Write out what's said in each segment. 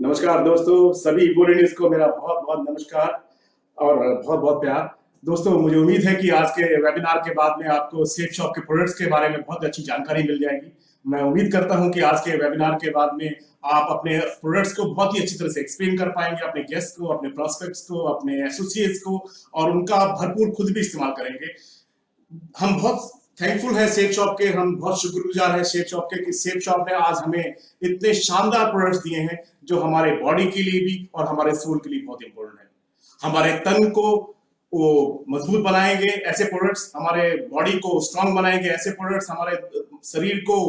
नमस्कार दोस्तों, सभी इकोलिनियंस को मेरा बहुत बहुत नमस्कार और बहुत बहुत प्यार। दोस्तों, मुझे उम्मीद है कि आज के वेबिनार के बाद में आपको सेफ शॉप के प्रोडक्ट्स के बारे में बहुत अच्छी जानकारी मिल जाएगी। मैं उम्मीद करता हूं कि आज के वेबिनार के बाद में आप अपने प्रोडक्ट्स को बहुत ही अच्छी तरह से एक्सप्लेन कर पाएंगे, अपने गेस्ट को, अपने प्रोस्पेक्ट्स को, अपने एसोसिएट्स को, और उनका भरपूर खुद भी इस्तेमाल करेंगे। हम बहुत थैंकफुल है सेफ शॉप के, हम बहुत शुक्रगुजार है सेफ शॉप के कि सेफ शॉप ने आज हमें इतने शानदार प्रोडक्ट्स दिए हैं जो हमारे बॉडी के लिए भी और हमारे सोल के लिए बहुत इंपॉर्टेंट है। हमारे तन को वो मजबूत बनाएंगे ऐसे प्रोडक्ट्स, हमारे बॉडी को स्ट्रांग बनाएंगे ऐसे प्रोडक्ट्स, हमारे शरीर को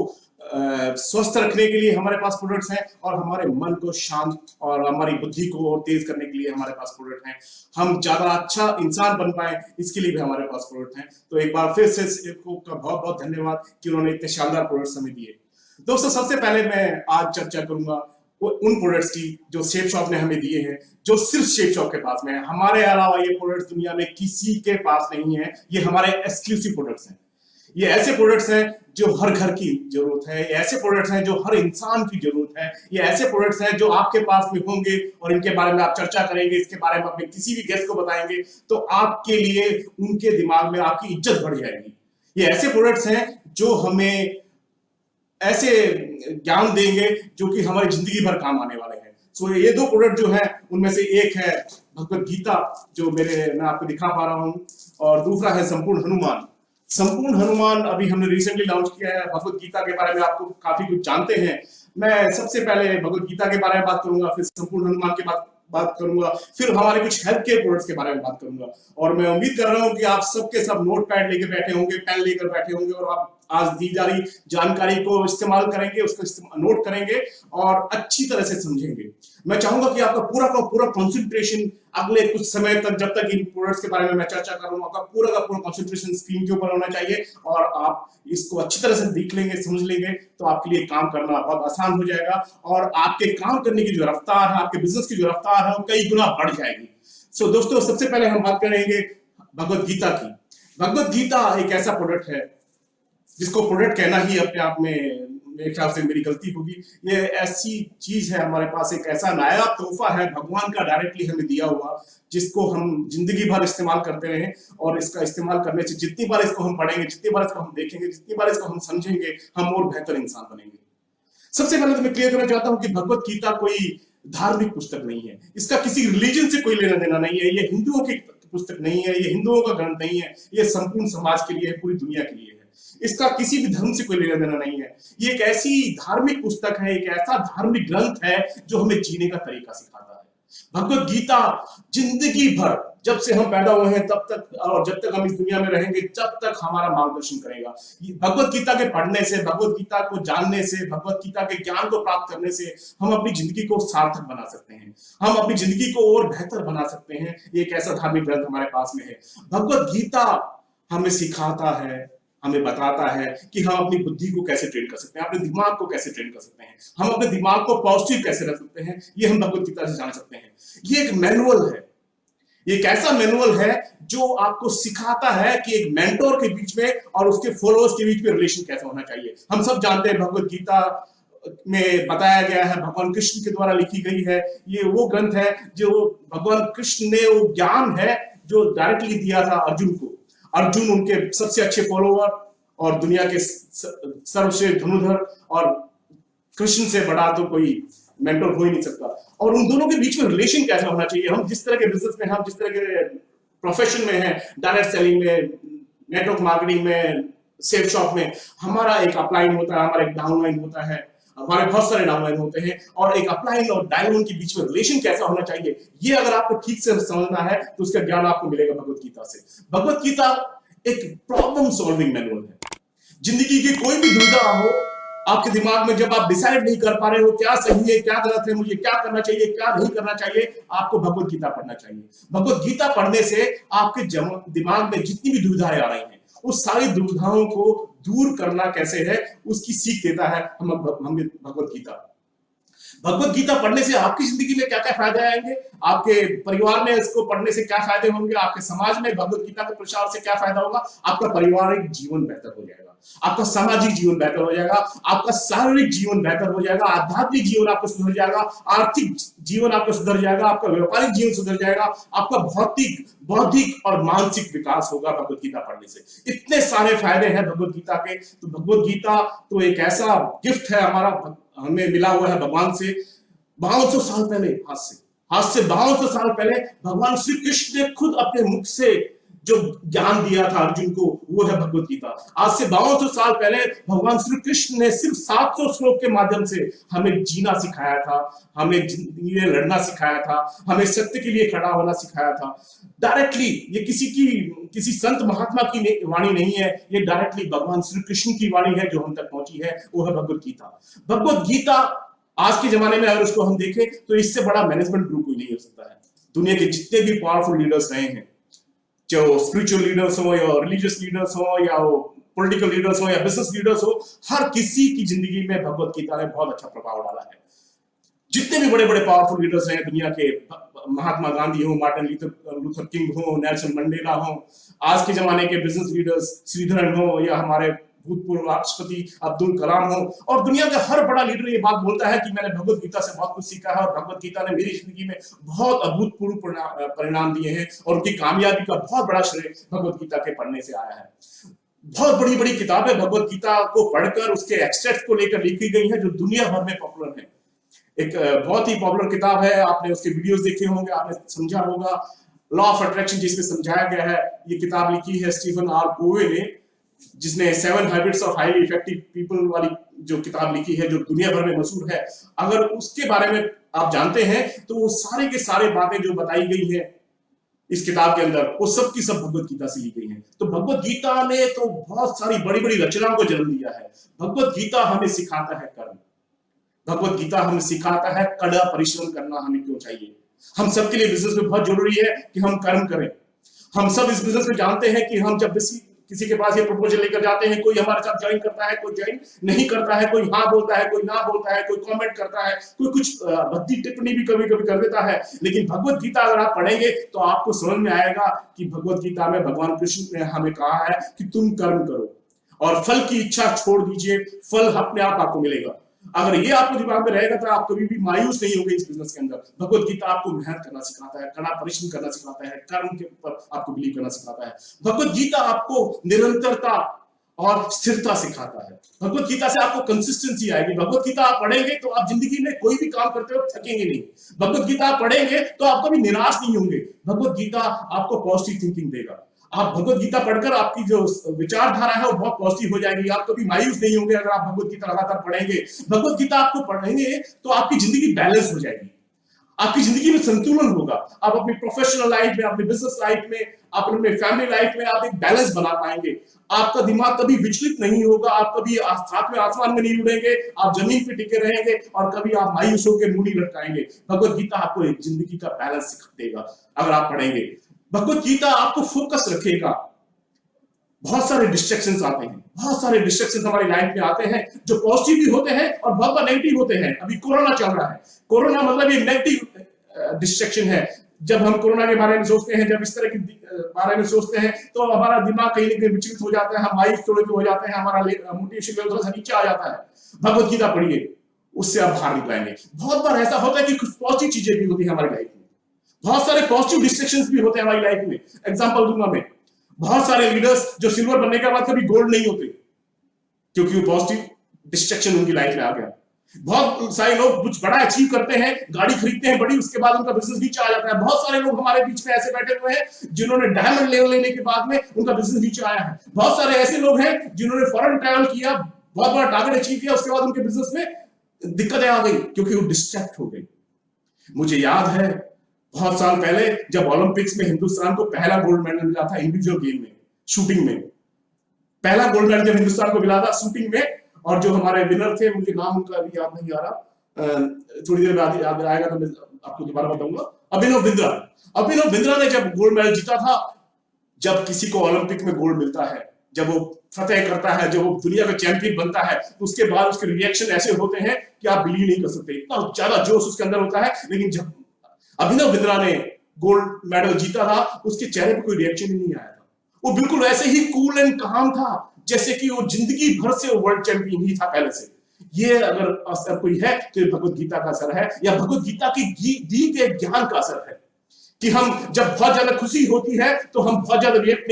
स्वस्थ रखने के लिए हमारे पास प्रोडक्ट्स हैं, और हमारे मन को शांत और हमारी बुद्धि को तेज करने के लिए हमारे पास प्रोडक्ट हैं। हम ज्यादा अच्छा इंसान बन पाए इसके लिए भी हमारे पास प्रोडक्ट हैं। तो एक बार फिर से सेफ का बहुत बहुत धन्यवाद कि उन्होंने इतने शानदार प्रोडक्ट्स हमें दिए। दोस्तों, सबसे पहले मैं आज चर्चा करूंगा उन प्रोडक्ट्स की जो सेफ शॉप ने हमें दिए हैं, जो सिर्फ सेफ शॉप के पास में है। हमारे अलावा ये प्रोडक्ट्स दुनिया में किसी के पास नहीं है। ये हमारे एक्सक्लूसिव प्रोडक्ट्स हैं। ये ऐसे प्रोडक्ट्स हैं जो हर घर की जरूरत है, ये ऐसे प्रोडक्ट्स हैं जो हर इंसान की जरूरत है, ये ऐसे प्रोडक्ट्स हैं जो आपके पास में होंगे और इनके बारे में आप चर्चा करेंगे, इसके बारे में अपने किसी भी गेस्ट को बताएंगे तो आपके लिए उनके दिमाग में आपकी इज्जत बढ़ जाएगी। ये ऐसे प्रोडक्ट्स हैं जो हमें ऐसे ज्ञान देंगे जो कि हमारी जिंदगी भर काम आने वाले हैं। सो ये दो प्रोडक्ट जो है उनमें से एक है भगवत गीता, जो मैं आपको दिखा पा रहा हूं, और दूसरा है संपूर्ण हनुमान। संपूर्ण हनुमान अभी हमने रिसेंटली लॉन्च किया है। भगवत गीता के बारे में आपको काफी कुछ जानते हैं। मैं सबसे पहले भगवत गीता के बारे में बात करूंगा, फिर संपूर्ण हनुमान के बात करूंगा, फिर हमारे कुछ हेल्थ केयर प्रोडक्ट्स के बारे में बात करूंगा। और मैं उम्मीद कर रहा हूं कि आप सबके सब नोट पैड लेके बैठे होंगे, पेन लेकर बैठे होंगे, और आप आज दी जा रही जानकारी को इस्तेमाल करेंगे, उसको नोट करेंगे और अच्छी तरह से समझेंगे। मैं चाहूंगा कि आपका पूरा का पूरा कंसंट्रेशन अगले कुछ समय तक, जब तक इन प्रोडक्ट्स के बारे में मैं चर्चा करूंगा, आपका पूरा का पूरा कंसंट्रेशन स्क्रीन के ऊपर होना चाहिए, और आप इसको अच्छी तरह से देख लेंगे, समझ लेंगे, तो आपके लिए काम करना बहुत आसान हो जाएगा, और आपके काम करने की जो रफ्तार है, आपके बिजनेस की जो रफ्तार है, वो कई गुना बढ़ जाएगी। सो दोस्तों, सबसे पहले हम बात करेंगे भगवत गीता की। भगवत गीता एक ऐसा प्रोडक्ट है जिसको प्रोडक्ट कहना ही अपने आप में मेरे ख्याल से मेरी गलती होगी। ये ऐसी चीज है, हमारे पास एक ऐसा नायाब तोहफा है भगवान का डायरेक्टली हमें दिया हुआ, जिसको हम जिंदगी भर इस्तेमाल करते रहे, और इसका इस्तेमाल करने से जितनी बार इसको हम पढ़ेंगे, जितनी बार इसको हम देखेंगे, जितनी बार इसको हम समझेंगे, हम और बेहतर इंसान बनेंगे। सबसे पहले तो मैं क्लियर करना चाहता हूं कि भगवत गीता कोई धार्मिक पुस्तक नहीं है। इसका किसी रिलीजन से कोई लेना देना नहीं है। ये हिंदुओं की पुस्तक नहीं है, ये हिंदुओं का ग्रंथ नहीं है, ये संपूर्ण समाज के लिए है, पूरी दुनिया के लिए है। इसका किसी भी धर्म से कोई लेना देना नहीं है। ये एक ऐसी धार्मिक पुस्तक है, एक ऐसा धार्मिक ग्रंथ है जो हमें जीने का तरीका सिखाता है। भगवत गीता जिंदगी भर, जब से हम पैदा हुए हैं तब तक, और जब तक हम इस दुनिया में रहेंगे तब तक हमारा मार्गदर्शन करेगा। भगवत गीता के पढ़ने से, भगवत गीता को जानने से, भगवत गीता के ज्ञान को प्राप्त करने से हम अपनी जिंदगी को सार्थक बना सकते हैं, हम अपनी जिंदगी को और बेहतर बना सकते हैं। एक ऐसा धार्मिक ग्रंथ हमारे पास में है। भगवत गीता हमें सिखाता है, हमें बताता है कि हम अपनी बुद्धि को कैसे ट्रेन कर सकते हैं, अपने दिमाग को कैसे ट्रेन कर सकते हैं, हम अपने दिमाग को पॉजिटिव कैसे रख सकते हैं। ये हम भगवत गीता से जान सकते हैं। ये एक मैनुअल है, ये एक ऐसा मैनुअल है जो आपको सिखाता है कि एक मेंटोर के बीच में और उसके फॉलोअर्स के बीच में रिलेशन कैसे होना चाहिए। हम सब जानते हैं भगवत गीता में बताया गया है, भगवान कृष्ण के द्वारा लिखी गई है। ये वो ग्रंथ है जो भगवान कृष्ण ने, वो ज्ञान है जो डायरेक्टली दिया था अर्जुन को। अर्जुन उनके सबसे अच्छे फॉलोअर और दुनिया के सर्वश्रेष्ठ धनुधर, और कृष्ण से बड़ा तो कोई मेंटर हो ही नहीं सकता। और उन दोनों के बीच में रिलेशन कैसा होना चाहिए। हम जिस तरह के बिजनेस में, हम जिस तरह के प्रोफेशन में हैं, डायरेक्ट सेलिंग में, नेटवर्क मार्केटिंग में, सेफ शॉप में, हमारा एक अपलाइन होता है, हमारा एक डाउनलाइन होता है, हमारे बहुत सारे डाउनलाइन होते हैं, और एक अपलाइन और डाउनलाइन के बीच में रिलेशन कैसा होना चाहिए, ये अगर आपको ठीक से समझना है तो उसका ज्ञान आपको मिलेगा भगवत गीता से। भगवत गीता एक प्रॉब्लम सॉल्विंग मैनुअल है। जिंदगी की कोई भी दुविधा हो आपके दिमाग में, जब आप डिसाइड नहीं कर पा रहे हो क्या सही है, क्या गलत है, मुझे क्या करना चाहिए, क्या नहीं करना चाहिए, आपको भगवत गीता पढ़ना चाहिए। भगवत गीता पढ़ने से आपके दिमाग में जितनी भी दुविधाएं आ रही हैं, उस सारी दुविधाओं को दूर करना कैसे है उसकी सीख देता है हमें भगवत गीता। भगवत गीता पढ़ने से आपकी जिंदगी में क्या क्या फायदे आएंगे, आपके परिवार में इसको पढ़ने से क्या फायदे होंगे, आपके समाज में भगवत गीता के प्रचार से क्या फायदा होगा। आपका पारिवारिक जीवन बेहतर हो जाएगा, आपका सामाजिक जीवन बेहतर हो जाएगा, आपका शारीरिक जीवन बेहतर हो जाएगा, आध्यात्मिक जीवन आपका सुधर जाएगा, आर्थिक जीवन आपका सुधर जाएगा, आपका व्यापारिक जीवन सुधर जाएगा, आपका भौतिक, बौद्धिक और मानसिक विकास होगा भगवत गीता पढ़ने से। इतने सारे फायदे हैं भगवत गीता के। तो भगवत गीता तो एक ऐसा गिफ्ट है हमारा, हमें मिला हुआ है भगवान से 5200 साल पहले। आज से 5200 साल पहले भगवान श्री कृष्ण ने खुद अपने मुख से जो ज्ञान दिया था अर्जुन को, वो है भगवत गीता। आज से 5200 साल पहले भगवान श्री कृष्ण ने सिर्फ 700 श्लोक के माध्यम से हमें जीना सिखाया था, हमें जिंदगी में लड़ना सिखाया था, हमें सत्य के लिए खड़ा होना सिखाया था। डायरेक्टली ये किसी संत महात्मा की वाणी नहीं है, ये डायरेक्टली भगवान श्री कृष्ण की वाणी है जो हम तक पहुंची है, वो है भगवत गीता। भगवत गीता आज के जमाने में अगर उसको हम देखें तो इससे बड़ा मैनेजमेंट ग्रुप कोई नहीं हो सकता है। दुनिया के जितने भी पावरफुल लीडर्स रहे हैं, जो स्पिरिचुअल लीडर्स हो या रिलीजियस लीडर्स हो या वो पॉलिटिकल लीडर्स हो या बिजनेस लीडर्स हो, हर किसी की जिंदगी में भगवत गीता ने बहुत अच्छा प्रभाव डाला है। जितने भी बड़े बड़े पावरफुल लीडर्स हैं दुनिया के, महात्मा गांधी हो, मार्टिन लूथर किंग हो, नेल्सन मंडेला हो, आज के जमाने के बिजनेस लीडर्स श्रीधरन हो या हमारे भूतपूर्व राष्ट्रपति अब्दुल कलाम हो, और दुनिया का हर बड़ा लीडर ये बात बोलता है कि मैंने भगवत गीता से बहुत कुछ सीखा है और भगवत गीता ने मेरी जिंदगी में बहुत अभूतपूर्व परिणाम दिए हैं और उनकी कामयाबी का बहुत बड़ा श्रेय भगवत गीता के पढ़ने से आया है। बहुत बड़ी बड़ी किताबें भगवत गीता को पढ़कर उसके एक्सट्रैक्ट को लेकर लिखी गई है जो दुनिया भर में पॉपुलर है। एक बहुत ही पॉपुलर किताब है, आपने उसके वीडियोस देखे होंगे, आपने समझा होगा, लॉ ऑफ अट्रैक्शन, जिसमें समझाया गया है। ये किताब लिखी है स्टीफन आर कोवे ने, जिसने 7 habits of highly effective people वाली जो किताब लिखी है, जो दुनिया भर में मशहूर है। अगर उसके बारे में आप जानते हैं तो वो सारे के सारे बातें जो बताई गई है इस किताब के अंदर, वो सब की सब भगवत गीता से ली गई है। तो भगवत गीता ने तो बहुत सारी बड़ी बड़ी रचनाओं को जन्म दिया है। भगवत गीता हमें सिखाता है कर्म, भगवत गीता हमें सिखाता है कड़ा परिश्रम करना हमें क्यों चाहिए। हम सबके लिए बिजनेस में बहुत जरूरी है कि हम कर्म करें। हम सब इस बिजनेस में जानते हैं कि हम जब किसी के पास ये प्रपोजल लेकर जाते हैं, कोई हमारे साथ ज्वाइन करता है, कोई ज्वाइन नहीं करता है, कोई हाँ बोलता है, कोई ना बोलता है, कोई कमेंट करता है, कोई कुछ भद्दी टिप्पणी भी कभी कभी कर देता है। लेकिन भगवत गीता अगर आप पढ़ेंगे तो आपको समझ में आएगा कि भगवत गीता में भगवान कृष्ण ने हमें कहा है कि तुम कर्म करो और फल की इच्छा छोड़ दीजिए, फल अपने आप आपको मिलेगा। अगर ये आपको दिमाग में रहेगा तो आप कभी भी मायूस नहीं होंगे इस बिजनेस के अंदर। भगवत गीता आपको मेहनत करना सिखाता है, कड़ा परिश्रम करना सिखाता है, कर्म के ऊपर आपको बिलीव करना सिखाता है। भगवत गीता आपको निरंतरता और स्थिरता सिखाता है। भगवत गीता से आपको कंसिस्टेंसी आएगी। भगवत गीता आप पढ़ेंगे तो आप जिंदगी में कोई भी काम करते हो थकेंगे नहीं। भगवत गीता आप पढ़ेंगे तो आप कभी निराश नहीं होंगे। भगवत गीता आपको पॉजिटिव थिंकिंग देगा। आप भगवत गीता पढ़कर आपकी जो विचारधारा है वो बहुत पॉजिटिव हो जाएगी। आप कभी मायूस नहीं होंगे अगर आप भगवत गीता लगातार पढ़ेंगे। भगवत गीता आपको पढ़ेंगे तो आपकी जिंदगी बैलेंस हो जाएगी, आपकी जिंदगी में संतुलन होगा। आप अपनी प्रोफेशनल लाइफ में, अपनी बिजनेस लाइफ में, अपने फैमिली लाइफ में आप एक बैलेंस बना पाएंगे। आपका दिमाग कभी विचलित नहीं होगा, आप कभी साथ में आसमान में नहीं उड़ेंगे, आप जमीन पे टिके रहेंगे और कभी आप मायूस होकर मुंह नहीं लटकाएंगे। भगवत गीता आपको एक जिंदगी का बैलेंस सिखा देगा अगर आप पढ़ेंगे। भगवत गीता आपको फोकस रखेगा। बहुत सारे डिस्ट्रैक्शंस आते हैं, बहुत सारे डिस्ट्रैक्शंस हमारी लाइफ में आते हैं जो पॉजिटिव भी होते हैं और बहुत बार नेगेटिव होते हैं। अभी कोरोना चल रहा है, कोरोना मतलब ये नेगेटिव डिस्ट्रैक्शन है। जब हम कोरोना के बारे में सोचते हैं, जब इस तरह के बारे में सोचते हैं तो हमारा दिमाग कहीं ना कहीं विचलित हो जाता है, हम मायूस थोड़े हो जाते हैं, हमारा मोटिवेशन लेवल थोड़ा सा नीचे आ जाता है। भगवत गीता पढ़िए, उससे आप बाहर निकलेंगे। बहुत बार ऐसा होता है कि कुछ पॉजिटिव चीजें भी होती है हमारी लाइफ में, बहुत सारे पॉजिटिव डिस्ट्रैक्शंस भी होते हैं हमारी लाइफ में। एग्जांपल दूंगा मैं, बहुत सारे लीडर्स जो सिल्वर बनने के बाद कभी गोल्ड नहीं होते क्योंकि वो पॉजिटिव डिस्ट्रैक्शन उनकी लाइफ में आ गया। बहुत सारे लोग कुछ बड़ा अचीव करते हैं, गाड़ी खरीदते हैं बड़ी, उसके बाद उनका बिजनेस नीचे आ जाता है। बहुत सारे लोग हमारे बीच में ऐसे बैठे हुए हैं जिन्होंने डायमंड लेवल लेने के बाद में उनका बिजनेस नीचे आया है। बहुत सारे ऐसे लोग हैं जिन्होंने फॉरेन ट्रैवल किया, बहुत बड़ा टारगेट अचीव किया, उसके बाद उनके बिजनेस में दिक्कतें आ गई क्योंकि वो डिस्ट्रैक्ट हो गए। मुझे याद है बहुत साल पहले जब ओलंपिक्स में हिंदुस्तान को पहला गोल्ड मेडल मिला था इंडिविजुअल गेम में, शूटिंग में। पहला गोल्ड मेडल जब हिंदुस्तान को मिला था शूटिंग में, और जो हमारे विनर थे, मुझे नाम उनका अभी याद नहीं आ रहा, थोड़ी देर बाद याद आएगा तो मैं आपको दोबारा बताऊंगा। अभिनव बिंद्रा। अभिनव बिंद्रा ने जब गोल्ड मेडल जीता था, जब किसी को ओलंपिक में गोल्ड मिलता है, जब वो फतेह करता है, जब वो दुनिया का चैंपियन बनता है, तो उसके बाद उसके रिएक्शन ऐसे होते हैं कि आप बिलीव नहीं कर सकते, इतना ज्यादा जोश उसके अंदर होता है। लेकिन जब अभिनव बिंद्रा ने गोल्ड मेडल जीता था, उसके चेहरे पर कोई रिएक्शन ही नहीं आया था। वो बिल्कुल वैसे ही कूल एंड काम था जैसे कि वो जिंदगी भर से वर्ल्ड चैंपियन ही था पहले से। ये अगर असर कोई है तो भगवत गीता का असर है, या भगवत गीता की दी गए ज्ञान का असर है, कि हम जब बहुत ज्यादा खुशी होती है तो हम बहुत ज्यादा रिएक्ट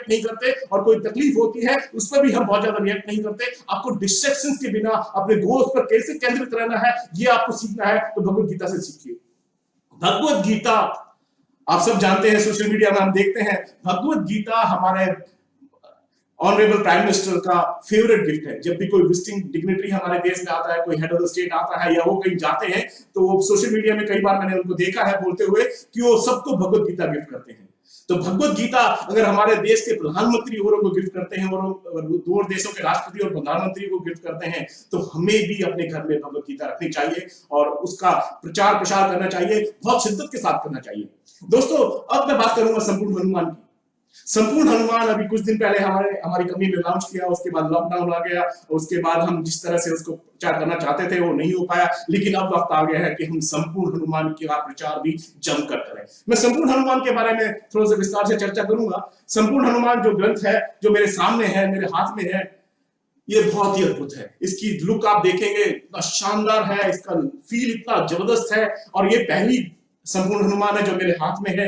नहीं करते, और कोई तकलीफ होती है उस पर भी हम बहुत ज्यादा रिएक्ट नहीं करते। आपको डिस्ट्रैक्शंस के बिना अपने गोल्स पर कैसे केंद्रित रहना है, ये आपको सीखना है, तो भगवत गीता से सीखिए। भगवत गीता आप सब जानते हैं, सोशल मीडिया में हम देखते हैं, भगवत गीता हमारे ऑनरेबल प्राइम मिनिस्टर का फेवरेट गिफ्ट है। जब भी कोई विजिटिंग डिग्निटरी हमारे देश में आता है, कोई हेड ऑफ द स्टेट आता है, या वो कहीं जाते हैं, तो वो सोशल मीडिया में कई बार मैंने उनको देखा है बोलते हुए कि वो सबको भगवत गीता गिफ्ट करते हैं। तो भगवत गीता अगर हमारे देश के प्रधानमंत्री औरों को गिफ्ट करते हैं, और दूर देशों के राष्ट्रपति और प्रधानमंत्री को गिफ्ट करते हैं, तो हमें भी अपने घर में भगवत गीता रखनी चाहिए और उसका प्रचार प्रसार करना चाहिए, बहुत शिद्दत के साथ करना चाहिए। दोस्तों, अब मैं बात करूंगा संपूर्ण हनुमान की। संपूर्ण हनुमान अभी कुछ दिन पहले हमारी कंपनी ने लॉन्च किया, उसके बाद लॉकडाउन आ गया, उसके बाद हम जिस तरह से उसको प्रचार करना चाहते थे वो नहीं हो पाया, लेकिन अब वक्त आ गया है कि हम संपूर्ण हनुमान का प्रचार भी जमकर करें। मैं संपूर्ण हनुमान के बारे में थोड़ा सा विस्तार से चर्चा करूंगा। संपूर्ण हनुमान जो ग्रंथ है, जो मेरे सामने है, मेरे हाथ में है, ये बहुत ही अद्भुत है। इसकी लुक आप देखेंगे, इतना शानदार है, इसका फील इतना जबरदस्त है, और ये पहली संपूर्ण हनुमान है जो मेरे हाथ में है।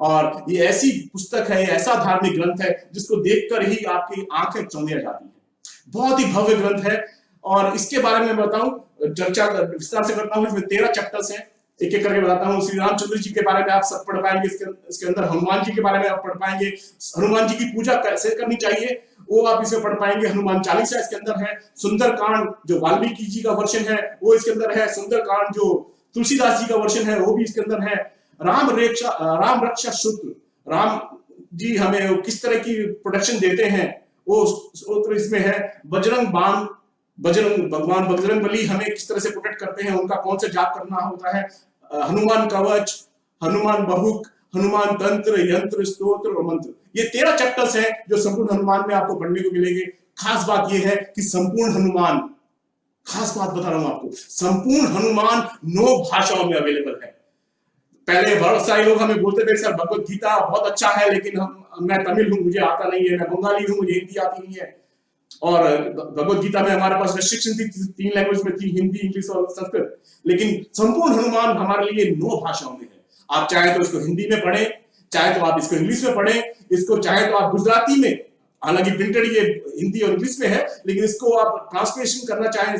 और ये ऐसी पुस्तक है, ऐसा धार्मिक ग्रंथ है जिसको देखकर ही आपकी आंखें चौंधिया जाती है। बहुत ही भव्य ग्रंथ है, और इसके बारे में बताऊं, चर्चा विस्तार से करता हूं। इसमें 13 चैप्टर्स हैं, एक एक करके बताता हूं। श्री रामचंद्र जी के बारे में आप सब पढ़ पाएंगे, इसके अंदर हनुमान जी के बारे में आप पढ़ पाएंगे, हनुमान जी की पूजा कैसे करनी चाहिए वो आप इसे पढ़ पाएंगे। हनुमान चालीसा इसके अंदर है, सुंदरकांड जो वाल्मीकि जी का वर्षन है वो इसके अंदर है, सुंदरकांड जो तुलसीदास जी का वर्षन है वो भी इसके अंदर है। राम रक्षा सूत्र, राम जी हमें किस तरह की प्रोटेक्शन देते हैं वो सूत्र इसमें है। बजरंग बाण, भगवान बजरंग बली हमें किस तरह से प्रोटेक्ट करते हैं, उनका कौन सा जाप करना होता है। हनुमान कवच, हनुमान बहुक, हनुमान तंत्र, यंत्र, स्तोत्र और मंत्र, ये 13 चैप्टर्स हैं जो संपूर्ण हनुमान में आपको पढ़ने को मिलेंगे। खास बात यह है कि संपूर्ण हनुमान, खास बात बता रहा हूं आपको, संपूर्ण हनुमान 9 भाषाओं में अवेलेबल है। पहले बहुत सारे लोग हमें बोलते थे सर भगवत गीता बहुत अच्छा है, लेकिन मैं तमिल हूं, मुझे आता नहीं है, मैं बंगाली हूं, मुझे हिंदी आती नहीं है। और भगवत गीता में हमारे पास रेस्ट्रिक्शन थी, 3 लैंग्वेज में थी, हिंदी, इंग्लिश और संस्कृत। लेकिन संपूर्ण हनुमान हमारे लिए 9 भाषाओं में है। आप चाहे तो इसको हिंदी में पढ़ें, चाहे तो आप इसको इंग्लिश में पढ़ें, इसको चाहे तो आप गुजराती में, हालांकि प्रिंटेड ये हिंदी और इंग्लिश में है, लेकिन इसको आप ट्रांसलेशन करना चाहें,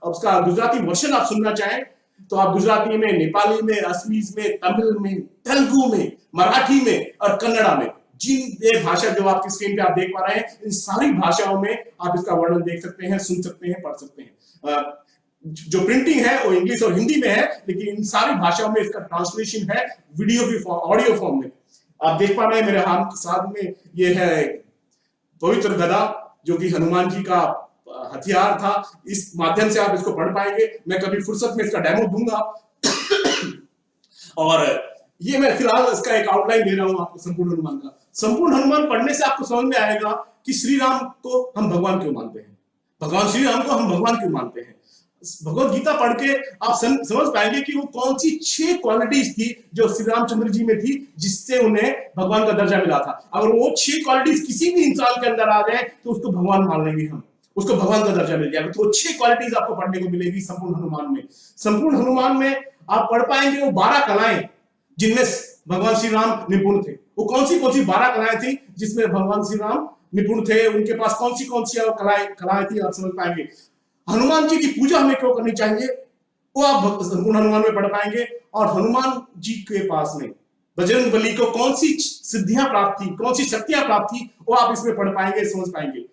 उसका गुजराती वर्षन आप सुनना चाहें, तो आप गुजराती में, नेपाली में, असमीज में, तमिल में, तेलुगु में, मराठी में और कन्नड़ा में, जिन भाषा जो आपकी स्क्रीन पे आप देख पा रहे हैं, इन सारी भाषाओं में आप इसका वर्णन देख सकते हैं, सुन सकते हैं, पढ़ सकते हैं। जो प्रिंटिंग है वो इंग्लिश और हिंदी में है, लेकिन इन सारी भाषाओं में इसका ट्रांसलेशन है वीडियो की फॉर्म, ऑडियो फॉर्म में। आप देख पा रहे हैं मेरे हाथ के साथ में ये है पवित्र गदा, जो कि हनुमान जी का हथियार था। इस माध्यम से आप इसको पढ़ पाएंगे। मैं कभी फुर्सत में इसका डेमो दूंगा। और ये मैं फिलहाल इसका एक आउटलाइन दे रहा हूं आपको संपूर्ण हनुमान का। संपूर्ण हनुमान पढ़ने से आपको समझ में आएगा कि श्री राम को हम भगवान क्यों मानते हैं, भगवान श्री राम को हम भगवान क्यों मानते हैं। भगवत गीता पढ़ के आप समझ पाएंगे कि वो कौन सी 6 क्वालिटीज थी जो श्री रामचंद्र जी में थी, जिससे उन्हें भगवान का दर्जा मिला था। अगर वो 6 क्वालिटीज किसी भी इंसान के अंदर आ जाए तो उसको भगवान मान लेंगे हम, उसको भगवान का दर्जा मिल जाएगा। तो 6 क्वालिटीज आपको पढ़ने को मिलेगी संपूर्ण हनुमान में। संपूर्ण हनुमान में आप पढ़ पाएंगे वो 12 कलाएं जिनमें भगवान श्री राम निपुण थे। वो कौन सी 12 कलाएं थी जिसमें भगवान श्री राम निपुण थे, उनके पास कौन सी कलाएं थी, आप समझ पाएंगे। हनुमान जी की पूजा हमें क्यों करनी चाहिए वो आप संपूर्ण हनुमान में पढ़ पाएंगे। और हनुमान जी के पास में बजरंग बली को कौन सी सिद्धियां प्राप्त थी, कौन सी शक्तियां प्राप्त थी, वो आप इसमें पढ़ पाएंगे, समझ पाएंगे।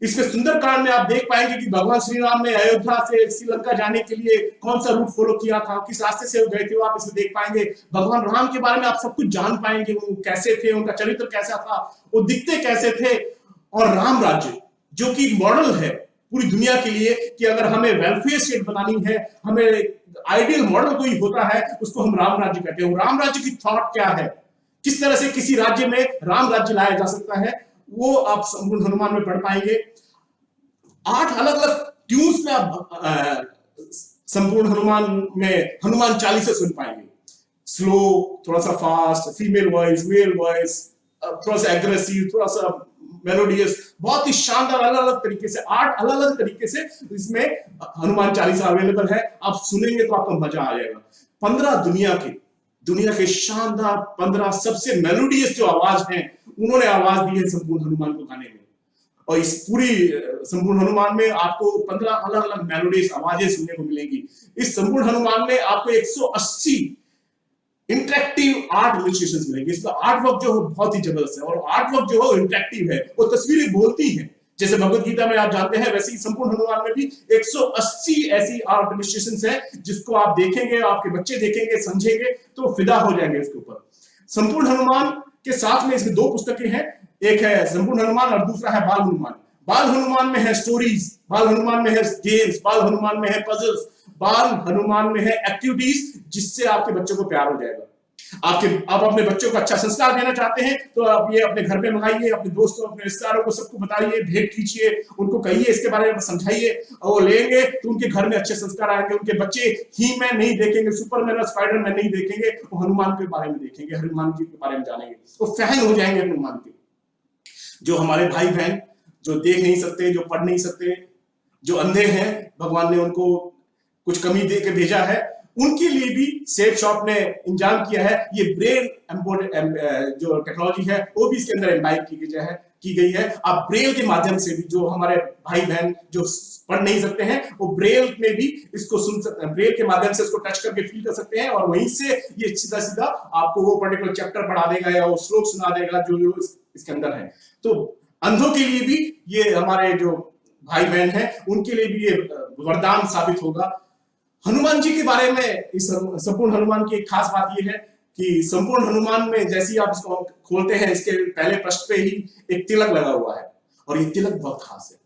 इसमें सुंदरकांड में आप देख पाएंगे कि भगवान श्री राम ने अयोध्या से श्रीलंका जाने के लिए कौन सा रूट फॉलो किया था, किस रास्ते से वो गए थे, वो आप इसमें देख पाएंगे। भगवान राम के बारे में आप सब कुछ जान पाएंगे, वो कैसे थे, उनका चरित्र कैसा था, वो दिखते कैसे थे। और राम राज्य जो कि मॉडल है पूरी दुनिया के लिए कि अगर हमें वेलफेयर स्टेट बनानी है, हमें आइडियल मॉडल कोई होता है, उसको हम राम राज्य कहते हैं। राम राज्य की थॉट क्या है, किस तरह से किसी राज्य में राम राज्य लाया जा सकता है, वो आप संपूर्ण हनुमान में पढ़ पाएंगे। 8 अलग अलग ट्यून्स में आप संपूर्ण हनुमान में हनुमान चालीसा सुन पाएंगे। स्लो, थोड़ा सा fast, female voice, male voice, थोड़ा सा एग्रेसिव, थोड़ा सा मेलोडियस, बहुत ही शानदार अलग अलग तरीके से 8 अलग अलग तरीके से इसमें हनुमान चालीसा अवेलेबल है। आप सुनेंगे तो आपको मजा आ जाएगा। 15 दुनिया के शानदार 15 सबसे मेलोडियस जो आवाज हैं, उन्होंने आवाज दी है संपूर्ण हनुमान को गाने में। और इस पूरी संपूर्ण हनुमान में आपको 15 अलग अलग मेलोडियस आवाजें सुनने को मिलेंगी। इस संपूर्ण हनुमान में आपको 180 इंटरेक्टिव आर्ट इलस्ट्रेशंस मिलेंगे। इसका आर्ट वर्क जो है बहुत ही जबरदस्त है, और आर्ट वर्क जो है इंटरेक्टिव है, वो तस्वीरें बोलती हैं। जैसे भगवत गीता में आप जानते हैं, वैसे ही संपूर्ण हनुमान में भी 180 ऐसी आर्ट इलस्ट्रेशंस हैं जिसको आप देखेंगे, आपके बच्चे देखेंगे, समझेंगे तो फिदा हो जाएंगे इसके ऊपर। संपूर्ण हनुमान के साथ में इसमें 2 पुस्तकें हैं, एक है संपूर्ण हनुमान और दूसरा है बाल हनुमान। बाल हनुमान में है स्टोरीज, बाल हनुमान में है गेम्स, बाल हनुमान में है पजल्स, बाल हनुमान में है एक्टिविटीज जिससे आपके बच्चों को प्यार हो जाएगा। आप अपने बच्चों को अच्छा संस्कार देना चाहते हैं तो आप ये अपने घर में मंगाइए, अपने दोस्तों, अपने रिश्तेदारों को सबको बताइए, भेंट कीजिए, उनको कहिए, इसके बारे में समझाइए, और वो लेंगे तो उनके घर में अच्छे संस्कार आएंगे। उनके बच्चे ही मैन नहीं देखेंगे, सुपरमैन और स्पाइडरमैन नहीं देखेंगे, वो हनुमान के बारे में देखेंगे, हनुमान जी के बारे में जानेंगे, वो फैन हो जाएंगे हनुमान के। जो हमारे भाई बहन जो देख नहीं सकते, जो पढ़ नहीं सकते, जो अंधे हैं, भगवान ने उनको कुछ कमी दे के भेजा है, उनके लिए भी सेफ शॉप ने इंतजाम किया है। ये ब्रेल जो टेक्नोलॉजी है वो भी इसके अंदर एम्बाइब की गई है। आप ब्रेल के माध्यम से भी, जो हमारे भाई बहन जो पढ़ नहीं सकते हैं, वो ब्रेल में भी इसको सुन सकते हैं, ब्रेल के माध्यम से इसको टच करके फील कर सकते हैं, और वहीं से ये सीधा सीधा आपको वो पर्टिकुलर चैप्टर पढ़ा देगा या वो श्लोक सुना देगा जो इसके अंदर है। तो अंधों के लिए भी, ये हमारे जो भाई बहन हैं उनके लिए भी ये वरदान साबित होगा। हनुमान जी के बारे में इस संपूर्ण हनुमान की एक खास बात यह है कि संपूर्ण हनुमान में जैसे ही आप इसको खोलते हैं, इसके पहले पृष्ठ पे ही एक तिलक लगा हुआ है, और ये तिलक बहुत खास है।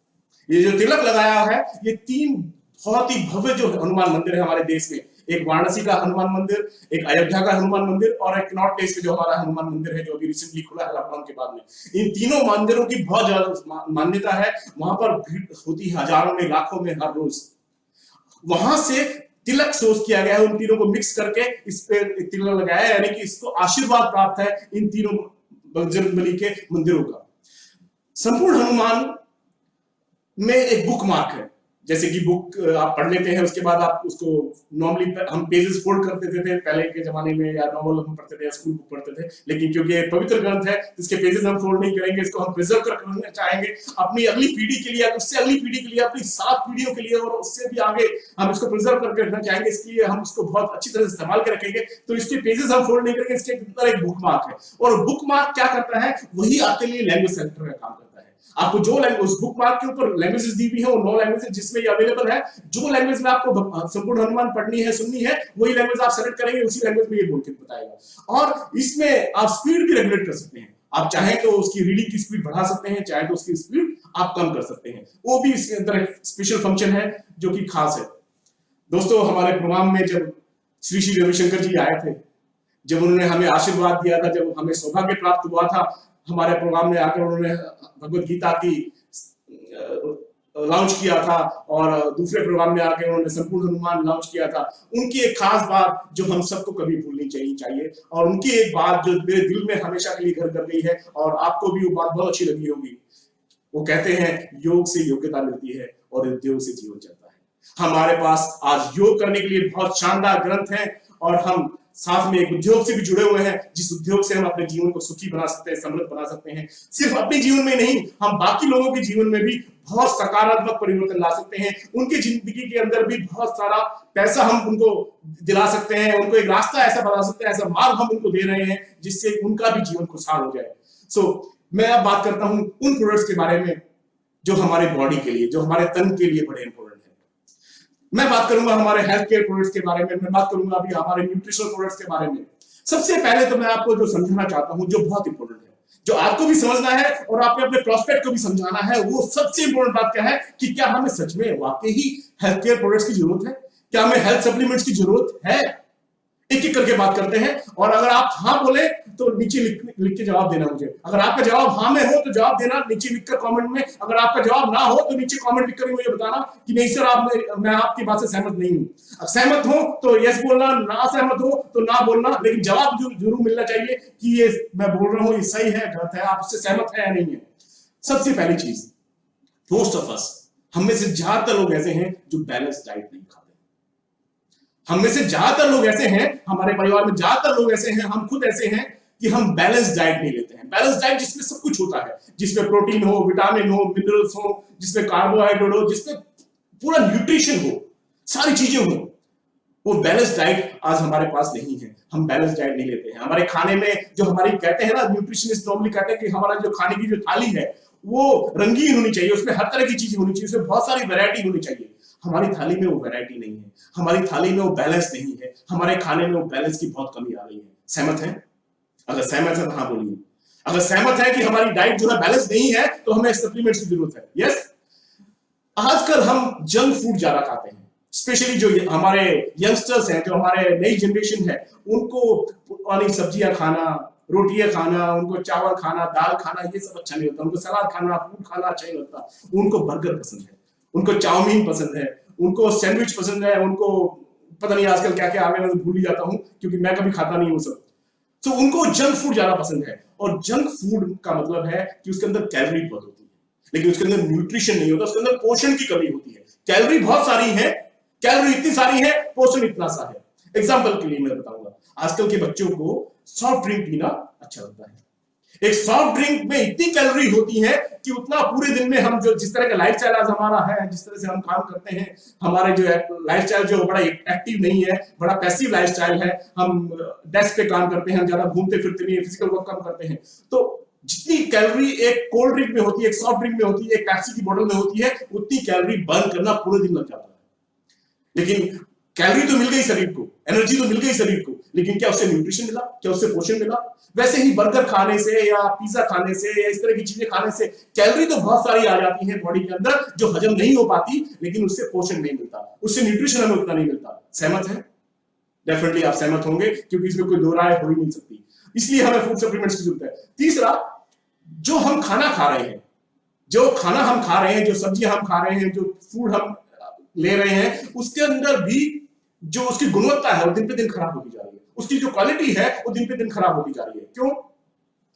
ये जो तिलक लगाया है, ये 3 बहुत ही भव्य जो हनुमान मंदिर है हमारे देश में, एक वाराणसी का हनुमान मंदिर, एक अयोध्या का हनुमान मंदिर, और एक नॉर्थ प्लेस में जो हमारा हनुमान मंदिर है जो अभी रिसेंटली खुला है लॉकडाउन के बाद में। इन तीनों मंदिरों की बहुत ज्यादा मान्यता है। वहां पर भीड़ होती है हजारों में, लाखों में हर रोज। वहां से तिलक सोच किया गया है, उन तीनों को मिक्स करके इस पे तिलक लगाया है, यानी कि इसको आशीर्वाद प्राप्त है इन तीनों बजरंगबली के मंदिरों का। संपूर्ण हनुमान में एक बुक मार्क है, जैसे कि बुक आप पढ़ लेते हैं, उसके बाद आप उसको नॉर्मली हम पेजेस फोल्ड कर देते थे पहले के जमाने में, या नॉवल हम पढ़ते थे, स्कूल बुक पढ़ते थे, लेकिन क्योंकि ये पवित्र ग्रंथ है इसके पेजेस हम फोल्ड नहीं करेंगे, इसको हम प्रिजर्व करना चाहेंगे अपनी अगली पीढ़ी के लिए, उससे अगली पीढ़ी के लिए, अपनी 7 पीढ़ियों के लिए, और उससे भी आगे हम इसको प्रिजर्व करके रखना चाहेंगे। इसलिए हम इसको बहुत अच्छी तरह से इस्तेमाल कर रखेंगे। तो इसके पेजेस हम फोल्ड नहीं करेंगे, इसके अंदर एक बुक मार्क है, और बुक मार्क क्या करता है, वही आपके लिए लैंग्वेज सेंटर का काम करता है। आपको जो लैंग्वेज उस बुक मार्क के ऊपर लैंग्वेजेस दी हुई है, वो 9 लैंग्वेजेस जिसमें ये अवेलेबल है। जो लैंग्वेज में आपको संपूर्ण हनुमान पढ़नी है, सुननी है, वही लैंग्वेज आप सेलेक्ट करेंगे, उसी लैंग्वेज में ये बोल के बताएगा। और इसमें आप स्पीड भी रेगुलेट कर सकते हैं। आप चाहें तो उसकी रीडिंग की स्पीड बढ़ा सकते हैं, चाहे तो उसकी स्पीड आप कम कर सकते हैं। वो भी इसके अंदर एक स्पेशल फंक्शन है जो कि खास है। दोस्तों, हमारे प्रोग्राम में जब श्री श्री रविशंकर जी आए थे, जब उन्होंने हमें आशीर्वाद दिया था, जब हमें सौभाग्य प्राप्त हुआ था, हमारे प्रोग्राम में आकर उन्होंने भगवत गीता की लॉन्च किया था, और दूसरे प्रोग्राम में आकर उन्होंने संपूर्ण हनुमान लॉन्च किया था। उनकी एक खास बात जो हम सबको कभी भूलनी चाहिए, और उनकी एक बात जो मेरे दिल में हमेशा के लिए घर कर गई है, और आपको भी वो बात बहुत अच्छी लगी होगी। वो कहते हैं, योग से योग्यता मिलती है और उद्योग से जीवन चलता है। हमारे पास आज योग करने के लिए बहुत शानदार ग्रंथ हैं, और हम साथ में एक उद्योग से भी जुड़े हुए हैं, जिस उद्योग से हम अपने जीवन को सुखी बना सकते हैं, समृद्ध बना सकते हैं। सिर्फ अपने जीवन में नहीं, हम बाकी लोगों के जीवन में भी बहुत सकारात्मक परिवर्तन ला सकते हैं। उनकी जिंदगी के अंदर भी बहुत सारा पैसा हम उनको दिला सकते हैं, उनको एक रास्ता ऐसा बता सकते हैं, ऐसा मार्ग हम उनको दे रहे हैं जिससे उनका भी जीवन खुशहाल हो जाए। मैं अब बात करता हूं उन प्रोडक्ट्स के बारे में जो हमारे बॉडी के लिए, जो हमारे तन के लिए बड़े इंपॉर्टेंट है। मैं बात करूंगा हमारे हेल्थ केयर प्रोडक्ट्स के बारे में, मैं बात करूंगा अभी हमारे न्यूट्रिशनल प्रोडक्ट्स के बारे में। सबसे पहले तो मैं आपको जो समझाना चाहता हूं, जो बहुत इंपॉर्टेंट है, जो आपको भी समझना है और आपने अपने प्रोस्पेक्ट को भी समझाना है, वो सबसे इंपॉर्टेंट बात क्या है कि क्या हमें सच में वाकई ही हेल्थ केयर प्रोडक्ट्स की जरूरत है? क्या हमें हेल्थ सप्लीमेंट्स की जरूरत है? एक एक करके बात करते हैं, और अगर आप हाँ बोले तो नीचे लिख के जवाब देना मुझे। अगर आपका जवाब हाँ में हो तो जवाब देना नीचे लिखकर कमेंट में, अगर आपका जवाब ना हो तो नीचे कमेंट लिखकर मुझे बताना कि नहीं सर मैं आपकी बात से सहमत नहीं हूं। सहमत हो तो यस बोलना, ना सहमत हो तो ना बोलना, लेकिन जवाब जरूर मिलना चाहिए कि ये मैं बोल रहा हूं ये सही है गलत है, आप उससे सहमत है या नहीं है। सबसे पहली चीज, मोस्ट ऑफ अस, हम में से ज्यादातर लोग ऐसे हैं जो बैलेंस डाइट नहीं खाते। हम में से ज्यादातर लोग ऐसे हैं, हमारे परिवार में ज्यादातर लोग ऐसे हैं, हम खुद ऐसे हैं कि हम बैलेंस डाइट नहीं लेते हैं। बैलेंस डाइट जिसमें सब कुछ होता है, जिसमें प्रोटीन हो, विटामिन हो, मिनरल्स हो, जिसमें कार्बोहाइड्रेट हो, जिसमें पूरा न्यूट्रिशन हो, सारी चीजें हो, वो बैलेंस डाइट आज हमारे पास नहीं है। हम बैलेंस डाइट नहीं लेते हैं। हमारे खाने में जो हमारी कहते हैं ना, न्यूट्रिशनिस्ट नॉर्मली कहते हैं कि हमारा जो खाने की जो थाली है वो रंगीन होनी चाहिए, उसमें हर तरह की चीजें होनी चाहिए, उसमें बहुत सारी वैरायटी होनी चाहिए। हमारी थाली में वो वैरायटी नहीं है, हमारी थाली में वो बैलेंस नहीं है, हमारे खाने में वो बैलेंस की बहुत कमी आ रही है। सहमत है? अगर सहमत है तो हाँ बोलिए। अगर सहमत है कि हमारी डाइट जो है बैलेंस नहीं है तो हमें सप्लीमेंट्स की जरूरत है। यस, आजकल हम जंक फूड ज्यादा खाते हैं, स्पेशली जो हमारे यंगस्टर्स हैं, जो हमारे नई जनरेशन है, उनको पुरानी सब्जियां खाना, रोटियां खाना, उनको चावल खाना, दाल खाना, ये सब अच्छा नहीं होता। उनको सलाद खाना, फ्रूट खाना अच्छा नहीं लगता। उनको बर्गर पसंद है, उनको चाउमीन पसंद है, उनको सैंडविच पसंद है, उनको पता नहीं आजकल क्या क्या आ गया, मैं भूल ही जाता हूं क्योंकि मैं कभी खाता नहीं हूं सब। तो उनको जंक फूड ज्यादा पसंद है, और जंक फूड का मतलब है कि उसके अंदर कैलोरी बहुत होती है, लेकिन उसके अंदर न्यूट्रिशन नहीं होता, उसके अंदर पोषण की कमी होती है। कैलोरी बहुत सारी है, कैलोरी इतनी सारी है, पोषण इतना सा है। एग्जाम्पल के लिए मैं बताऊंगा, आजकल के बच्चों को सॉफ्ट ड्रिंक पीना अच्छा लगता है। एक सॉफ्ट ड्रिंक में इतनी कैलोरी होती है कि उतना पूरे दिन में हम जो जिस तरह का लाइफस्टाइल आज हमारा है, जिस तरह से हम काम करते हैं, हमारे जो लाइफस्टाइल जो बड़ा एक्टिव नहीं है, बड़ा पैसिव लाइफस्टाइल है, हम डेस्क पे काम करते हैं, हम ज्यादा घूमते फिरते नहीं है, फिजिकल वर्क कम करते हैं, तो जितनी कैलोरी एक कोल्ड ड्रिंक में होती है, एक सॉफ्ट ड्रिंक में होती है, एक पेप्सी की बोतल में होती है, उतनी कैलोरी बर्न करना पूरे दिन लग जाता है। लेकिन कैलोरी तो मिल गई शरीर को, एनर्जी तो मिल गई शरीर को, लेकिन क्या उससे न्यूट्रिशन मिला, क्या उससे पोषण मिला? वैसे ही बर्गर खाने से या पिज्जा खाने से या इस तरह की चीजें खाने से कैलोरी तो बहुत सारी आ जाती है बॉडी के अंदर, जो हजम नहीं हो पाती, लेकिन उससे पोषण नहीं मिलता, उससे न्यूट्रिशन हमें उतना नहीं मिलता। सहमत है? डेफिनेटली आप सहमत होंगे, क्योंकि इसमें कोई दो राय हो ही नहीं सकती। इसलिए हमें फूड सप्लीमेंट्स की जरूरत है। तीसरा, जो हम खाना खा रहे हैं, जो खाना हम खा रहे हैं, जो सब्जियां हम खा रहे हैं, जो फूड हम ले रहे हैं, उसके अंदर भी जो उसकी गुणवत्ता है वो दिन पे दिन खराब होती जा रही है, उसकी जो क्वालिटी है वो दिन पे दिन खराब होती जा रही है। क्यों?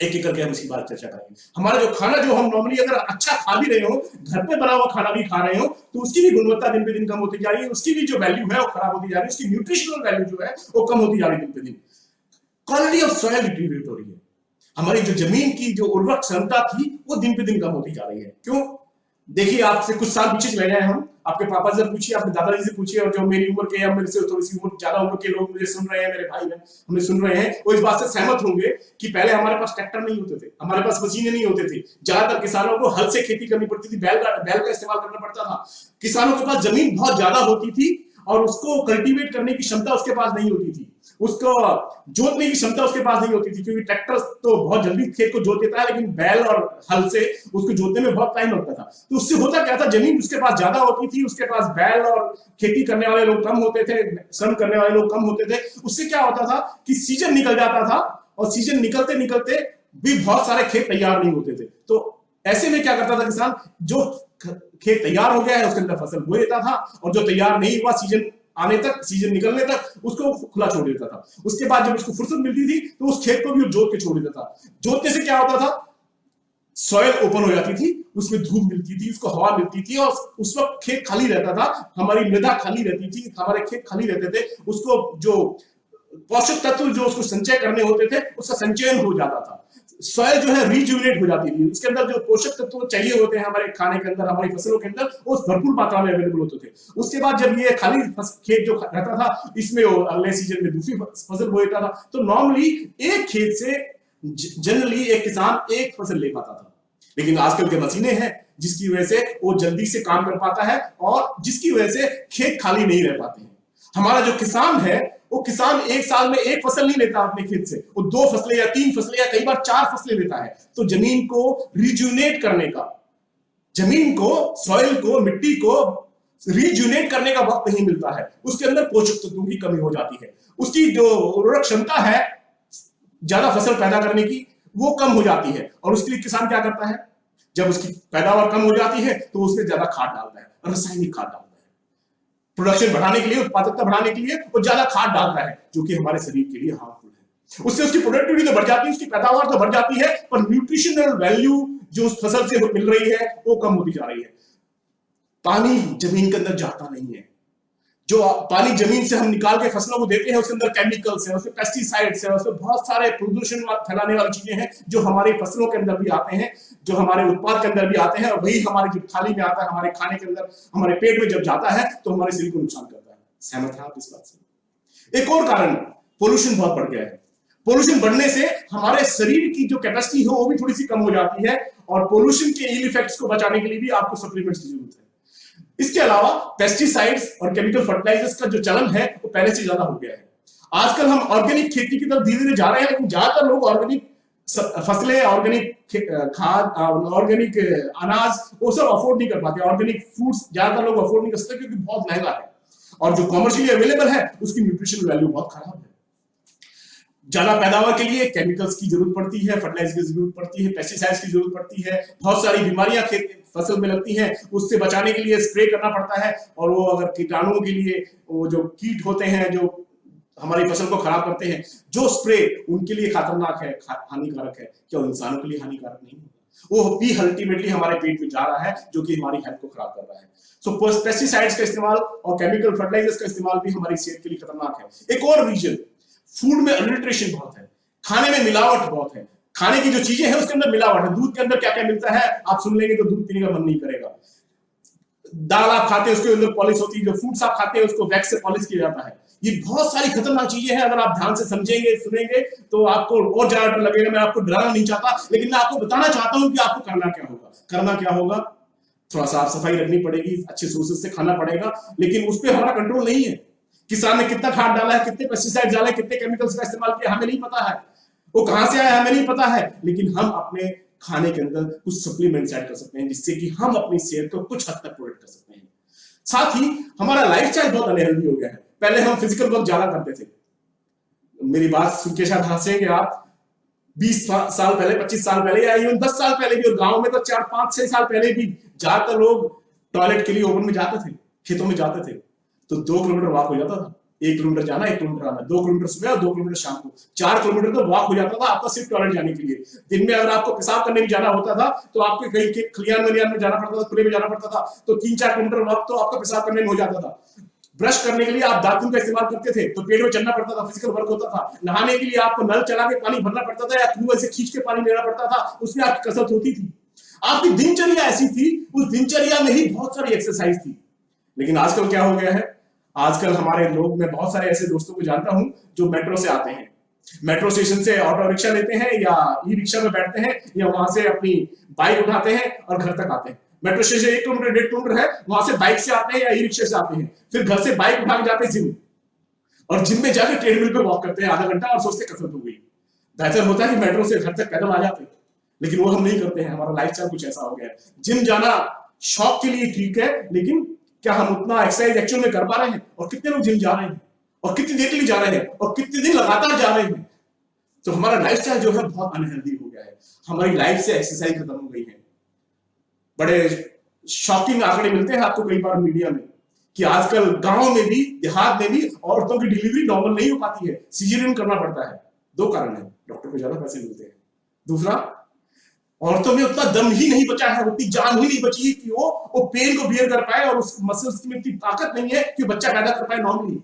एक एक करके हम इसकी बात चर्चा करेंगे। हमारा जो खाना, जो हम नॉर्मली अगर अच्छा खा भी रहे हो, घर पे बना हुआ खाना भी खा रहे हो, तो उसकी भी गुणवत्ता दिन पे दिन कम होती जा रही है, उसकी भी जो वैल्यू है वो खराब होती जा रही है, उसकी न्यूट्रिशनल वैल्यू जो है वो कम होती जा रही है दिन पे दिन। क्वालिटी ऑफ सॉइल डिटीरियरेट हो रही है, हमारी जो जमीन की जो उर्वरक क्षमता थी वो दिन पे दिन कम होती जा रही है। क्यों? देखिए, आपसे कुछ साल पीछे चले जाए हम, आपके पापा से पूछिए, अपने दादाजी से पूछिए, और जो मेरी उम्र के या मेरे से थोड़ी सी उम्र ज्यादा उम्र के लोग मुझे सुन रहे हैं, मेरे भाई बहन हमें सुन रहे हैं, वो इस बात से सहमत होंगे कि पहले हमारे पास ट्रैक्टर नहीं होते थे, हमारे पास मशीनें नहीं होते थे, ज्यादातर किसानों को हल से खेती करनी पड़ती थी, बैल का इस्तेमाल करना पड़ता था। किसानों के पास जमीन बहुत ज्यादा होती थी और उसको कल्टीवेट करने की क्षमता उसके पास नहीं होती थी, उसको जोतने की क्षमता उसके पास नहीं होती थी, क्योंकि ट्रैक्टर तो बहुत जल्दी खेत को जोत देता है, लेकिन बैल और हल से उसको जोतने में बहुत टाइम लगता था। तो उससे होता क्या था, जमीन उसके पास ज्यादा होती थी, उसके पास बैल और खेती करने वाले लोग कम होते थे, श्रम करने वाले लोग कम होते थे। उससे क्या होता था कि सीजन निकल जाता था, और सीजन निकलते निकलते भी बहुत सारे खेत तैयार नहीं होते थे। तो ऐसे में क्या करता था किसान, जो खेत तैयार हो गया है उसके अंदर फसल बो देता था, और जो तैयार नहीं हुआ सीजन आने तक, सीजन निकलने तक उसको खुला छोड़ देता था। उसके बाद जब उसको फुर्सत मिलती थी तो उस खेत को भी जोत के छोड़ देता था। जोतने से क्या होता था, सॉइल ओपन हो जाती थी, उसमें धूप मिलती थी, उसको हवा मिलती थी, और उस वक्त खेत खाली रहता था, हमारी मृदा खाली रहती थी, हमारे खेत खाली रहते थे, उसको जो पोषक तत्व जो उसको संचय करने होते थे उसका संचयन हो जाता था, सॉइल जो है रिजुविनेट हो जाती थी, उसके अंदर जो पोषक तत्व चाहिए होते हैं हमारे खाने के अंदर, हमारी फसलों के अंदर, वो भरपूर मात्रा में अवेलेबल होते थे। उसके बाद जब ये खाली खेत जो रहता था, इसमें अगले सीजन में दूसरी फसल बो देता था। तो नॉर्मली एक खेत से जनरली एक किसान एक फसल ले पाता था, लेकिन आजकल के मशीनें हैं जिसकी वजह से वो जल्दी से काम कर पाता है, और जिसकी वजह से खेत खाली नहीं रह पाते हैं। हमारा जो किसान है, वो किसान एक साल में एक फसल नहीं लेता अपने खेत से, वो 2 फसलें या 3 फसलें या कई बार 4 फसलें लेता है। तो जमीन को रिजुविनेट करने का, जमीन को, सॉइल को, मिट्टी को रीजुनेट करने का वक्त नहीं मिलता है, उसके अंदर पोषक तत्वों की कमी हो जाती है, उसकी जो उर्वरक क्षमता है ज्यादा फसल पैदा करने की वो कम हो जाती है। और उसके लिए किसान क्या करता है, जब उसकी पैदावार कम हो जाती है तो उसमें ज्यादा खाद डालता है, रासायनिक खाद डालता है, प्रोडक्शन बढ़ाने के लिए, उत्पादकता बढ़ाने के लिए वो ज्यादा खाद डालता है, जो कि हमारे शरीर के लिए हार्मफुल है। उससे उसकी प्रोडक्टिविटी तो बढ़ जाती है, उसकी पैदावार तो बढ़ जाती है, पर न्यूट्रिशनल वैल्यू जो उस फसल से मिल रही है वो कम होती जा रही है। पानी जमीन के अंदर जाता नहीं है, जो पानी जमीन से हम निकाल के फसलों को देते हैं उसके अंदर केमिकल्स है, उसमें पेस्टिसाइड्स है, उसमें बहुत सारे प्रदूषण फैलाने वाली चीजें हैं जो हमारी फसलों के अंदर भी आते हैं, जो हमारे उत्पाद के अंदर भी आते हैं, और वही हमारे जो थाली में आता है, हमारे खाने के अंदर, हमारे पेट में जब जाता है तो हमारे शरीर को नुकसान करता है। सहमत है आप इस बात से? एक और कारण, पोल्यूशन बहुत बढ़ गया है। पोल्यूशन बढ़ने से हमारे शरीर की जो कैपेसिटी है वो भी थोड़ी सी कम हो जाती है, और पोल्यूशन के इल इफेक्ट्स को बचाने के लिए भी आपको सप्लीमेंट्स की जरूरत है। इसके अलावा पेस्टिसाइड्स और केमिकल फर्टिलाइजर्स का जो चलन है वो पहले से ज्यादा हो गया है। आजकल हम ऑर्गेनिक खेती की तरफ धीरे धीरे जा रहे हैं, लेकिन ज्यादातर लोग ऑर्गेनिक फसलें, ऑर्गेनिक खाद, ऑर्गेनिक अनाज वो सब अफोर्ड नहीं कर पाते। ऑर्गेनिक फूड्स ज्यादातर लोग अफोर्ड नहीं कर सकते क्योंकि बहुत महंगा है, और जो कमर्शियली अवेलेबल है उसकी न्यूट्रिशनल वैल्यू बहुत खराब है। ज्यादा पैदावार के लिए केमिकल्स की जरूरत पड़ती है, फर्टिलाइजर की जरूरत पड़ती है, पेस्टिसाइड्स की जरूरत पड़ती है, बहुत सारी बीमारियां फसल में लगती हैं, उससे बचाने के लिए स्प्रे करना पड़ता है। और वो अगर कीटाणुओं के लिए वो जो कीट होते हैं जो हमारी फसल को खराब करते हैं, जो स्प्रे उनके लिए खतरनाक है, हानिकारक है, क्या इंसानों के लिए हानिकारक नहीं है? वो भी अल्टीमेटली हमारे पेट में जा रहा है, जो कि हमारी हेल्थ को खराब कर रहा है। सो पेस्टिसाइड्स का इस्तेमाल और केमिकल फर्टिलाइजर्स का इस्तेमाल भी हमारी सेहत के लिए खतरनाक है। एक और रीजन, फूड में अडल्ट्रेशन बहुत है, खाने में मिलावट बहुत है, खाने की जो चीजें हैं उसके अंदर मिलावट है। दूध के अंदर क्या क्या मिलता है आप सुन लेंगे तो दूध पीने का मन नहीं करेगा। दाल आप खाते हैं उसके अंदर पॉलिश होती है, जो फ्रूट्स आप खाते हैं उसको वैक्स से पॉलिश किया जाता है। ये बहुत सारी खतरनाक चीजें हैं, अगर आप ध्यान से समझेंगे सुनेंगे तो आपको और ज्यादा डर लगेगा। मैं आपको डराना नहीं चाहता, लेकिन मैं आपको बताना चाहता हूं कि आपको करना क्या होगा। करना क्या होगा, थोड़ा साफ सफाई रखनी पड़ेगी, अच्छे सोर्सेज से खाना पड़ेगा, लेकिन उस पर हमारा कंट्रोल नहीं है। किसान ने कितना खाद डाला है, कितने पेस्टिसाइड डाले, कितने केमिकल्स का इस्तेमाल किया, हमें नहीं पता है। वो कहां से आया हमें नहीं पता है, लेकिन हम अपने खाने के अंदर कुछ सप्लीमेंट्स ऐड कर सकते हैं जिससे कि हम अपनी सेहत को कुछ हद तक प्रोटेक्ट कर सकते हैं। साथ ही हमारा लाइफस्टाइल बहुत अनहेल्दी हो गया है। पहले हम फिजिकल वर्क ज्यादा करते थे, मेरी बात सुन के शायद हंसेंगे आप, 20 साल पहले, 25 साल पहले, या इवन 10 साल पहले भी, और गांव में तो 4, 5, 6 साल पहले भी ज्यादातर लोग टॉयलेट के लिए ओपन में जाते थे, खेतों में जाते थे, तो 2 किलोमीटर वॉक हो जाता था। 1 किलोमीटर जाना, 1 किलोमीटर आना, 2 किलोमीटर सुबह और 2 किलोमीटर शाम को, 4 किलोमीटर तो वॉक हो जाता था आपका सिर्फ टॉयलेट जाने के लिए। दिन में अगर आपको पेशाब करने भी जाना होता था तो आपके कहीं के खलियान में जाना पड़ता था, खुले में जाना पड़ता था, तो 3-4 किलोमीटर वॉक तो आपका पेशाब करने में हो जाता था। ब्रश करने के लिए आप दातुन का इस्तेमाल करते थे तो पेड़ में चलना पड़ता था, फिजिकल वर्क होता था। नहाने के लिए आपको नल चला के पानी भरना पड़ता था या कुएं से खींच के पानी लेना पड़ता था, उसमें आपकी कसरत होती थी। आपकी दिनचर्या ऐसी थी, उस दिनचर्या में ही बहुत सारी एक्सरसाइज थी। लेकिन आजकल क्या हो गया है, आजकल हमारे लोग, मैं बहुत सारे ऐसे दोस्तों को जानता हूं जो मेट्रो से आते हैं, मेट्रो स्टेशन से ऑटो रिक्शा लेते हैं या ई रिक्शा में बैठते हैं, या वहां से अपनी बाइक उठाते हैं और घर तक आते हैं। मेट्रो स्टेशन 1 किलोमीटर 1.5 किलोमीटर है, वहां से बाइक से आते हैं या ई रिक्शा से आते हैं, फिर घर से बाइक उठा के जाते हैं जिम, और जिम में जाकर ट्रेडमिल पे वॉक करते हैं आधा घंटा और सोचते कसरत हो गई। बेहतर होता है कि मेट्रो से घर तक पैदल आ जाते, लेकिन वो हम नहीं करते हैं। हमारा लाइफस्टाइल कुछ ऐसा हो गया है। जिम जाना शौक के लिए ठीक है, लेकिन क्या हम उतना एक्सरसाइज एक्चुअल में कर पा रहे हैं? और कितने लोग जिम जा रहे हैं, और कितनी देर के लिए जा रहे हैं, और कितने दिन लगातार जा रहे हैं? तो हमारा लाइफस्टाइल जो है बहुत अनहेल्दी हो गया है। हमारी लाइफ से एक्सरसाइज खत्म हो गई है। बड़े शॉकिंग आंकड़े मिलते हैं आपको कई बार मीडिया में कि आजकल गांव में भी, देहात में भी औरतों की डिलीवरी नॉर्मल नहीं हो पाती है, सिजेरियन करना पड़ता है। 2 कारण है, डॉक्टर को ज्यादा पैसे मिलते हैं, दूसरा औरतों में उतना दम ही नहीं बचा है, उतनी जान ही नहीं बची है कि वो पेन को बियर कर पाए, और उस मसल्स में इतनी ताकत नहीं है कि बच्चा पैदा कर पाए नॉर्मली।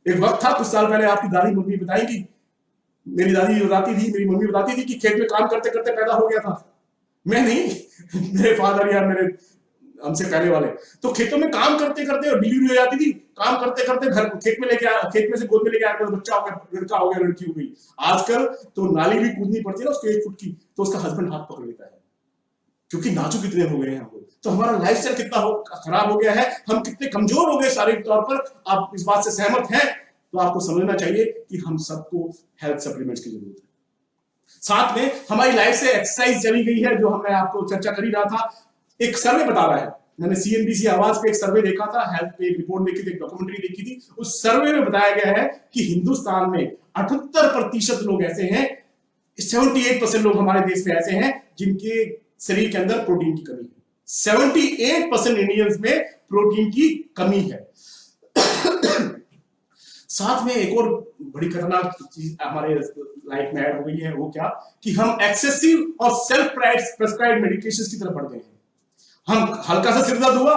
एक वक्त था कुछ साल पहले, आपकी दादी मम्मी बताएंगी, मेरी दादी बताती थी, मेरी मम्मी बताती थी कि खेत में काम करते करते पैदा हो गया था। मैं नहीं, मेरे फादर या मेरे हमसे पहले वाले तो खेतों में काम करते करते और डिलीवरी हो जाती थी, काम करते करते घर खेत में से गोद में लेके आया, बच्चा हो गया, लड़का हो गया, लड़की हो गई। आजकल तो नाली भी कूदनी पड़ती है ना उसको 1 फुट की, तो उसका हस्बैंड हाथ पकड़ लेता है, क्योंकि नाजुक इतने हो गए हैं हम लोग। तो हमारा लाइफस्टाइल कितना खराब हो गया है, हम कितने कमजोर हो गए शारीरिक तौर पर। आप इस बात से सहमत हैं तो आपको समझना चाहिए कि हम सबको हेल्थ सप्लीमेंट्स की जरूरत है। साथ में हमारी लाइफ से एक्सरसाइज चली गई है, जो मैं आपको चर्चा कर ही रहा था। एक सर्वे बता रहा है मैंने CNBC आवाज पे एक सर्वे देखा था, हेल्थ पे एक रिपोर्ट देखी थी, एक डॉक्यूमेंट्री देखी थी। उस सर्वे में बताया गया है कि हिंदुस्तान में 78% लोग ऐसे हैं, 78% लोग हमारे देश में ऐसे हैं जिनके शरीर के अंदर प्रोटीन की कमी है। 78% इंडियंस में प्रोटीन की कमी है। साथ में एक और बड़ी खतरनाक चीज हमारे लाइफ में ऐड हो गई है, वो क्या कि हम एक्सेसिव और सेल्फ प्रेस्क्राइब्ड मेडिकेशंस की तरफ बढ़ गए हैं। हम हल्का सा सिरदर्द हुआ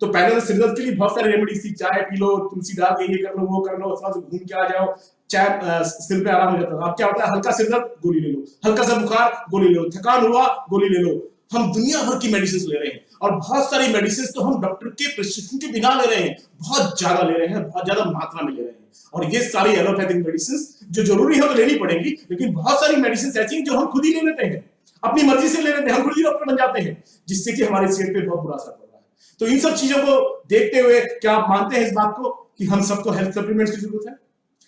तो पहले तो सिरदर्द के लिए बहुत सारे रेमेडीज थी, चाय पी लो, तुलसी डाल के ये कर लो, वो कर लो, थोड़ा सा घूम के आ जाओ, चाय सिर पे आराम हो जाता था। अब क्या होता है, हल्का सिरदर्द गोली ले लो, हल्का सा बुखार गोली ले लो, थकान हुआ गोली ले लो। हम दुनिया भर की मेडिसिन ले रहे हैं और बहुत सारी मेडिसिन तो हम डॉक्टर के प्रिस्क्रिप्शन के बिना ले रहे हैं, बहुत ज्यादा ले रहे हैं, बहुत ज्यादा मात्रा में ले रहे हैं। और ये सारी एलोपैथिक मेडिसिन जो जरूरी है तो लेनी पड़ेगी, लेकिन बहुत सारी मेडिसिन ऐसी हैं जो हम खुद ही ले लेते हैं, अपनी मर्जी से ले लेते हैं, हम खुद ही डॉक्टर बन जाते हैं, जिससे कि हमारी सेहत पे बहुत बुरा असर पड़ रहा है। तो इन सब चीजों को देखते हुए क्या आप मानते हैं इस बात को कि हम सबको हेल्थ सप्लीमेंट्स की जरूरत है?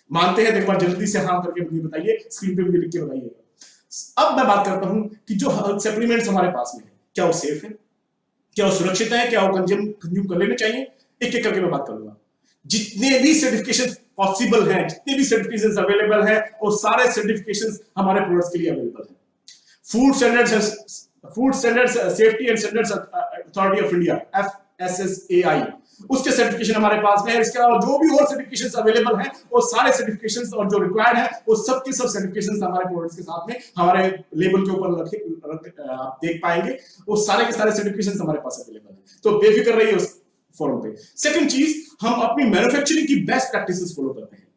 मानते हैं तो एक बार जल्दी से हाँ करके मुझे बताइए, स्क्रीन पे मुझे लिख के बताइएगा। अब मैं बात करता हूं कि जो हेल्थ सप्लीमेंट्स हमारे पास में है, क्या वो सेफ है, क्या वो सुरक्षित है, क्या वो कंज्यूम कर लेने चाहिए? एक एक करके मैं बात करूंगा। जितने भी सर्टिफिकेशन पॉसिबल हैं, जितने भी सर्टिफिकेशंस अवेलेबल हैं, वो सारे सर्टिफिकेशंस हमारे प्रोडक्ट्स के लिए अवेलेबल हैं। Food standards safety and standards authority of India FSSAI, उसके सर्टिफिकेशन हमारे पास में है। इसके अलावा जो भी और सर्टिफिकेशंस अवेलेबल हैं, वो सारे सर्टिफिकेशंस और जो रिक्वायर्ड है, वो सब के सब सर्टिफिकेशंस हमारे प्रोडक्ट्स के साथ में हमारे लेबल के ऊपर आप देख पाएंगे। वो सारे के सारे सर्टिफिकेशंस हमारे पास अवेलेबल है, तो बेफिक्र रहिए उस फॉर्म पे। सेकंड चीज, हम अपनी मैन्युफैक्चरिंग की बेस्ट प्रैक्टिसेस फॉलो करते हैं।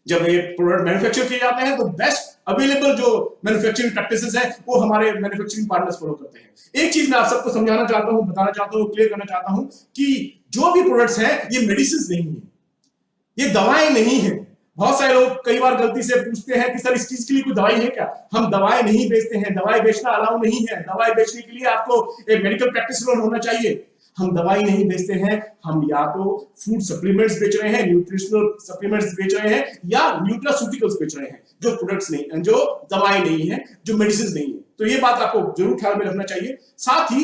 जब ये प्रोडक्ट मैन्युफैक्चर किए जाते हैं तो बेस्ट अवेलेबल जो मैन्युफैक्चरिंग प्रैक्टिसेस है वो हमारे मैन्युफैक्चरिंग पार्टनर्स फॉलो करते हैं। एक चीज मैं आप सबको समझाना चाहता हूं, बताना चाहता हूं, क्लियर करना चाहता हूं कि जो भी प्रोडक्ट्स हैं ये मेडिसिन नहीं है, ये दवाएं नहीं है। बहुत सारे लोग कई बार गलती से पूछते हैं कि सर इस चीज के लिए कोई दवाई है क्या? हम दवाएं नहीं बेचते हैं, दवाई बेचना अलाउ नहीं है। दवाई बेचने के लिए आपको एक मेडिकल प्रैक्टिशनर होना चाहिए। हम दवाई नहीं बेचते हैं, हम या तो फूड सप्लीमेंट्स बेच रहे हैं, न्यूट्रिशनल सप्लीमेंट्स बेच रहे हैं, या न्यूट्रास्यूटिकल्स बेच रहे हैं, जो प्रोडक्ट्स नहीं, जो दवाई नहीं है, जो मेडिसिन नहीं है। तो ये बात आपको जरूर ख्याल में रखना चाहिए। साथ ही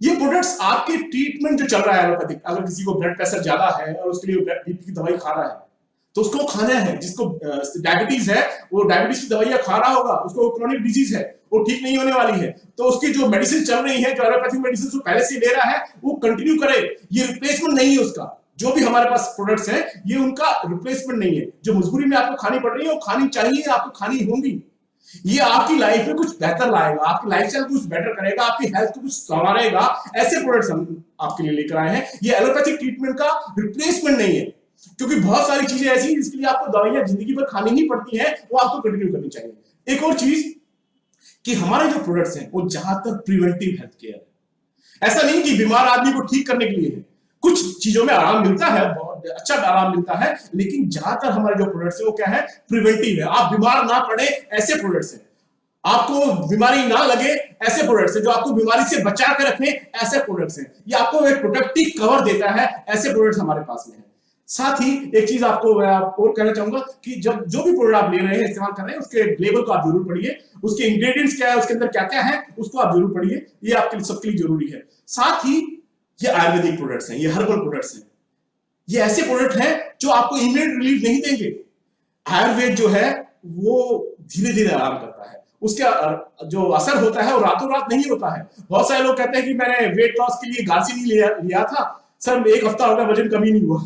ये प्रोडक्ट्स आपके ट्रीटमेंट जो चल रहा है एलोपैथिक, अगर किसी को ब्लड प्रेशर ज्यादा है और उसके लिए बीपी की दवाई खा रहा है तो उसको खाना है। जिसको डायबिटीज है वो डायबिटीज की दवाइयां खा रहा होगा, उसको क्रोनिक डिजीज है, वो ठीक नहीं होने वाली है, तो उसकी जो मेडिसिन चल रही है, जो एलोपैथिक मेडिसिन वो पहले से ले रहा है, वो कंटिन्यू करे। ये रिप्लेसमेंट नहीं है उसका। जो भी हमारे पास प्रोडक्ट्स हैं ये उनका रिप्लेसमेंट नहीं है। जो मजबूरी में आपको खानी पड़ रही है वो खानी चाहिए, आपको खानी होंगी। ये आपकी लाइफ में कुछ बेहतर लाएगा, आपकी लाइफस्टाइल कुछ बेटर करेगा, आपकी हेल्थ को कुछ संवारेगा। ऐसे प्रोडक्ट्स हम आपके लिए लेकर आए हैं। ये एलोपैथिक ट्रीटमेंट का रिप्लेसमेंट नहीं है, क्योंकि बहुत सारी चीजें ऐसी हैं जिसके लिए आपको दवाइयां जिंदगी भर खानी ही पड़ती हैं, वो आपको कंटिन्यू करनी चाहिए। एक और चीज कि हमारे जो प्रोडक्ट्स हैं वो ज्यादातर प्रिवेंटिव हेल्थ केयर है। ऐसा नहीं कि बीमार आदमी को ठीक करने के लिए है। कुछ चीजों में आराम मिलता है, बहुत अच्छा आराम मिलता है, लेकिन ज्यादातर हमारे जो प्रोडक्ट्स है वो क्या है, प्रिवेंटिव है। आप बीमार ना पड़े ऐसे प्रोडक्ट्स हैं, आपको बीमारी ना लगे ऐसे प्रोडक्ट्स हैं, जो आपको बीमारी से बचा कर रखें ऐसे प्रोडक्ट्स हैं, ये आपको एक प्रोटेक्टिव कवर देता है, ऐसे प्रोडक्ट्स हमारे पास में है। साथ ही एक चीज आपको और कहना चाहूंगा कि जब जो भी प्रोडक्ट आप ले रहे हैं, इस्तेमाल कर रहे हैं, उसके लेबल को आप जरूर पढ़िए, उसके इंग्रेडिएंट्स क्या है, उसके अंदर क्या क्या है, उसको आप जरूर पढ़िए। ये आपके सबके लिए जरूरी है। साथ ही ये आयुर्वेदिक प्रोडक्ट्स हैं, ये हर्बल प्रोडक्ट्स हैं, ये ऐसे प्रोडक्ट हैं जो आपको इमीडिएट रिलीफ नहीं देंगे। आयुर्वेद जो है वो धीरे धीरे आराम करता है, उसका जो असर होता है वो रातों रात नहीं होता है। बहुत सारे लोग कहते हैं कि मैंने वेट लॉस के लिए गार्सिन लिया था सर, एक हफ्ता हो गया, वजन कमी नहीं हुआ।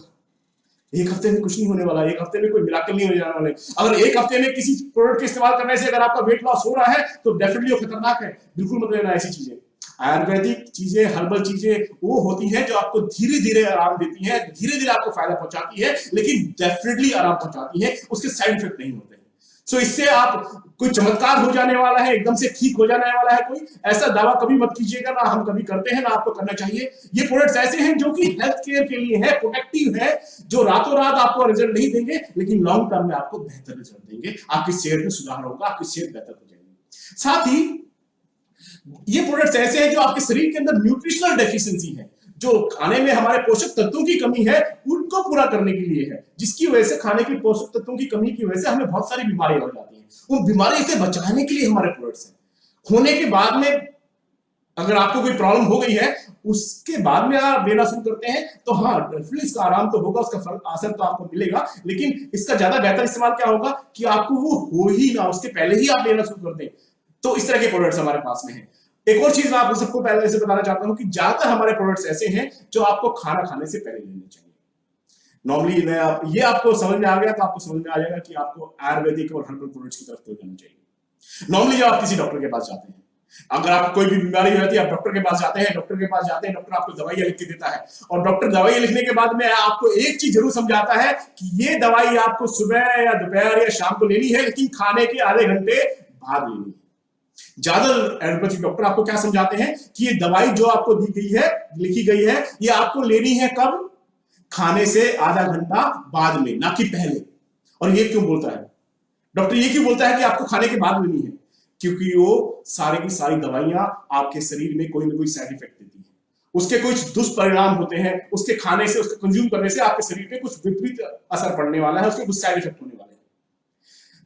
एक हफ्ते में कुछ नहीं होने वाला, एक हफ्ते में कोई मिराकल नहीं हो जाने वाला। अगर एक हफ्ते में किसी प्रोडक्ट के इस्तेमाल करने से अगर आपका वेट लॉस हो रहा है तो डेफिनेटली वो खतरनाक है, बिल्कुल मत लेना ऐसी चीजें। आयुर्वेदिक चीजें, हर्बल चीजें वो होती हैं जो आपको धीरे धीरे आराम देती हैं, धीरे धीरे आपको फायदा पहुंचाती है, लेकिन डेफिनेटली आराम पहुंचाती है, उसके साइड इफेक्ट नहीं होते। सो इससे आप कोई चमत्कार हो जाने वाला है, एकदम से ठीक हो जाने वाला है, कोई ऐसा दावा कभी मत कीजिएगा, ना हम कभी करते हैं ना आपको करना चाहिए। ये प्रोडक्ट्स ऐसे हैं जो कि हेल्थ केयर के लिए है, प्रोटेक्टिव है, जो रातों रात आपको रिजल्ट नहीं देंगे, लेकिन लॉन्ग टर्म में आपको बेहतर रिजल्ट देंगे, आपकी सेहत में सुधार होगा, आपकी सेहत बेहतर हो जाएगी। साथ ही ये प्रोडक्ट्स ऐसे हैं जो आपके शरीर के अंदर न्यूट्रिशनल डेफिशिएंसी है, जो खाने में हमारे पोषक तत्वों की कमी है, उनको पूरा करने के लिए है, जिसकी वजह से खाने की पोषक तत्वों की कमी की वजह से हमें बहुत सारी बीमारियां हो जाती हैं। उन बीमारी से बचाने के लिए हमारे प्रोडक्ट्स हैं। होने के बाद में अगर आपको कोई प्रॉब्लम हो गई है उसके बाद में आप लेना शुरू करते हैं तो हाँ डेफिनेटली इसका आराम तो होगा, उसका फर्क असर तो आपको मिलेगा, लेकिन इसका ज्यादा बेहतर इस्तेमाल क्या होगा कि आपको वो हो ही ना, उसके पहले ही आप लेना शुरू कर दें। तो इस तरह के प्रोडक्ट्स हमारे पास में है। एक और चीज मैं आप सबको पहले से बताना चाहता हूं कि ज्यादातर हमारे प्रोडक्ट्स ऐसे हैं जो आपको खाना खाने से पहले लेने चाहिए। नॉर्मली ये आपको समझ में आ गया तो आपको समझ में आ जाएगा कि आपको आयुर्वेदिक और हर्बल प्रोडक्ट्स की तरफ जाना चाहिए। नॉर्मली जब आप किसी डॉक्टर के पास जाते हैं, अगर आपको कोई भी बीमारी रहती है आप डॉक्टर के पास जाते हैं, डॉक्टर आपको दवाइयां लिख के देता है और डॉक्टर दवाइयां लिखने के बाद में आपको एक चीज जरूर समझाता है कि ये दवाई आपको सुबह या दोपहर या शाम को लेनी है, लेकिन खाने के आधे घंटे बाद लेनी है। ज्यादा एलोपैथिक डॉक्टर आपको क्या समझाते हैं कि ये दवाई जो आपको दी गई है, लिखी गई है, ये आपको लेनी है कब? खाने से आधा घंटा बाद में, ना कि पहले। और ये क्यों बोलता है डॉक्टर? ये क्यों बोलता है कि आपको खाने के बाद लेनी है? क्योंकि वो सारी की सारी दवाइयां आपके शरीर में कोई ना कोई साइड इफेक्ट देती है, उसके कुछ दुष्परिणाम होते हैं, उसके खाने से, उसके कंज्यूम करने से आपके शरीर पे कुछ विपरीत असर पड़ने वाला है, उसके कुछ साइड इफेक्ट होने वाले हैं।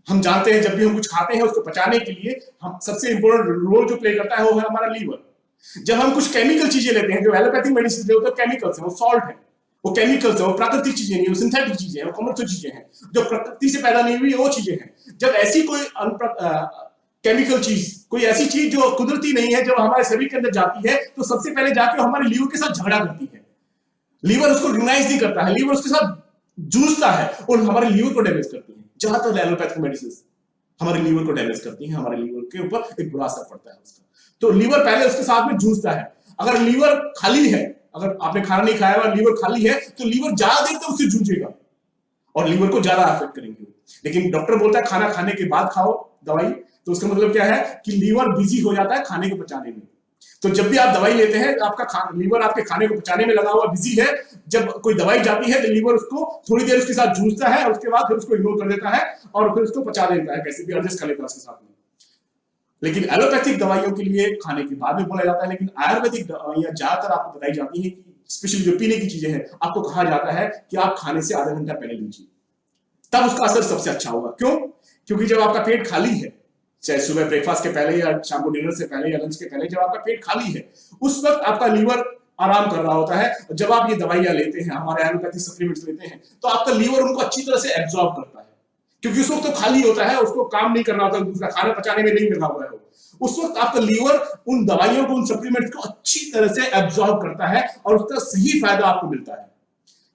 हम जानते हैं जब भी हम कुछ खाते हैं उसको पचाने के लिए हम सबसे इंपॉर्टेंट रोल जो प्ले करता है वो है हमारा लीवर। जब हम कुछ केमिकल चीजें लेते हैं, जो एलोपैथिक मेडिसिन होते हैं केमिकल्स है, वो सॉल्ट है, वो केमिकल्स है, वो प्राकृतिक चीजें नहीं, वो सिंथेटिक चीजें हैं, वो कमर्शियल चीजें हैं, जो प्रकृति से पैदा नहीं हुई वो चीजें हैं। जब ऐसी कोई केमिकल चीज, कोई ऐसी चीज जो कुदरती नहीं है, जब हमारे शरीर के अंदर जाती है तो सबसे पहले जाके हमारे लीवर के साथ झगड़ा करती है। लीवर उसको रिकॉग्नाइज नहीं करता है, लीवर उसके साथ जूझता है और हमारे लीवर को डैमेज करती है। ज्यादातर एलोपैथिक मेडिसिन हमारे लीवर को डैमेज करती है, हमारे लीवर के ऊपर एक बुरा असर पड़ता है उसका। तो लीवर पहले उसके साथ में जूझता है। अगर लीवर खाली है, अगर आपने खाना नहीं खाया हुआ, लीवर खाली है, तो लीवर ज्यादा देर तक उससे जूझेगा और लीवर को ज्यादा अफेक्ट करेंगे। लेकिन डॉक्टर बोलता है खाना खाने के बाद खाओ दवाई, तो उसका मतलब क्या है कि लीवर बिजी हो जाता है खाने को पचाने में। तो जब भी आप दवाई लेते हैं आपका लीवर आपके खाने को पचाने में लगा हुआ बिजी है। जब कोई दवाई जाती है तो लीवर उसको थोड़ी देर उसके साथ जूझता है और उसके बाद फिर उसको इग्नोर कर देता है और फिर उसको पचा देता है, कैसे भी एडजस्ट कर लेता है उसके साथ में। लेकिन एलोपैथिक दवाइयों के लिए खाने के बाद में बोला जाता है, लेकिन आयुर्वेदिक दवाइयां ज्यादातर आपको बताई जाती है कि स्पेशली जो पीने की चीजें हैं आपको कहा जाता है कि आप खाने से आधा घंटा पहले लीजिए, तब उसका असर सबसे अच्छा होगा। क्यों? क्योंकि जब आपका पेट खाली है, चाहे सुबह ब्रेकफास्ट के पहले या शाम को डिनर से पहले या लंच के पहले, जब आपका पेट खाली है उस वक्त आपका लीवर आराम कर रहा होता है। जब आप ये दवाइयां लेते हैं, हमारे एलोपैथी सप्लीमेंट्स लेते हैं, तो आपका लीवर उनको अच्छी तरह से एब्जॉर्ब करता है, क्योंकि उस वक्त तो खाली होता है, उसको काम नहीं करना होता, दूसरा खाना पचाने में नहीं लगा हुआ है। उस वक्त आपका लीवर उन दवाइयों को, उन सप्लीमेंट्स को अच्छी तरह से एब्जॉर्ब करता है और उसका सही फायदा आपको मिलता है।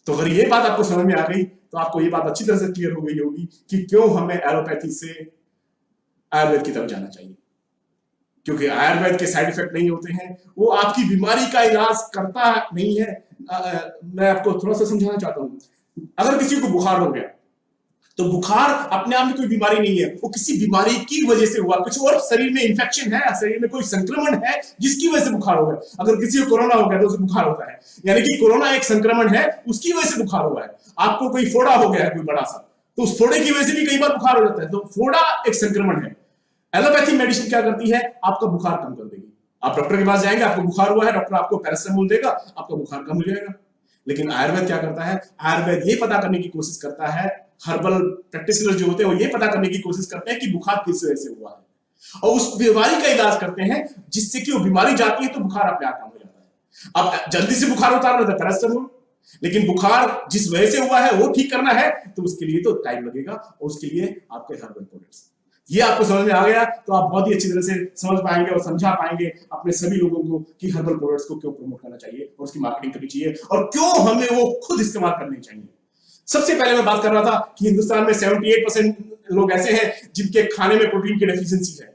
तो अगर ये बात आपको समझ में आ गई तो आपको ये बात अच्छी तरह से क्लियर हो गई होगी कि क्यों हमें एलोपैथी से आयुर्वेद की तरफ जाना चाहिए। क्योंकि आयुर्वेद के साइड इफेक्ट नहीं होते हैं, वो आपकी बीमारी का इलाज करता नहीं है। मैं आपको थोड़ा सा समझाना चाहता हूं। अगर किसी को बुखार हो गया तो बुखार अपने आप में कोई बीमारी नहीं है, वो किसी बीमारी की वजह से हुआ, कुछ और शरीर में इंफेक्शन है, शरीर में कोई संक्रमण है जिसकी वजह से बुखार हो गया। अगर किसी को कोरोना हो गया तो उसे बुखार होता है, यानी कि कोरोना एक संक्रमण है, उसकी वजह से बुखार हुआ है। आपको कोई फोड़ा हो गया है कोई बड़ा सा, तो उस फोड़े की वजह से भी कई बार बुखार हो जाता है, तो फोड़ा एक संक्रमण है। एलोपैथी मेडिसिन क्या करती है? आपका बुखार कम कर देगी। आप डॉक्टर के पास जाएंगे, आपको बुखार हुआ है, डॉक्टर आपको पैरासिटामोल देगा, आपका बुखार कम हो जाएगा। लेकिन आयुर्वेद क्या करता है? आयुर्वेद ये पता करने की कोशिश करता है, हर्बल प्रैक्टिशनर जो होते हैं वो ये पता करने की कोशिश करते हैं कि बुखार किस वजह से हुआ है और उस बीमारी का इलाज करते हैं, जिससे कि वो बीमारी जाती है तो बुखार अपने आप कम हो जाता है। अब जल्दी से बुखार उतारना था पैरासिटामोल, लेकिन बुखार जिस वजह से हुआ है वो ठीक करना है तो उसके लिए तो टाइम लगेगा, और उसके लिए आपके हर्बल प्रोडक्ट्स। ये आपको समझ में आ गया तो आप बहुत ही अच्छी तरह से समझ पाएंगे और समझा पाएंगे अपने सभी लोगों को कि हर्बल प्रोडक्ट्स को क्यों प्रमोट करना चाहिए और उसकी मार्केटिंग करनी चाहिए और क्यों हमें वो खुद इस्तेमाल करने चाहिए। सबसे पहले मैं बात कर रहा था कि हिंदुस्तान में 78% लोग ऐसे हैं जिनके खाने में प्रोटीन की डेफिशिएंसी है।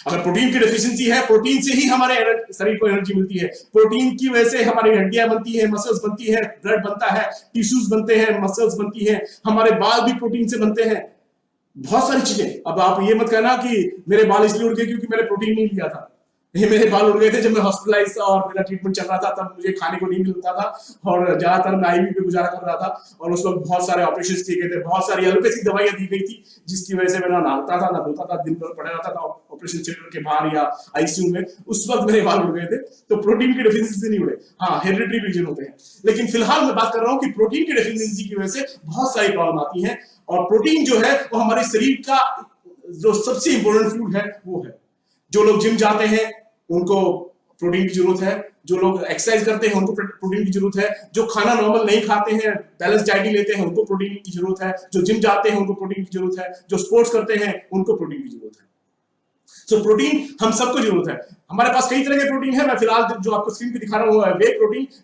अगर प्रोटीन की डेफिशिएंसी है, प्रोटीन से ही हमारे शरीर को एनर्जी मिलती है, प्रोटीन की वजह से हमारी हड्डियां बनती है, मसल्स बनती है, ब्लड बनता है, टिश्यूज बनते हैं, मसल्स बनती है, हमारे बाल भी प्रोटीन से बनते हैं, बहुत सारी चीजें। अब आप ये मत कहना कि मेरे बाल इसलिए उड़ गए क्योंकि मैंने प्रोटीन नहीं लिया था। ये मेरे बाल उड़ गए थे जब मैं हॉस्पिटलाइज था और मेरा ट्रीटमेंट चल रहा था, तब मुझे खाने को नहीं मिलता था और ज्यादातर मैं आईवी पे गुजारा कर रहा था और उस वक्त बहुत सारे ऑपरेशन किए गए थे, बहुत सारी एलोपैथिक दवाइयां दी गई थी, जिसकी वजह से मैं ना नहाता था ना धोता था, दिन भर पड़ा रहता था ऑपरेशन थिएटर के बाहर या आईसीयू में। उस वक्त मेरे बाल उड़ गए थे। तो प्रोटीन की डेफिशिएंसी से नहीं उड़े, हाँ हेरिडिटरी रीजन होते हैं। लेकिन फिलहाल मैं बात कर रहा हूँ कि प्रोटीन की डेफिशिएंसी की वजह से बहुत सारी प्रॉब्लम आती है और प्रोटीन जो है वो हमारे शरीर का जो सबसे इंपॉर्टेंट फूड है वो है। जो लोग जिम जाते हैं उनको प्रोटीन की जरूरत है, जो लोग एक्सरसाइज करते हैं उनको प्रोटीन की जरूरत है, जो खाना नॉर्मल नहीं खाते हैं, बैलेंस डाइट लेते हैं उनको प्रोटीन की जरूरत है, जो जिम जाते हैं उनको प्रोटीन की जरूरत है, जो स्पोर्ट्स करते हैं उनको प्रोटीन की जरूरत है। सो प्रोटीन हम सबको जरूरत है। हमारे पास कई तरह के प्रोटीन है, मैं फिलहाल जो आपको स्क्रीन पे दिखा रहा हूं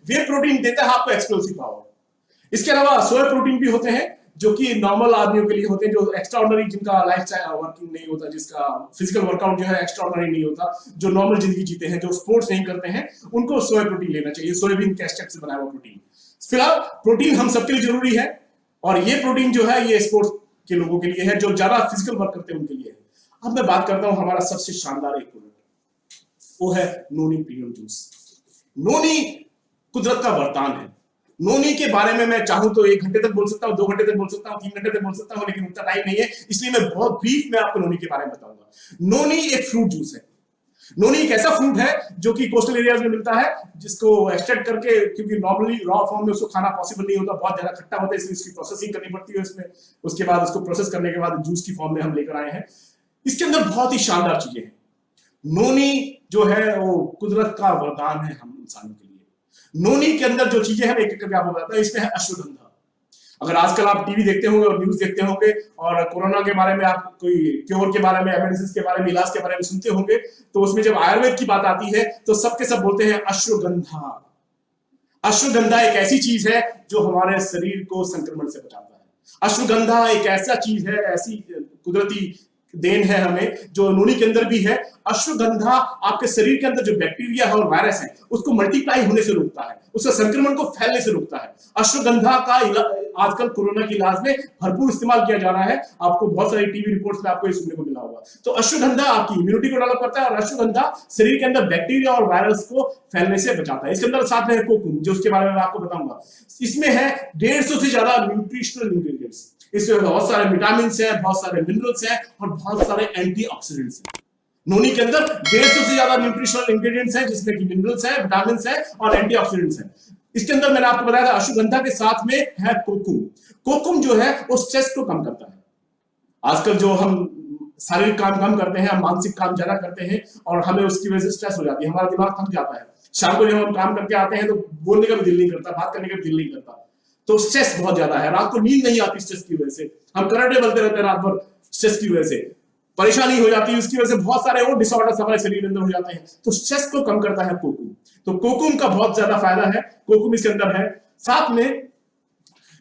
वे प्रोटीन देता है आपको एक्सप्लोसिव पावर। इसके अलावा सोया प्रोटीन भी होते हैं जो कि नॉर्मल आदमियों के लिए होते हैं, जो एक्स्ट्राऑर्डिनरी, जिनका लाइफस्टाइल वर्किंग नहीं होता, जिसका फिजिकल वर्कआउट जो है एक्स्ट्राऑर्डिनरी नहीं होता, जो नॉर्मल जिंदगी जीते हैं, जो स्पोर्ट्स नहीं करते हैं, उनको सोया प्रोटीन लेना चाहिए। सोयाबीन के एक्सट्रैक्ट से बना हुआ प्रोटीन। फिलहाल प्रोटीन हम सबके लिए जरूरी है, और ये प्रोटीन जो है ये स्पोर्ट्स के लोगों के लिए है, जो ज्यादा फिजिकल वर्क करते हैं उनके लिए है। अब मैं बात करता हूं हमारा सबसे शानदार एक प्रोडक्ट, वो है नोनी प्रीमियम जूस। नोनी कुदरत का वरदान है। नोनी के बारे में मैं चाहूं तो 1 घंटे तक बोल सकता हूं, 2 घंटे तक बोल सकता हूं, 3 घंटे तक बोल सकता हूं, लेकिन उतना टाइम नहीं है, इसलिए मैं बहुत ब्रीफ में आपको नोनी के बारे में बताऊंगा। नोनी एक फ्रूट जूस है। नोनी एक ऐसा फ्रूट है जो कि कोस्टल एरियाज में मिलता है, जिसको एक्सट्रैक्ट करके, क्योंकि नॉर्मली रॉ फॉर्म में उसको खाना पॉसिबल नहीं होता, बहुत ज्यादा खट्टा होता है, इसलिए उसकी प्रोसेसिंग करनी पड़ती है उसमें। उसके बाद उसको प्रोसेस करने के बाद जूस की फॉर्म में हम लेकर आए हैं। इसके अंदर बहुत ही शानदार चीजें हैं। नोनी जो है वो कुदरत का वरदान है हम इंसानों के लिए। नोनी के अंदर जो चीजें हैं एक एक करके आपको बताता है। इसमें है अश्वगंधा। अगर आजकल आप टीवी देखते होंगे और न्यूज देखते होंगे और कोरोना के बारे में आप कोई क्योर के बारे में, मेडिसिन के बारे में, इलाज के बारे में सुनते होंगे, तो उसमें जब आयुर्वेद की बात आती है तो सबके सब बोलते हैं अश्वगंधा। अश्वगंधा एक ऐसी चीज है जो हमारे शरीर को संक्रमण से बचाता है। अश्वगंधा एक ऐसा चीज है, ऐसी कुदरती देन है हमें, जो नोनी के अंदर भी है। अश्वगंधा आपके शरीर के अंदर जो बैक्टीरिया है और वायरस है उसको मल्टीप्लाई होने से रोकता है, उसका संक्रमण को फैलने से रोकता है। अश्वगंधा का आजकल कोरोना के इलाज में भरपूर इस्तेमाल किया जा रहा है। आपको बहुत सारी टीवी रिपोर्ट्स में आपको ये सुनने को मिला होगा। तो अश्वगंधा आपकी इम्यूनिटी को डेवलप करता है और अश्वगंधा शरीर के अंदर बैक्टीरिया और वायरस को फैलने से बचाता है। इसके अंदर साथ में है कोकुम, जो उसके बारे में मैं आपको बताऊंगा। इसमें है 150 से ज्यादा न्यूट्रिशनल इंग्रेडिएंट्स। इसमें बहुत सारे विटामिन हैं, बहुत सारे मिनरल्स हैं और बहुत सारे एंटीऑक्सीडेंट्स हैं। नोनी के अंदर 150 से ज्यादा न्यूट्रिशनल इंग्रेडिएंट्स हैं, जिसमें कि मिनरल्स हैं, विटामिन हैं और एंटीऑक्सीडेंट्स हैं। इसके अंदर मैंने आपको बताया था अश्वगंधा के साथ में है कोकुम। कोकुम जो है वो स्ट्रेस को कम करता है। आजकल जो हम शारीरिक काम कम करते हैं, हम मानसिक काम ज्यादा करते हैं और हमें उसकी वजह से स्ट्रेस हो जाती है, हमारा दिमाग थक जाता है। शाम को जब हम काम करके आते हैं तो बोलने का भी दिल नहीं करता, बात करने का भी दिल नहीं करता, तो स्ट्रेस बहुत ज्यादा है। रात को नींद नहीं आती स्ट्रेस की वजह से, हम कराटे बोलते रहते हैं रात भर स्ट्रेस की वजह से, परेशानी हो जाती है, उसकी वजह से बहुत सारे और डिसऑर्डर्स हमारे शरीर के अंदर हो जाते हैं। तो स्ट्रेस को कम करता है कोकुम। तो कोकुम का बहुत ज्यादा फायदा है, कोकुम इसके अंदर है। साथ में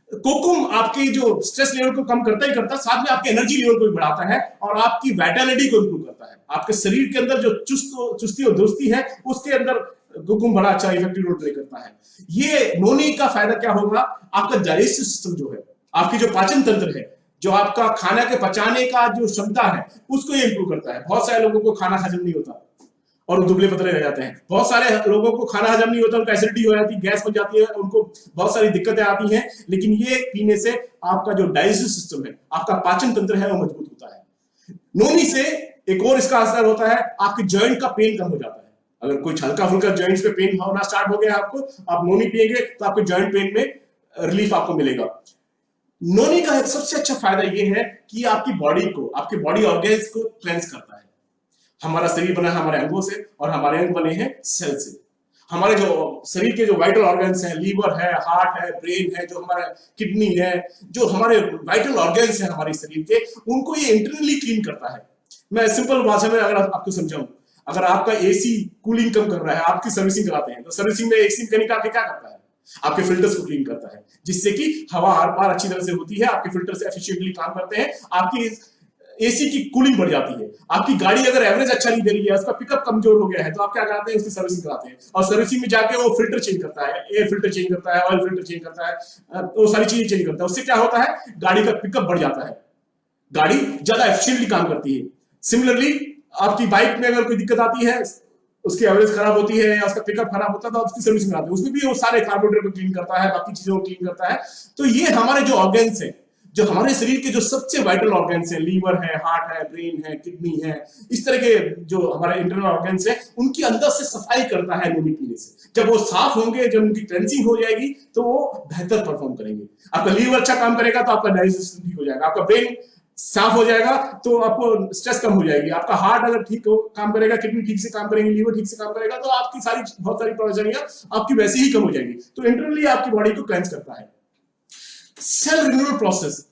कोकुम आपकी जो स्ट्रेस लेवल को कम करता ही करता, साथ में आपके एनर्जी लेवल को भी बढ़ाता है और आपकी वाइटलिटी को इंप्रूव करता है। आपके शरीर के अंदर जो चुस्ती और दुरुस्ती है उसके अंदर कोकुम बड़ा अच्छा इफेक्टिव रोल प्ले करता है। ये नोनी का फायदा क्या होगा, आपका डाइजेस्टिव सिस्टम जो है, आपकी जो पाचन तंत्र है, जो आपका खाना के पचाने का जो क्षमता है, उसको ये इंप्रूव करता है। बहुत सारे लोगों को खाना हजम नहीं होता और दुबले पतले रह जाते हैं। बहुत सारे लोगों को खाना हजम नहीं होता, उनको एसिडिटी हो जाती है, गैस बन जाती है, उनको बहुत सारी दिक्कतें आती हैं। लेकिन ये पीने से आपका जो डाइजेस्टिव सिस्टम है, आपका पाचन तंत्र है, वो मजबूत होता है। नोनी से एक और इसका असर होता है, आपके जॉइंट का पेन कम हो जाता है। अगर कोई हल्का फुल्का जॉइंट्स पे पेन होना स्टार्ट हो गया आपको, आप नोनी पिएंगे तो आपके जॉइंट पेन में रिलीफ आपको मिलेगा। नोनी का एक सबसे अच्छा फायदा यह है कि आपकी बॉडी को, आपके बॉडी ऑर्गन्स को क्लेंस करता है। हमारा शरीर बना है हमारे अंगों से और हमारे अंग बने हैं सेल से। हमारे जो शरीर के जो वाइटल ऑर्गन्स हैं, लीवर है, हार्ट है, ब्रेन है, जो हमारा किडनी है, जो हमारे वाइटल ऑर्गन्स हैं हमारे शरीर के, उनको ये इंटरनली क्लीन करता है। मैं सिंपल भाषा में अगर आपको समझाऊं, अगर आपका एसी कूलिंग कम कर रहा है, आपकी सर्विसिंग कराते हैं, तो सर्विसिंग में एसी मैकेनिक आके क्या करता है, आपके फिल्टर्स को क्लीन करता है, जिससे कि हवा आर पार अच्छी तरह से होती है, आपके फिल्टर्स एफिशिएंटली काम करते हैं, आपकी एसी की कूलिंग बढ़ जाती है। आपकी गाड़ी अगर एवरेज अच्छा नहीं दे रही है, उसका पिकअप कमजोर हो गया है, तो आप क्या करते हैं, उसकी सर्विसिंग कराते हैं और सर्विसिंग में जाके वो फिल्टर चेंज करता है, एयर फिल्टर चेंज करता है, ऑयल फिल्टर चेंज करता है, वो सारी चीजें चेंज करता है। उससे क्या होता है, गाड़ी का पिकअप बढ़ जाता है, गाड़ी ज्यादा एफिशिएंटली काम करती है। सिमिलरली आपकी बाइक में अगर कोई दिक्कत आती है, उसकी एवरेज खराब होती है या उसका पिकअप खराब होता है, तो आप उसकी सर्विसिंग कराते हैं, उसमें भी वो सारे कार्बोरेटर को क्लीन करता है, बाकी चीजों को क्लीन करता है। तो ये हमारे जो ऑर्गन्स हैं, जो हमारे शरीर के जो सबसे वाइटल ऑर्गन्स हैं, लीवर है, हार्ट है, ब्रेन है, किडनी है, इस तरह के जो हमारे इंटरनल ऑर्गन्स हैं, उनकी अंदर से सफाई करता है नोनी पीने से। जब वो साफ होंगे, जब उनकी क्लेंसिंग हो जाएगी, तो वो बेहतर परफॉर्म करेंगे। आपका लीवर अच्छा काम करेगा तो आपका डाइजेशन ठीक हो जाएगा, आपका ब्रेन साफ हो जाएगा तो आपको स्ट्रेस कम हो जाएगी। आपका हार्ट अगर ठीक काम करेगा, किडनी ठीक से काम करेंगे, लीवर ठीक से काम करेगा, तो आपकी बहुत सारी परेशानियां आपकी वैसे ही कम हो जाएंगी। तो इंटरनली आपकी बॉडी को क्लेंस करता है। सेल रिन्यूअल प्रोसेस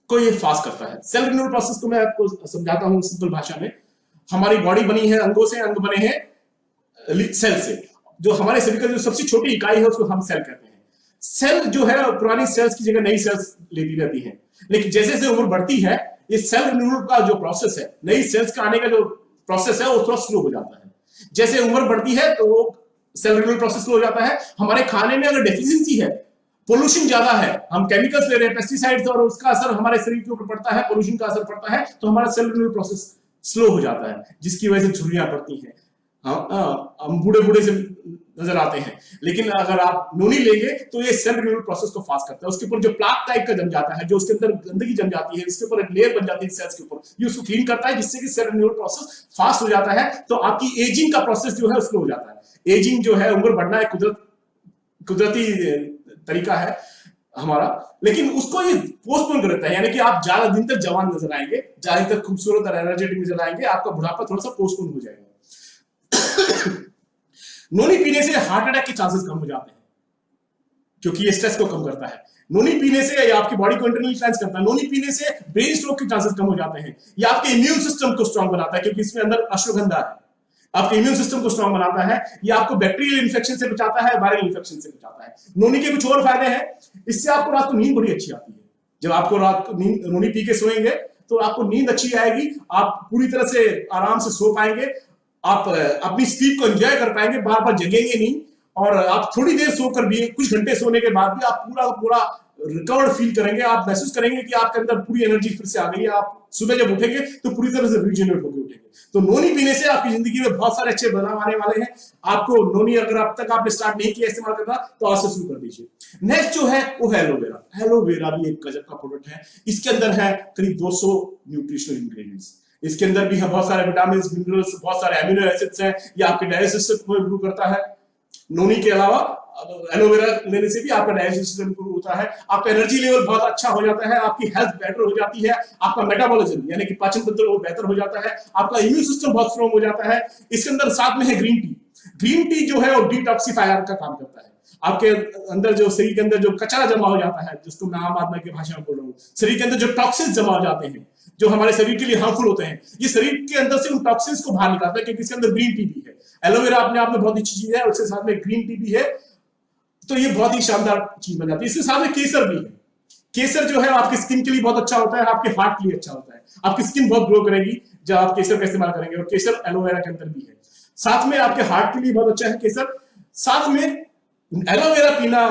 को ये फास्ट करता है। सेल रिन्यूअल प्रोसेस को मैं आपको समझाता हूं सिंपल भाषा में। हमारी बॉडी बनी है अंगों से, अंग बने हैं सेल से। जो हमारे शरीर का जो सबसे छोटी इकाई है उसको हम सेल कहते हैं। सेल जो है पुरानी सेल्स की जगह नई सेल्स लेती रहती है, लेकिन जैसे जैसे उम्र बढ़ती है ये सेल रिन्यूअल का जो प्रोसेस है, नई सेल्स का आने का जो प्रोसेस है वो थोड़ा स्लो हो जाता है। जैसे उम्र बढ़ती है तो वो सेल रिन्यूअल प्रोसेस स्लो हो जाता है। हमारे खाने में अगर डेफिशिएंसी है, पोल्यूशन ज्यादा है, हम केमिकल्स ले रहे हैं, पेस्टिसाइड्स, और उसका असर हमारे शरीर के ऊपर पड़ता है, पोल्यूशन का असर पड़ता है, तो हमारा सेल रिन्यूअल प्रोसेस स्लो हो जाता है, जिसकी वजह से झुर्रियां पड़ती हैं। हम बूढ़े बूढ़े से नजर आते हैं। लेकिन अगर आप नोनी लेंगे तो ये सेल रिन्यूअल प्रोसेस को फास्ट करता है। उसके ऊपर जो प्लाक टाइप का जम जाता है, जो उसके अंदर गंदगी जम जाती है, इसके ऊपर एक लेयर बन जाती है सेल्स के ऊपर, ये उसको क्लीन करता है, जिससे कि सेल रिन्यूअल प्रोसेस फास्ट हो जाता है। तो आपकी एजिंग का प्रोसेस जो है स्लो हो जाता है। एजिंग जो है, उम्र बढ़ना एक कुदरती तरीका है हमारा, लेकिन उसको ये पोस्टपोन कर देता है। यानी कि आप ज्यादा दिन तक जवान नजर आएंगे, ज्यादा तक खूबसूरत और एनर्जेटिक नजर आएंगे, आपका बुढ़ापा थोड़ा सा पोस्टपोन हो जाएगा। नोनी पीने से हार्ट अटैक के चांसेस कम हो जाते हैं, क्योंकि ये स्ट्रेस को कम करता है। नोनी पीने से आपकी बॉडी को इंटरनली क्लेंस करता है। नोनी पीने से ब्रेन स्ट्रोक के चांसेस कम हो जाते हैं। ये आपके इम्यून सिस्टम को स्ट्रांग बनाता है, क्योंकि इसमें अंदर अश्वगंधा है, आपके इम्यून सिस्टम को स्ट्रांग बनाता है। ये आपको बैक्टीरियल इन्फेक्शन से बचाता है, वायरल इन्फेक्शन से बचाता है। नोनी के कुछ और फायदे हैं। इससे आपको रात को नींद बड़ी अच्छी आती है। जब आपको रात को नोनी पी के सोएंगे तो आपको नींद अच्छी आएगी, आप पूरी तरह से आराम से सो पाएंगे, आप अपनी स्लीप को एंजॉय कर पाएंगे, बार बार जगेंगे नहीं, और आप थोड़ी देर सोकर भी, कुछ घंटे सोने के बाद भी आप पूरा रिकवर्ड फील करेंगे। आप महसूस करेंगे कि आपके अंदर पूरी एनर्जी फिर से आ गई है। आप सुबह जब उठेंगे तो पूरी तरह से रिजनरेट होकर उठेंगे। तो नोनी पीने से आपकी जिंदगी में बहुत सारे अच्छे बदलाव आने वाले हैं। आपको नोनी अगर अब तक आपने स्टार्ट नहीं किया इस्तेमाल करना, तो आज से शुरू कर दीजिए। नेक्स्ट जो है वो है एलोवेरा। एलोवेरा भी एक गजब का प्रोडक्ट है। इसके अंदर है करीब 200 न्यूट्रिशनल इंग्रेडिएंट्स। इसके अंदर भी है बहुत सारे विटामिन, मिनरल्स, बहुत सारे एमिनो एसिड्स हैं। ये आपके डाइजेस्टिव सिस्टम को इंप्रूव करता है। नोनी के अलावा एलोवेरा लेने से भी आपका डाइजेस्टिव सिस्टम इंप्रूव होता है, आपका एनर्जी लेवल बहुत अच्छा हो जाता है, आपकी हेल्थ बेटर हो जाती है, आपका मेटाबॉलिज्म यानी कि पाचन तंत्र वो बेहतर हो जाता है, आपका इम्यून सिस्टम बहुत स्ट्रांग हो जाता है। इसके अंदर साथ में है ग्रीन टी। ग्रीन टी जो है वो डिटॉक्सिफायर का काम करता है। आपके अंदर जो शरीर के अंदर जो कचरा जमा हो जाता है, जिसको मैं आम आदमी की भाषा में बोल रहा हूँ, शरीर के अंदर जो टॉक्सिन्स जमा हो जाते हैं, जो हमारे शरीर के लिए हार्मफुल होते हैं, ये शरीर के अंदर से उन टॉक्सिन्स को बाहर निकालता है, क्योंकि इसके अंदर ग्रीन टी भी है। एलोवेरा अपने आप में बहुत अच्छी चीज है, उसके साथ में ग्रीन टी भी है, तो ये बहुत ही शानदार चीज बन जाती है। इसके साथ में केसर भी है। केसर जो है आपकी स्किन के लिए बहुत अच्छा होता है, आपके हार्ट के लिए अच्छा होता है, आपकी स्किन बहुत ग्लो करेगी जब आप केसर का इस्तेमाल करेंगे, और केसर एलोवेरा के अंदर भी है। साथ में आपके हार्ट के लिए बहुत अच्छा है केसर। साथ में एलोवेरा पीना,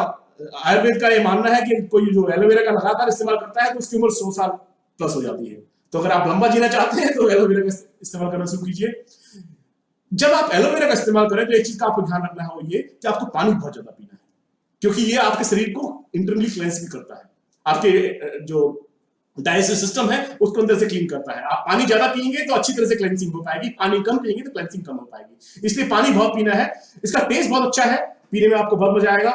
आयुर्वेद का ये मानना है कि कोई जो एलोवेरा का लगातार इस्तेमाल करता है तो उसकी उम्र 100 साल प्लस हो जाती है। तो अगर आप लंबा जीना चाहते हैं तो एलोवेरा का इस्तेमाल करना शुरू कीजिए। जब आप एलोवेरा का इस्तेमाल करें तो एक चीज का आपको ध्यान रखना है, वो ये कि आपको पानी बहुत ज्यादा पीना है, क्योंकि ये आपके शरीर को इंटरनली क्लेंस भी करता है, आपके जो डाइजेस्टिव सिस्टम है उसको अंदर से क्लीन करता है। आप पानी ज्यादा पिएंगे तो अच्छी तरह से क्लेंसिंग हो पाएगी, पानी कम पिएंगे तो क्लेंसिंग कम हो पाएगी। इसलिए पानी बहुत पीना है। इसका टेस्ट बहुत अच्छा है, पीने में आपको बहुत मजा आएगा।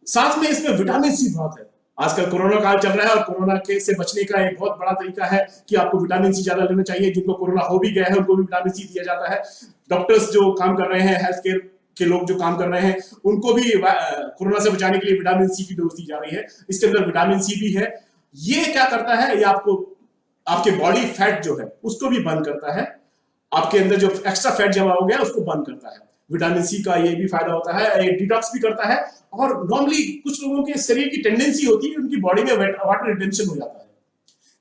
साथ में इसमें विटामिन सी बहुत है। आजकल कोरोना काल चल रहा है, और कोरोना के से बचने का एक बहुत बड़ा तरीका है कि आपको विटामिन सी ज्यादा लेना चाहिए। जिनको कोरोना हो भी गया है उनको भी विटामिन सी दिया जाता है। डॉक्टर्स जो काम कर रहे हैं, हेल्थ केयर के लोग जो काम कर रहे हैं, उनको भी कोरोना से बचाने के लिए विटामिन सी की डोज दी जा रही है। इसके अंदर विटामिन सी भी है। ये क्या करता है, ये आपको आपके बॉडी फैट जो है उसको भी बर्न करता है, आपके अंदर जो एक्स्ट्रा फैट जमा हो गया उसको बर्न करता है। विटामिन सी का ये भी फायदा होता है, ये डिटॉक्स भी करता है। और नॉर्मली कुछ लोगों के शरीर की टेंडेंसी होती है, उनकी बॉडी में वाटर रिटेंशन हो जाता है।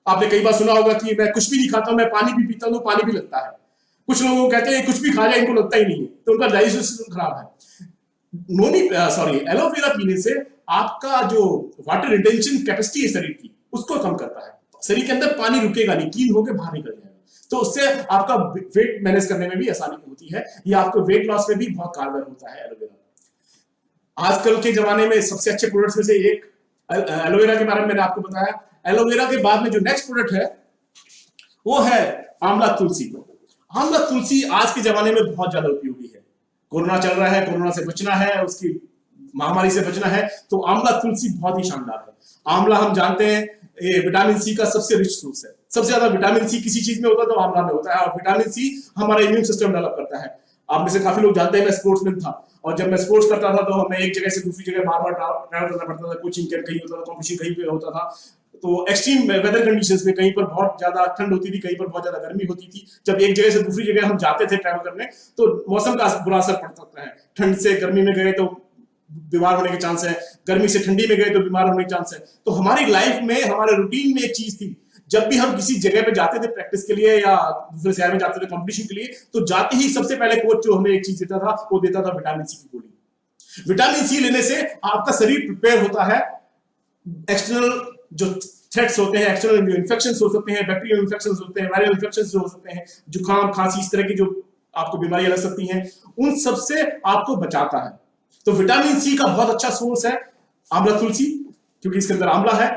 आपने कई बार सुना होगा कि मैं कुछ भी नहीं खाता, मैं पानी भी पीता हूं, पानी भी लगता है। कुछ लोग कहते हैं कुछ भी खा जाए इनको लगता ही नहीं है, तो उनका डाइजेस्टिव सिस्टम खराब है। एलोवेरा पीने से आपका जो वाटर रिटेंशन कैपेसिटी है शरीर की, उसको कम करता है। शरीर के अंदर पानी रुकेगा नहीं, क्लीन होकर बाहर निकल जाएगा। तो उससे आपका वेट मैनेज करने में भी आसानी होती है। ये आपको वेट लॉस में भी बहुत कारगर होता है एलोवेरा। आजकल के जमाने में सबसे अच्छे प्रोडक्ट्स में से एक एलोवेरा के बारे में मैंने आपको बताया। एलोवेरा के बाद में जो नेक्स्ट प्रोडक्ट है वो है आंवला तुलसी। आंवला तुलसी आज के जमाने में बहुत ज्यादा उपयोगी है। कोरोना चल रहा है, कोरोना से बचना है, उसकी महामारी से बचना है, तो आंवला तुलसी बहुत ही शानदार है। आंवला हम जानते हैं ये विटामिन सी का सबसे रिच सोर्स है। सबसे ज्यादा विटामिन सी किसी चीज में होता है तो आंवला में होता है, और विटामिन सी हमारा इम्यून सिस्टम डेवलप करता है। आप में से काफी लोग जानते हैं मैं स्पोर्ट्समैन था, और जब मैं स्पोर्ट्स करता था तो हमें एक जगह से दूसरी जगह बार बार ट्रैवल करना पड़ता था, कोचिंग कहीं होता था, कॉम्पिटिशन कहीं पे होता था। तो एक्सट्रीम वेदर कंडीशंस में कहीं पर बहुत ज्यादा ठंड होती थी, कहीं पर बहुत ज्यादा गर्मी होती थी। जब एक जगह से दूसरी जगह हम जाते थे ट्रैवल करने तो मौसम का बुरा असर पड़ सकता है। ठंड से गर्मी में गए तो बीमार होने के चांस है, गर्मी से ठंडी में गए तो बीमार होने के चांस है। तो हमारी लाइफ में, हमारे रूटीन में एक चीज थी, जब भी हम किसी जगह पे जाते थे प्रैक्टिस के लिए या दूसरे शहर में जाते थे कंपटीशन के लिए, तो जाते ही सबसे पहले कोच जो हमें एक चीज देता था वो देता था विटामिन सी की गोली। विटामिन सी लेने से आपका शरीर प्रिपेयर होता है एक्सटर्नल जो थ्रेट्स होते हैं, एक्सटर्नल जो इन्फेक्शंस हो सकते हैं, बैक्टीरियल इन्फेक्शंस होते हैं, वायरल इन्फेक्शंस जो हो सकते हैं, जुकाम खांसी इस तरह की जो आपको बीमारियां लग सकती हैं, उन सब से आपको बचाता है। तो विटामिन सी का बहुत अच्छा सोर्स है आंवला तुलसी, क्योंकि इसके अंदर आंवला है।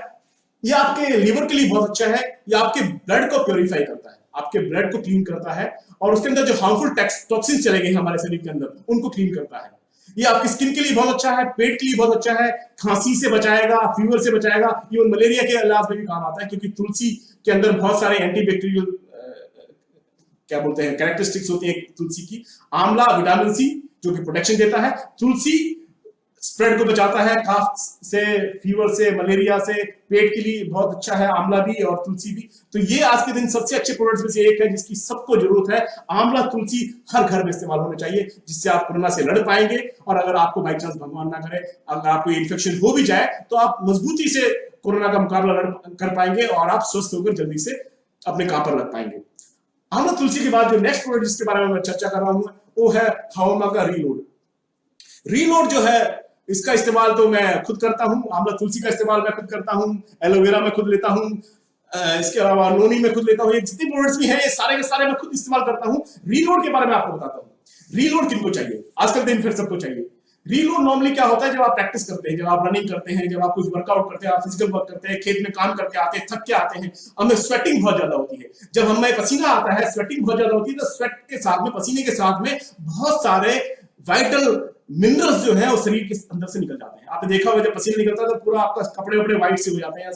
ये आपके लीवर के लिए बहुत अच्छा है, ये आपके ब्लड को प्योरीफाई करता है, आपके ब्लड को क्लीन करता है, और उसके अंदर जो हार्मफुल टॉक्सिन्स चले गए हमारे शरीर के अंदर उनको क्लीन करता है। ये आपकी स्किन के लिए बहुत अच्छा है, पेट के लिए बहुत अच्छा है, खांसी से बचाएगा, फीवर से बचाएगा, इवन मलेरिया के इलाज में भी काम आता है, क्योंकि तुलसी के अंदर बहुत सारे एंटीबैक्टीरियल क्या बोलते हैं कैरेक्टरिस्टिक्स होती है तुलसी की। आंवला विटामिन सी जो कि प्रोटेक्शन देता है, तुलसी स्प्रेड को बचाता है, काफ से, फीवर से, मलेरिया से, पेट के लिए बहुत अच्छा है आंवला भी और तुलसी भी। तो ये आज के दिन सबसे अच्छे प्रोडक्ट्स में से एक है जिसकी सबको जरूरत है। आंवला तुलसी हर घर में इस्तेमाल होना चाहिए, जिससे आप कोरोना से लड़ पाएंगे। और अगर आपको बाई चांस भगवान ना करे अगर आपको इन्फेक्शन हो भी जाए तो आप मजबूती से कोरोना का मुकाबला कर पाएंगे और आप स्वस्थ होकर जल्दी से अपने काम पर लग पाएंगे। आंवला तुलसी के बाद जो नेक्स्ट प्रोडक्ट जिसके बारे में मैं चर्चा कर रहा हूं वो है हाओमा का रीलोड। रीलोड जो है इसका इस्तेमाल तो मैं खुद करता हूं, आंवला तुलसी का इस्तेमाल मैं खुद करता हूं, एलोवेरा में खुद लेता हूं, इसके अलावा नोनी में खुद लेता हूं। ये जितने प्रोडक्ट्स भी हैं ये सारे के सारे मैं खुद इस्तेमाल करता हूं। रीलोड के बारे में आपको बताता हूं। रीलोड किनको चाहिए आजकल दिन फिर सबको चाहिए। रीलोड नॉर्मली क्या होता है, जब आप प्रैक्टिस करते हैं, जब आप रनिंग करते हैं, जब आप कुछ वर्कआउट करते हैं, आप फिजिकल वर्क करते हैं, खेत में काम करके आते हैं, थक के आते हैं, हमें स्वेटिंग बहुत ज्यादा होती है। जब हमें पसीना आता है, स्वेटिंग बहुत ज्यादा होती है, तो स्वेट के साथ में, पसीने के साथ में बहुत सारे वाइटल मिनरल्स जो है वो शरीर के अंदर से निकल जाते हैं। आपने देखा होगा जब पसीना निकलता है तो पूरा आपका कपड़े वपड़े व्हाइट से हो जाते हैं,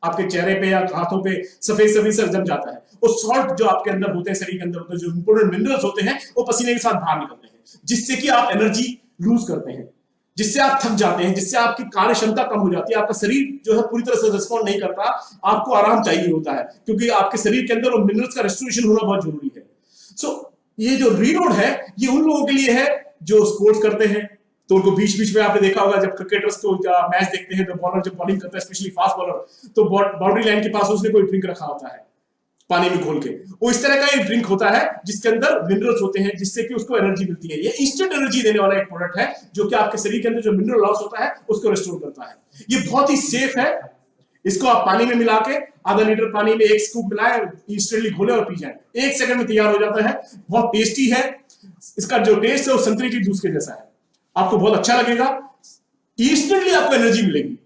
आपके चेहरे पे या हाथों पे सफेद सफेद से जम जाता है। वो सॉल्ट जो आपके अंदर होते हैं, शरीर के अंदर होते हैं, जो इंपोर्टेंट मिनरल्स होते हैं, वो पसीने के साथ बाहर निकलते हैं, जिससे कि आप एनर्जी लूज करते हैं, जिससे आप थक जाते हैं, जिससे आपकी कार्य क्षमता कम हो जाती है। आपका शरीर जो है पूरी तरह से रिस्पॉन्ड नहीं करता, आपको आराम चाहिए होता है, क्योंकि आपके शरीर के अंदर वो मिनरल्स का रेस्टोरेशन होना बहुत जरूरी है। सो ये जो रीलोड है ये उन लोगों के लिए है जो स्पोर्ट्स करते हैं, तो उनको बीच बीच में आपने देखा होगा जब क्रिकेटर्स को मैच देखते हैं तो बॉलर जब बॉलिंग करता है, स्पेशली फास्ट बॉलर, तो बाउंड्री लाइन के पास उसने कोई ड्रिंक रखा होता है पानी में घोल के। वो इस तरह का एक ड्रिंक होता है जिसके अंदर मिनरल्स होते हैं, जिससे कि उसको एनर्जी मिलती है। ये इंस्टेंट एनर्जी देने वाला एक प्रोडक्ट है जो कि आपके शरीर के अंदर जो मिनरल लॉस होता है उसको रिस्टोर करता है। ये बहुत ही सेफ है। इसको आप पानी में मिला के आधा लीटर पानी में एक स्कूप मिलाए, इंस्टेंटली घोले और पी जाए, 1 सेकंड में तैयार हो जाता है। बहुत टेस्टी है। इसका जो टेस्ट है वो संतरे के जूस के जैसा है, आपको बहुत अच्छा लगेगा, इंस्टेंटली आपको एनर्जी मिलेगी।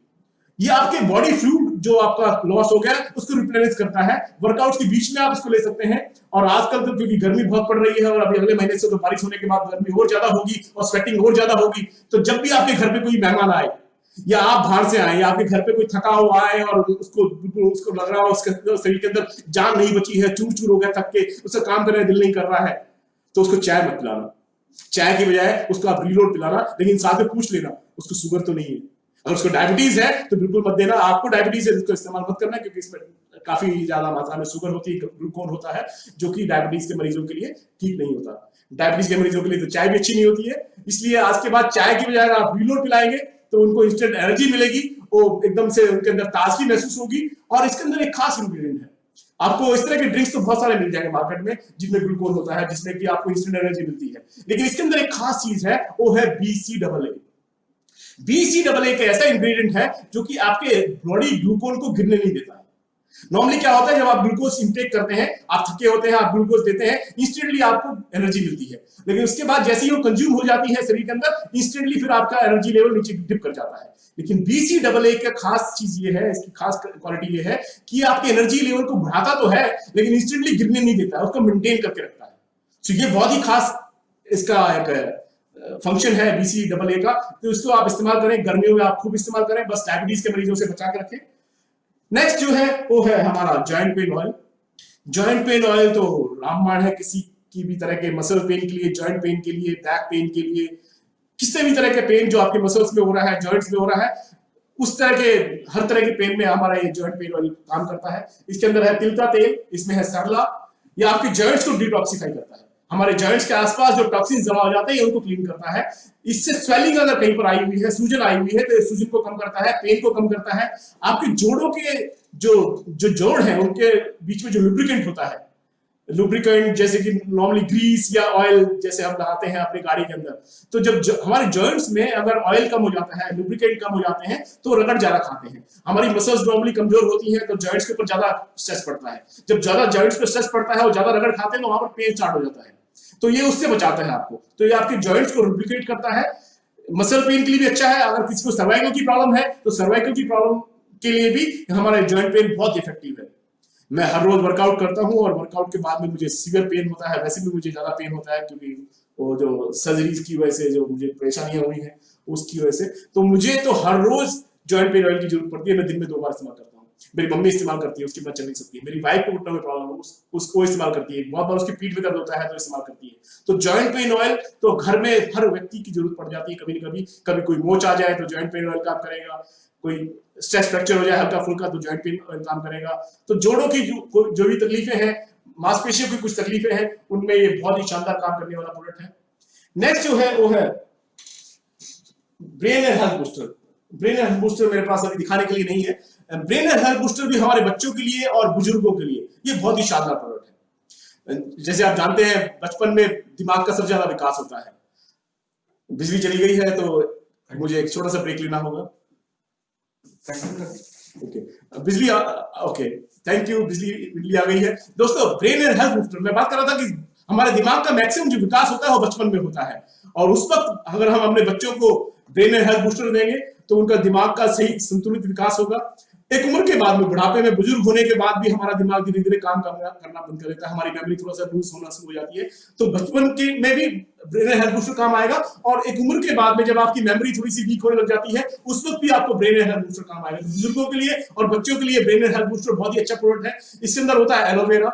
ये आपके बॉडी फ्लूइड जो आपका लॉस हो गया उसको रिप्लेनिश करता है। वर्कआउट्स के बीच में आप इसको ले सकते हैं। और आजकल तो क्योंकि गर्मी बहुत पड़ रही है और अभी अगले महीने से तो बारिश होने के बाद गर्मी और ज्यादा होगी और स्वेटिंग और ज्यादा होगी, तो जब भी आपके घर पे कोई मेहमान आए या आप बाहर से आए या आपके घर पे कोई थका हुआ आए और उसको लग रहा हो उसके शरीर के अंदर जान नहीं बची है, चूर चूर हो गया थक के, उसका काम करने दिल नहीं कर रहा है, तो उसको चाय मत पिलाना। चाय की बजाय उसको आप रीलोड पिलाना, लेकिन साथ में पूछ लेना उसको शुगर तो नहीं है। अगर उसको डायबिटीज है तो बिल्कुल मत देना। आपको डायबिटीज है इसको इस्तेमाल मत करना, क्योंकि इसमें काफी ज्यादा मात्रा में शुगर होती है, ग्लूकोन होता है, जो कि डायबिटीज के मरीजों के लिए ठीक नहीं होता। डायबिटीज के मरीजों के लिए तो चाय भी अच्छी नहीं होती है। इसलिए आज के बाद चाय की बजाय आप रीलोड पिलाएंगे तो उनको इंस्टेंट एनर्जी मिलेगी, वो एकदम से उनके अंदर ताजगी महसूस होगी। और इसके अंदर एक खास इंग्रेडिएंट है, आपको इस तरह के ड्रिंक्स तो बहुत सारे मिल जाएंगे मार्केट में जिनमें ग्लूकोन होता है, जिसमें कि आपको इंस्टेंट एनर्जी मिलती है, लेकिन इसके अंदर एक खास चीज है, वो है BCAA। BCAA एक ऐसा इंग्रेडिएंट है जो कि आपके बॉडी ग्लूकोन को गिरने नहीं देता है। नॉर्मली क्या होता है, जब आप ग्लूकोज इंटेक करते हैं, आप थके होते हैं, आप ग्लूकोज देते हैं, इंस्टेंटली आपको एनर्जी मिलती है, लेकिन उसके बाद जैसे ही वो कंज्यूम हो जाती है शरीर के अंदर, इंस्टेंटली फिर आपका एनर्जी लेवल नीचे डिप कर जाता है। लेकिन BCAA का खास चीज ये है, इसकी खास क्वालिटी ये है कि आपके एनर्जी लेवल को बढ़ाता तो है लेकिन इंस्टेंटली गिरने नहीं देता है, उसको मेंटेन करके रखता है। तो ये बहुत ही खास इसका एक फंक्शन है BCAA का। तो इसको आप इस्तेमाल करें, गर्मियों में आप खूब इस्तेमाल करें, बस डायबिटीज के मरीजों से बचा के रखें। नेक्स्ट जो है वो है हमारा joint pain oil. Joint pain oil तो रामबाण है किसी की भी तरह के मसल पेन के लिए, जॉइंट पेन के लिए, बैक पेन के लिए, किसी भी तरह के पेन जो आपके मसल्स में हो रहा है, जॉइंट्स में हो रहा है, उस तरह के हर तरह के पेन में हमारा ये जॉइंट पेन ऑयल काम करता है। इसके अंदर है तिल का तेल, इसमें है सरला। ये आपके जॉइंट्स को डिटॉक्सिफाई करता है, हमारे जॉइंट्स के आसपास जो टॉक्सिन जमा हो जाते हैं उनको क्लीन करता है। इससे स्वेलिंग अगर कहीं पर आई हुई है, सूजन आई हुई है, तो सूजन को कम करता है, पेन को कम करता है। आपके जोड़ों के जो जो जोड़ है उनके बीच में जो लुब्रिकेंट होता है, लुब्रिकेंट जैसे कि नॉर्मली ग्रीस या ऑयल जैसे हम लगाते हैं अपनी गाड़ी के अंदर, तो जब हमारे जॉइंट्स में अगर ऑयल कम हो जाता है, लुब्रिकेंट कम हो जाते हैं, तो रगड़ ज्यादा खाते हैं। हमारी मसल्स नॉर्मली कमजोर होती हैं तो जॉइंट्स के ऊपर ज्यादा स्ट्रेस पड़ता है। जब ज्यादा जॉइंट्स पे स्ट्रेस पड़ता है और ज्यादा रगड़ खाते हैं तो वहां पर पेन स्टार्ट हो जाता है। तो ये उससे बचाता है आपको, तो ये आपके जॉइंट्स को लुब्रिकेट करता है। मसल पेन के लिए भी अच्छा है। अगर किसी को सर्वाइकल की प्रॉब्लम है तो सर्वाइकल की प्रॉब्लम के लिए भी हमारा जॉइंट पेन बहुत इफेक्टिव है। मैं हर रोज वर्कआउट करता हूँ और वर्कआउट के बाद में मुझे सीवियर पेन होता है। वैसे भी मुझे ज्यादा पेन होता है क्योंकि वो जो सर्जरीज की वजह से जो मुझे परेशानियां हुई हैं उसकी वजह से, तो मुझे तो हर रोज जॉइंट पेन ऑयल की जरूरत पड़ती है। मैं दिन में 2 बार इस्तेमाल करता हूँ। मेरी मम्मी इस्तेमाल करती है, उसके बाद चल नहीं सकती है। मेरी वाइफ को घुटनों में प्रॉब्लम है, उसको इस्तेमाल करती है। बहुत बार उसकी पीठ में दर्द होता है तो इस्तेमाल करती है। तो जॉइंट पेन ऑयल तो घर में हर व्यक्ति की जरूरत पड़ जाती है। कभी न कभी कभी कोई मोच आ जाए तो जॉइंट पेन ऑयल काम करेगा, कोई स्ट्रेस फ्रैक्चर हो जाए हल्का फुल्का तो जॉइंट पेन ऑयल काम करेगा। तो जोड़ों की जो भी तकलीफें हैं, मांसपेशियों की कुछ तकलीफें हैं, उनमें ये बहुत ही शानदार काम करने वाला प्रोडक्ट है। नेक्स्ट जो है वो है brain and health booster. Brain and health booster मेरे पास अभी दिखाने के लिए नहीं है। ब्रेन एंड हेल्थ बूस्टर भी हमारे बच्चों के लिए और बुजुर्गों के लिए ये बहुत ही शानदार प्रोडक्ट है। जैसे आप जानते हैं बचपन में दिमाग का सबसे ज्यादा विकास होता है। बिजली चली गई है तो मुझे एक छोटा सा ब्रेक लेना होगा। ओके, बिजली ओके, थैंक यू। बिजली आ गई है। दोस्तों, ब्रेन एंड हेल्थ बूस्टर मैं बात कर रहा था कि हमारे दिमाग का मैक्सिमम जो विकास होता है वो बचपन में होता है, और उस वक्त अगर हम अपने बच्चों को ब्रेन एंड हेल्थ बूस्टर देंगे तो उनका दिमाग का सही संतुलित विकास होगा। एक उम्र के बाद में, बुढ़ापे में, बुजुर्ग होने के बाद भी हमारा दिमाग धीरे धीरे काम करना बंद कर देता है। हमारी मेमोरी थोड़ा सा लूज होना शुरू हो जाती है। तो बचपन के में भी ब्रेन एंड हेल्थ बूस्टर काम आएगा, और एक उम्र के बाद में जब आपकी मेमोरी थोड़ी सी वीक होने लग जाती है उस वक्त भी आपको ब्रेन एंड हेल्थ बूस्टर काम आएगा। बुजुर्गों के लिए और बच्चों के लिए ब्रेन एंड हेल्थ बूस्टर बहुत ही अच्छा प्रोडक्ट है। इसके अंदर होता है एलोवेरा,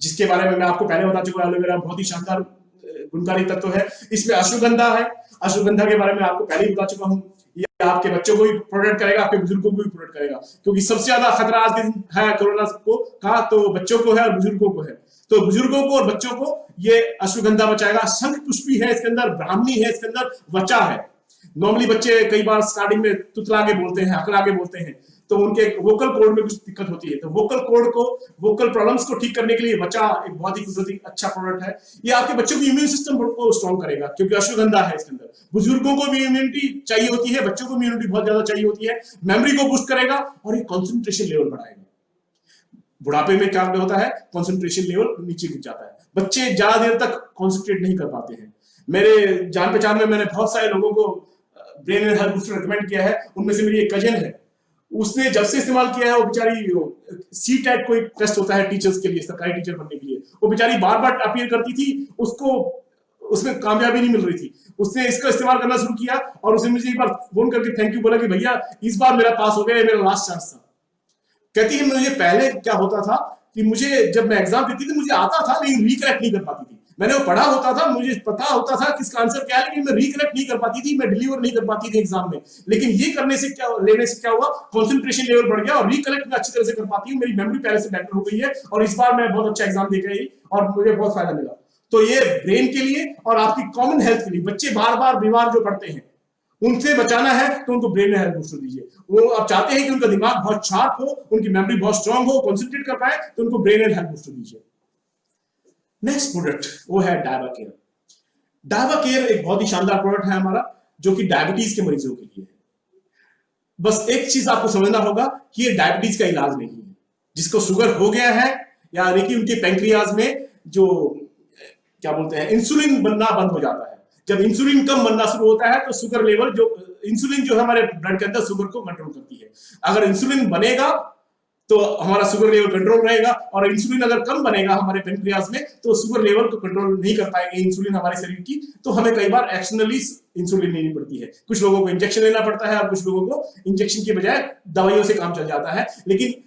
जिसके बारे में मैं आपको पहले बता चुका हूं। एलोवेरा बहुत ही शानदार गुणकारी तत्व है। इसमें अश्वगंधा है। अश्वगंधा के बारे में आपको पहले ही बता चुका हूं। ये आपके बच्चों को भी प्रोटेक्ट करेगा, आपके बुजुर्गों को भी प्रोटेक्ट करेगा, क्योंकि सबसे ज्यादा खतरा आज के दिन है कोरोना को का तो बच्चों को है और बुजुर्गों को है। तो बुजुर्गों को और बच्चों को ये अश्वगंधा बचाएगा। शंख पुष्पी है इसके अंदर, ब्राह्मणी है इसके अंदर, वचा है। नॉर्मली बच्चे कई बार स्टार्टिंग में तुतला के बोलते हैं, अकड़ा के बोलते हैं, तो उनके वोकल कोड में कुछ दिक्कत होती है। तो वोकल प्रॉब्लम्स को ठीक करने के लिए बचा एक बहुत ही कुदरती अच्छा प्रोडक्ट है। ये आपके बच्चों की इम्यून सिस्टम को स्ट्रॉन्ग करेगा, क्योंकि अश्वगंधा है इसके अंदर। बुजुर्गों को भी इम्यूनिटी चाहिए होती है, बच्चों को इम्यूनिटी बहुत ज्यादा चाहिए होती है। मेमोरी को बूस्ट करेगा और ये कॉन्सेंट्रेशन लेवल बढ़ाएगा। बुढ़ापे में क्या होता है, कॉन्सेंट्रेशन लेवल नीचे गिर जाता है, बच्चे ज्यादा देर तक कॉन्सेंट्रेट नहीं कर पाते हैं। मेरे जान पहचान में मैंने बहुत सारे लोगों को brain and health booster recommend किया है। उनमें से मेरी एक कजन है, उसने जब से इस्तेमाल किया है वो बेचारी, सीटेट कोई टेस्ट होता है टीचर्स के लिए, सरकारी टीचर बनने के लिए, वो बेचारी बार बार अपीयर करती थी, उसको उसमें कामयाबी नहीं मिल रही थी। उसने इसका इस्तेमाल करना शुरू किया और उसने मुझे एक बार फोन करके थैंक यू बोला कि भैया इस बार मेरा पास हो गया, मेरा लास्ट चांस था। कहती है मुझे पहले क्या होता था कि मुझे जब मैं एग्जाम देती थी मुझे आता था लेकिन रिकलेक्ट नहीं कर पाती थी। मैंने वो पढ़ा होता था, मुझे पता होता था किसका आंसर क्या है, लेकिन मैं रिकलेक्ट नहीं कर पाती थी, मैं डिलीवर नहीं कर पाती थी एग्जाम में। लेकिन ये करने से लेने से क्या हुआ, कॉन्सेंट्रेशन लेवल बढ़ गया और रिकलेक्ट में अच्छी तरह से कर पाती हूँ। मेरी मेमोरी पहले से बेटर हो गई है और इस बार मैं बहुत अच्छा एग्जाम दे गई और मुझे बहुत फायदा मिला। तो ये ब्रेन के लिए और आपकी कॉमन हेल्थ के लिए, बच्चे बार बार बीमार जो पड़ते हैं उनसे बचाना है तो उनको ब्रेन हेल्थ बूस्टर दीजिए। वो आप चाहते हैं कि उनका दिमाग बहुत शार्प हो, उनकी मेमोरी बहुत स्ट्रांग हो, कंसंट्रेट कर पाए, तो उनको ब्रेन हेल्थ बूस्टर दीजिए। नेक्स्ट प्रोडक्ट वो है डायबा केयर। डायबा केयर एक बहुत ही शानदार प्रोडक्ट है हमारा, जो कि डायबिटीज के मरीजों के लिए है। बस एक चीज आपको समझना होगा कि ये डायबिटीज का इलाज नहीं है। जिसको शुगर हो गया है, यानी कि उनके पैंक्रियाज में जो क्या बोलते हैं इंसुलिन बनना बंद हो जाता है। जब इंसुलिन कम बनना शुरू होता है तो शुगर लेवल, जो इंसुलिन जो है हमारे ब्लड के अंदर शुगर को कंट्रोल करती है, अगर इंसुलिन बनेगा तो हमारा शुगर लेवल कंट्रोल रहेगा, और इंसुलिन अगर कम बनेगा हमारे पेनक्रियाज में तो शुगर लेवल को कंट्रोल नहीं कर पाएंगे इंसुलिन हमारे शरीर की, तो हमें कई बार एक्शनली इंसुलिन लेनी पड़ती है। कुछ लोगों को इंजेक्शन लेना पड़ता है और कुछ लोगों को इंजेक्शन की बजाय दवाइयों से काम चल जाता है। लेकिन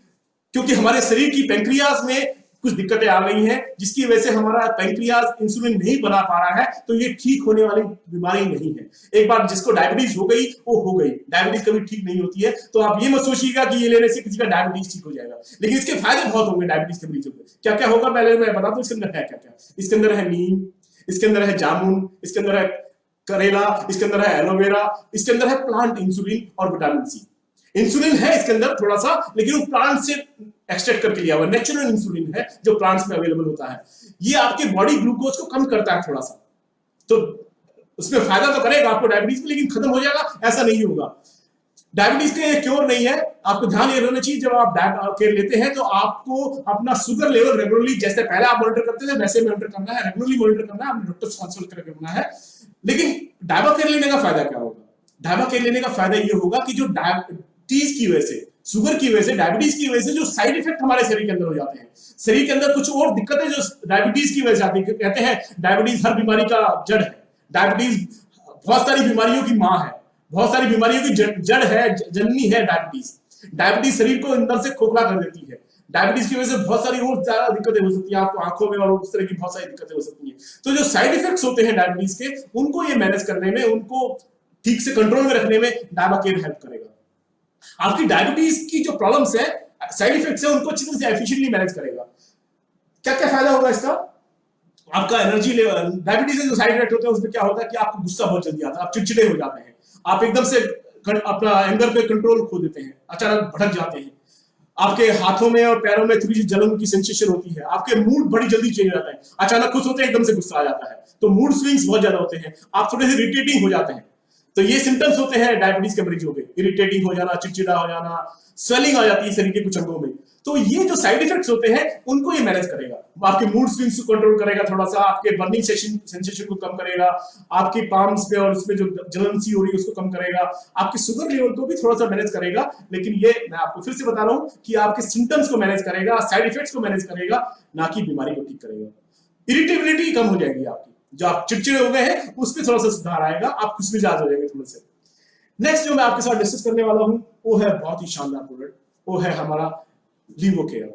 क्योंकि हमारे शरीर की पेनक्रियाज में कुछ दिक्कतें आ गई हैं जिसकी वजह से हमारा पेनक्रियाज इंसुलिन नहीं बना पा रहा है, तो ये ठीक होने वाली बीमारी नहीं है। एक बार जिसको डायबिटीज हो गई वो हो गई, डायबिटीज कभी ठीक नहीं होती है। तो आप ये मत सोचिएगा कि ये लेने से किसी का डायबिटीज ठीक हो जाएगा, लेकिन इसके फायदे बहुत होंगे डायबिटीज के मरीजों को। क्या क्या होगा पहले मैं बता दूं इसके अंदर है क्या क्या। इसके अंदर है नीम, इसके अंदर है जामुन, इसके अंदर है करेला, इसके अंदर है एलोवेरा, इसके अंदर है प्लांट इंसुलिन और विटामिन सी। इंसुलिन है इसके अंदर थोड़ा सा, लेकिन वो प्लांट से एक्सट्रैक्ट करके लिया हुआ नेचुरल इंसुलिन है जो प्लांट्स में अवेलेबल होता है। ये आपके बॉडी ग्लूकोज को कम करता है थोड़ा सा, तो उसमें फायदा तो करेगा आपको डायबिटीज में, लेकिन खत्म हो जाएगा ऐसा नहीं होगा। डायबिटीज का क्योर नहीं है, आपको ध्यान ये रखना चाहिए। जब आप डाइट केयर लेते हैं तो आपको अपना शुगर लेवल रेगुलरली, जैसे पहले आप मॉनिटर करते थे वैसे मॉनिटर करना है, रेगुलरली मॉनिटर करना है, अपने डॉक्टर से कंसल्ट करके करना है। लेकिन डायबा केयर लेने का फायदा क्या होगा? डायबा केयर लेने का फायदा ये होगा कि जो डायबिटीज की वजह से, शुगर की वजह से, डायबिटीज की वजह से जो साइड इफेक्ट हमारे शरीर के अंदर हो जाते हैं, शरीर के अंदर कुछ और दिक्कतें जो डायबिटीज की वजह से आती है। कहते हैं डायबिटीज हर बीमारी का जड़ है, डायबिटीज बहुत सारी बीमारियों की माँ है, बहुत सारी बीमारियों की जड़ है, जननी है डायबिटीज। डायबिटीज शरीर को अंदर से खोखला कर देती है। डायबिटीज की वजह से बहुत सारी और ज्यादा दिक्कतें हो सकती हैं, आपको आंखों में और उस तरह की बहुत सारी दिक्कतें हो सकती हैं। तो जो साइड इफेक्ट्स होते हैं डायबिटीज के, उनको ये मैनेज करने में, उनको ठीक से कंट्रोल में रखने में डायबा केयर हेल्प करेगा। आपकी डायबिटीज की जो प्रॉब्लम्स है, साइड इफेक्ट्स है, उनको अच्छी तरह से एफिशिएंटली मैनेज करेगा। क्या क्या फायदा होगा इसका? आपका एनर्जी लेवल, डायबिटीज के जो साइड इफेक्ट होते हैं उसमें क्या होता है कि आपको गुस्सा बहुत जल्दी आता है, आप चिड़चिड़े हो जाते हैं, आप एकदम से अपना एंगर पे कंट्रोल खो देते हैं, अचानक भड़क जाते हैं, आपके हाथों में और पैरों में थोड़ी सी जलन की सेंसेशन होती है, आपके मूड बड़ी जल्दी चेंज हो जाता है, अचानक खुश होते हैं एकदम से गुस्सा आ जाता है, तो मूड स्विंग्स बहुत ज्यादा होते हैं, आप थोड़े से इरिटेटिंग हो जाते हैं। तो ये सिम्टम्स होते हैं डायबिटीज के मरीजों के, इरिटेटिंग हो जाना, चिड़चिड़ा हो जाना, स्वेलिंग आ जाती है शरीर के कुछ अंगों में। तो ये जो साइड इफेक्ट्स होते हैं उनको ये मैनेज करेगा, आपके मूड स्विंग्स को कंट्रोल करेगा, थोड़ा सा आपके बर्निंग सेंसेशन को कम करेगा, आपकी पाम्स पे और उसमें जो जलन सी हो रही है उसको कम करेगा, आपके शुगर लेवल को भी थोड़ा सा मैनेज करेगा। लेकिन ये मैं आपको फिर से बता रहा हूं कि आपके सिम्टम्स को मैनेज करेगा, साइड इफेक्ट्स को मैनेज करेगा, ना कि बीमारी को ठीक करेगा। इरिटेबिलिटी कम हो जाएगी आपकी, जो आप चिड़चिड़े हो गए हैं उसमें थोड़ा सा सुधार आएगा, आप खुश मिजाज हो जाएंगे थोड़े से। नेक्स्ट जो मैं आपके साथ डिस्कस करने वाला हूं वो है बहुत ही शानदार प्रोडक्ट, वो है हमारा लीवोकेयर।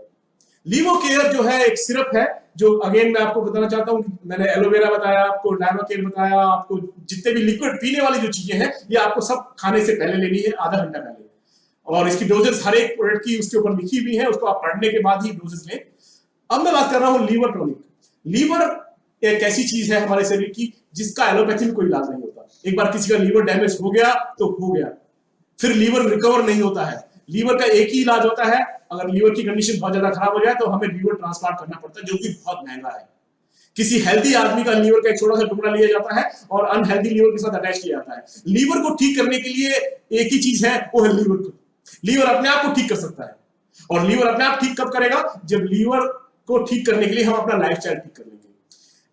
लीवोकेयर जो है एक सिरप है, जो अगेन मैं आपको बताना चाहता हूं, मैंने एलोवेरा बताया आपको, डायबाकेयर बताया आपको, जितने भी लिक्विड पीने वाली जो चीजें हैं ये आपको सब खाने से पहले लेनी है, आधा घंटा पहले, और इसकी डोजेस हर एक प्रोडक्ट की उसके ऊपर लिखी हुई है, उसको आप पढ़ने के बाद ही डोजेस लें। अब मैं बात कर रहा हूं लीवर टॉनिक। लीवर एक ऐसी चीज है हमारे शरीर की जिसका एलोपैथी में कोई इलाज नहीं होता। एक बार किसी का लीवर डैमेज हो गया तो हो गया, फिर लीवर रिकवर नहीं होता है। लीवर का एक ही इलाज होता है, अगर लीवर की कंडीशन बहुत ज्यादा खराब हो जाए तो हमें लीवर ट्रांसप्लांट करना पड़ता है, जो कि बहुत महंगा है। किसी हेल्दी आदमी का लीवर का एक छोटा सा टुकड़ा लिया जाता है और अनहेल्दी लीवर के साथ अटैच किया जाता है। लीवर को ठीक करने के लिए एक ही चीज है, वो है लीवर को। लीवर अपने आप को ठीक कर सकता है, और लीवर अपने आप ठीक कब करेगा? जब लीवर को ठीक करने के लिए हम अपना लाइफस्टाइल ठीक कर लेंगे।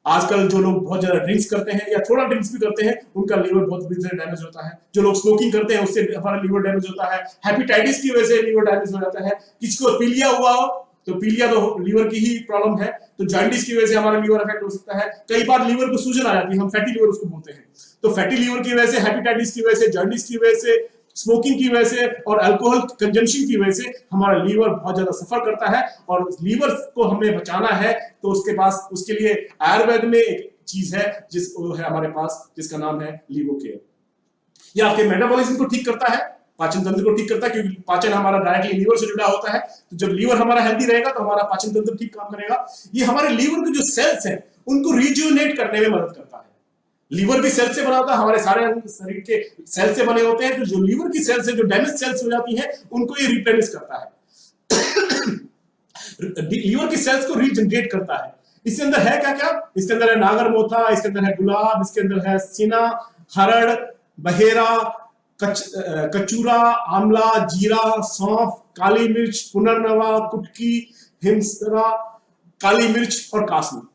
आजकल जो लोग बहुत ज्यादा ड्रिंक्स करते हैं या थोड़ा ड्रिंक्स भी करते हैं, उनका लीवर बहुत बुरी तरह डैमेज होता है। जो लोग स्मोकिंग करते हैं उससे हमारा लीवर डैमेज होता है। हेपेटाइटिस की वजह से लीवर डैमेज हो जाता है। किसी को पीलिया हुआ हो तो पीलिया तो लीवर की ही प्रॉब्लम है, तो जॉन्डिस की वजह से हमारा लीवर अफेक्ट हो सकता है। कई बार लीवर को सूजन आ जाती है, हम फैटी लीवर उसको बोलते हैं। तो फैटी लीवर की वजह से, हेपेटाइटिस की वजह से, जॉन्डिस की वजह से, स्मोकिंग की वजह से और अल्कोहल कंजम्पशन की वजह से हमारा लीवर बहुत ज्यादा सफर करता है। और लीवर को हमें बचाना है तो उसके पास, उसके लिए आयुर्वेद में एक चीज है जिस वो है हमारे पास, जिसका नाम है लीवोकेयर। ये आपके मेटाबॉलिज्म को ठीक करता है, पाचन तंत्र को ठीक करता है, क्योंकि पाचन हमारा डायरेक्टली लीवर से जुड़ा होता है। तो जब लीवर हमारा हेल्दी रहेगा तो हमारा पाचन तंत्र ठीक काम करेगा। ये हमारे लीवर के जो सेल्स हैं उनको रिज्यूनेट करने में मदद करता है। लीवर भी सेल से बना होता है, हमारे सारे शरीर के सेल से बने होते हैं। तो जो लीवर की सेल्स है, जो डैमेज सेल्स हो जाती हैं, उनको ये रिप्लेनिश करता है। लीवर की सेल्स को रीजनरेट करता है। इसके अंदर है क्या क्या? इसके अंदर है नागर मोथा, इसके अंदर है गुलाब, इसके अंदर है सीना, हरड़, बहेरा, कचूरा, आंवला, जीरा, सौंफ, काली मिर्च, पुनर्नवा, कुटकी, हिमसरा, काली मिर्च और कासनी।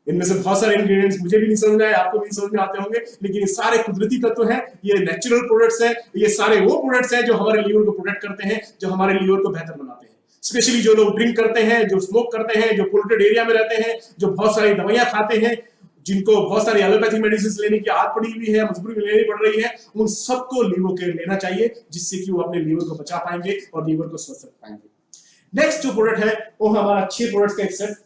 इनमें से बहुत सारे इंग्रेडिएंट्स मुझे भी नहीं समझ आए, आपको भी नहीं समझ में आते होंगे, लेकिन ये सारे कुदरती तत्व हैं, ये नेचुरल प्रोडक्ट्स हैं। ये सारे वो प्रोडक्ट्स हैं जो हमारे लीवर को प्रोटेक्ट करते हैं, जो हमारे लीवर को बेहतर बनाते हैं। स्पेशली जो लोग ड्रिंक करते हैं, जो स्मोक करते हैं, जो पोल्यूटेड एरिया में रहते हैं, जो बहुत सारी दवाइयां खाते हैं, जिनको बहुत सारी एलोपैथी मेडिसिन लेने की आदत पड़ी हुई है, मजबूरी में लेनी पड़ रही है, उन सबको लीवर केयर लेना चाहिए, जिससे कि वो अपने लीवर को बचा पाएंगे और लीवर को स्वस्थ रख पाएंगे। नेक्स्ट जो प्रोडक्ट है वो हमारा 6 प्रोडक्ट्स का एक सेट,